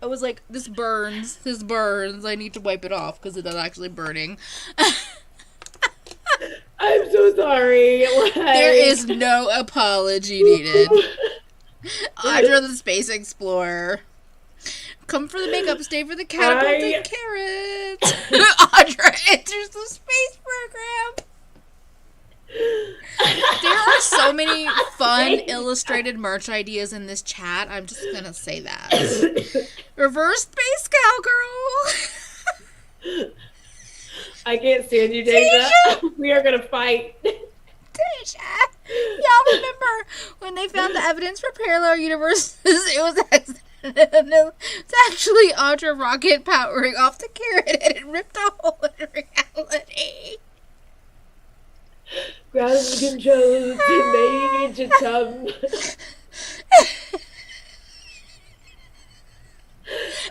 I was like, this burns. I need to wipe it off because it is actually burning. I'm so sorry. There is no apology needed. Audra the Space Explorer. Come for the makeup, stay for the catapulting carrots. Audra enters the space program. There are so many fun illustrated merch ideas in this chat. I'm just gonna say that. Reverse space cowgirl. I can't stand you, Deja. We are gonna fight. Deja. Y'all remember when they found the evidence for parallel universes? It was it's actually Audra rocket powering off the carrot and it ripped a hole in reality. Ground control to Major Tom.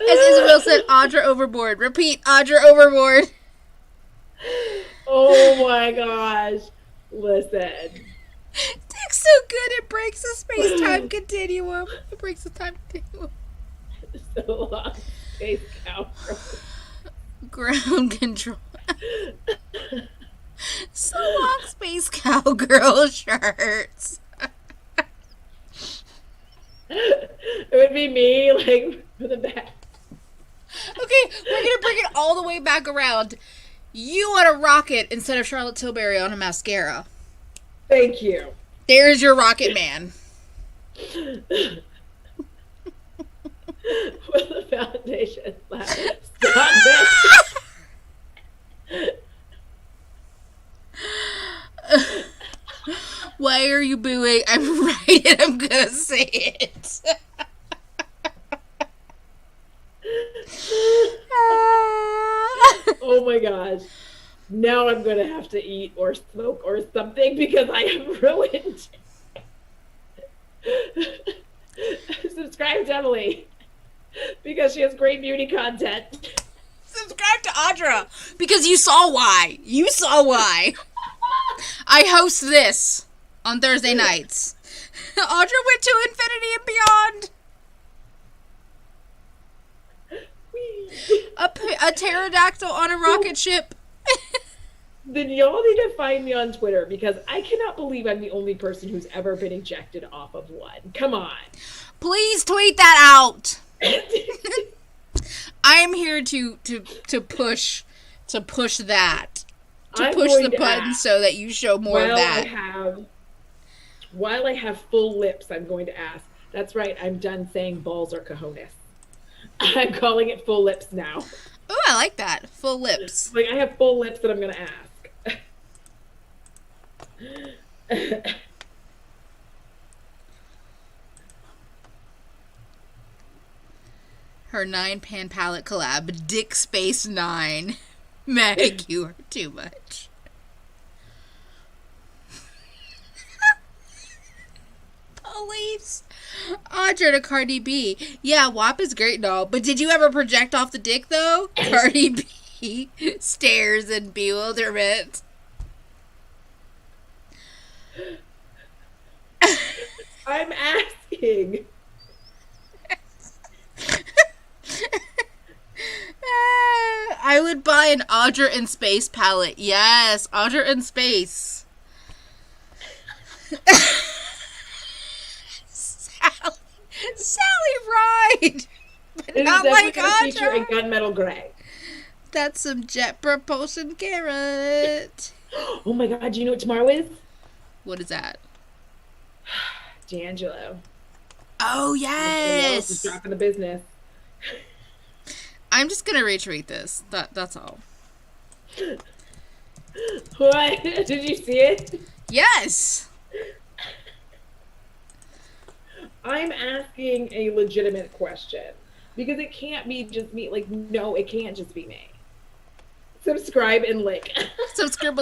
As Isabel said, Audra overboard. Repeat, Audra overboard. Oh my gosh. Listen. Dick's so good it breaks the space-time continuum. It breaks the time continuum. So long, space cowgirl. Ground control. So long, space cowgirl shirts. It would be me, like, for the back. Okay, we're gonna bring it all the way back around. You want a rocket instead of Charlotte Tilbury on a mascara. Thank you. There's your Rocket Man. With the foundation Stop it. Why are you booing? I'm right and I'm gonna say it. Oh my gosh. Now I'm going to have to eat or smoke or something because I am ruined. Subscribe to Emily because she has great beauty content. Subscribe to Audra because you saw why. You saw why. I host this on Thursday nights. Audra went to infinity and beyond. A pterodactyl on a rocket ship. Then y'all need to find me on Twitter because I cannot believe I'm the only person who's ever been ejected off of one. Come on. Please tweet that out. I am here to push that. To push the button so that you show more of that. While I have full lips, I'm going to ask. That's right, I'm done saying balls or cojones. I'm calling it full lips now. Oh, I like that. Full lips. Like, I have full lips that I'm going to ask. our 9-pan palette collab, Dick Space 9. Meg, you are too much. Police. Audra to Cardi B. Yeah, WAP is great and all, but did you ever project off the dick, though? Cardi B stares in bewilderment. I'm asking. I would buy an Audra in Space palette. Yes, Audra in Space. Sally Ride, but not like Audra. Feature a gunmetal gray. That's some jet propulsion carrot. Oh my god! Do you know what tomorrow is? What is that? D'Angelo. Oh yes. Just dropping the business. I'm just gonna retweet this. That's all. What? Did you see it? Yes. I'm asking a legitimate question because it can't be just me. Like, no, it can't just be me. Subscribe and lick. Subscribe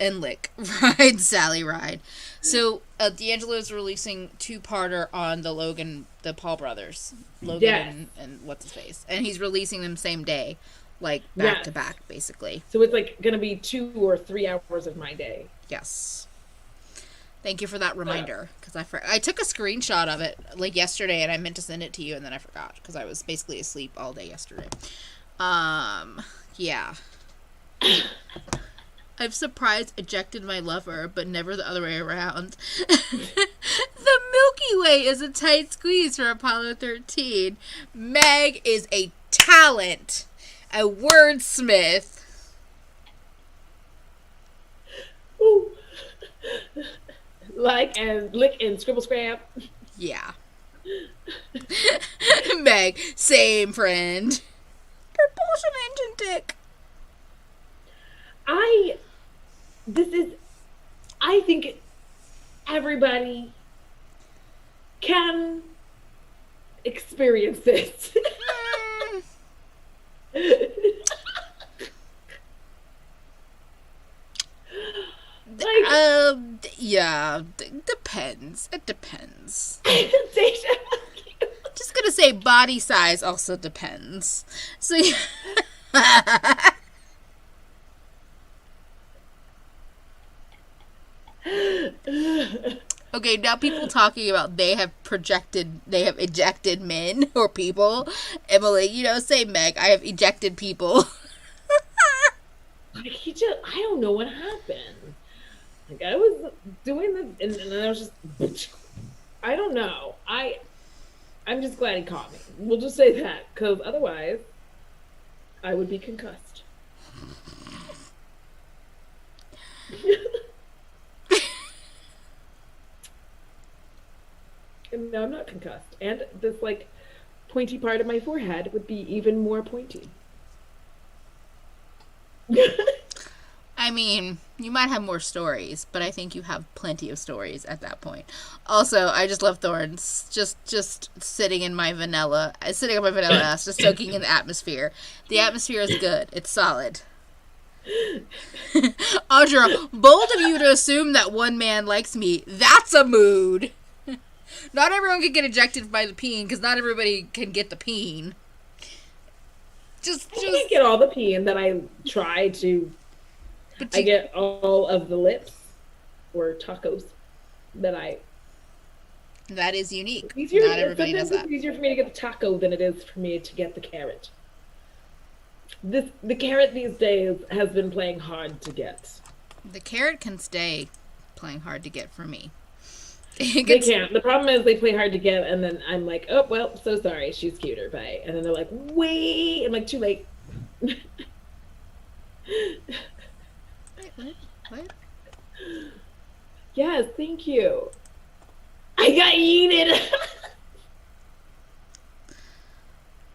and lick. Ride, Sally, ride. So, D'Angelo is releasing 2-parter on the Paul brothers. Logan yes. and what's his face. And he's releasing them same day. Like, back to back, basically. So it's like going to be 2 or 3 hours of my day. Yes. Thank you for that reminder, because I took a screenshot of it, like, yesterday, and I meant to send it to you, and then I forgot, because I was basically asleep all day yesterday. Yeah. I've surprise ejected my lover, but never the other way around. The Milky Way is a tight squeeze for Apollo 13. Meg is a talent, a wordsmith. Ooh. Like and lick and scribble scrap. Yeah. Meg, same friend. Propulsion engine dick. I think everybody can experience this. Yeah, depends. It depends. Just gonna say body size also depends. So yeah. Okay, now people talking about they have ejected men or people. Emily, say Meg, I have ejected people. I don't know what happened. Like, I was doing and I was just, I don't know. I'm just glad he caught me. We'll just say that, because otherwise, I would be concussed. And no, I'm not concussed. And this, pointy part of my forehead would be even more pointy. I mean, you might have more stories, but I think you have plenty of stories at that point. Also, I just love Thorns. Just sitting on my vanilla ass, just soaking in the atmosphere. The atmosphere is good. It's solid. Audra, bold of you to assume that one man likes me. That's a mood. Not everyone can get ejected by the peen, because not everybody can get the peen. I can't get all the peen that I try to. I get all of the lips or tacos that is unique. Not everybody does that. It's easier for me to get the taco than it is for me to get the carrot. The carrot these days has been playing hard to get. The carrot can stay playing hard to get for me. They can't. The problem is they play hard to get, and then I'm like, oh, well, so sorry, she's cuter, bye. And then they're like, wait, I'm like, too late. Wait, what? Yes, thank you. I got yeeted.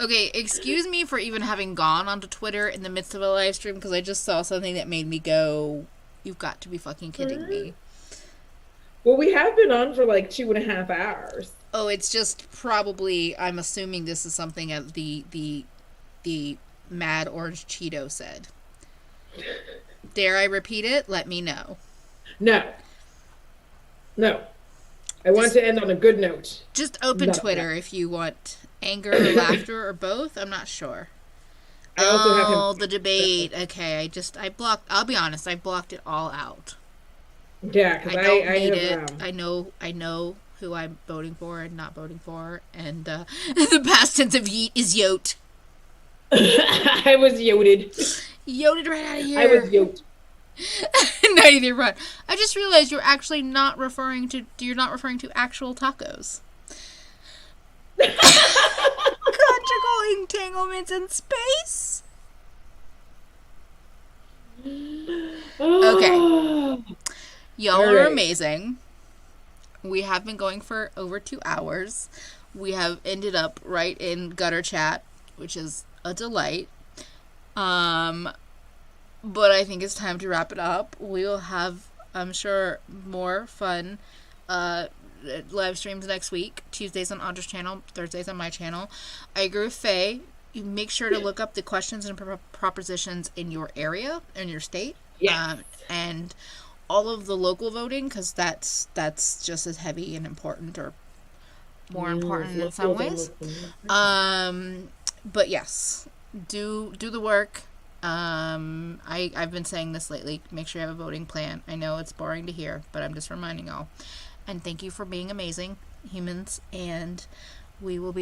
Okay, excuse me for even having gone onto Twitter in the midst of a live stream, because I just saw something that made me go, you've got to be fucking kidding me. Well, we have been on for like 2.5 hours. Oh, it's just probably. I'm assuming this is something that the Mad Orange Cheeto said. Dare I repeat it? Let me know. No, no. I want to end on a good note. Just open Not Twitter that. if you want anger or laughter or both. I'm not sure. I also have him. Oh, the debate. Okay, I blocked. I'll be honest. I blocked it all out. Yeah, because I don't I need have. it. I know who I'm voting for and not voting for, and the past tense of yeet is yote. I was yoted. Yoted right out of I was here. yoked. Not either run. I just realized you're actually not referring to. You're not referring to actual tacos. Conjugal entanglements in space. Okay. Oh, Y'all all are right. amazing. We have been going for over 2 hours. We have ended up right in gutter chat, which is a delight. But I think it's time to wrap it up. We will have, I'm sure, more fun live streams next week. Tuesdays on Audra's channel, Thursdays on my channel. I agree with Faye. You make sure to look up the questions and propositions in your area, in your state. Yes. And all of the local voting, because that's just as heavy and important, or more important in some ways. But yes, do the work. I've been saying this lately. Make sure you have a voting plan. I know it's boring to hear, but I'm just reminding y'all. And thank you for being amazing humans. And we will be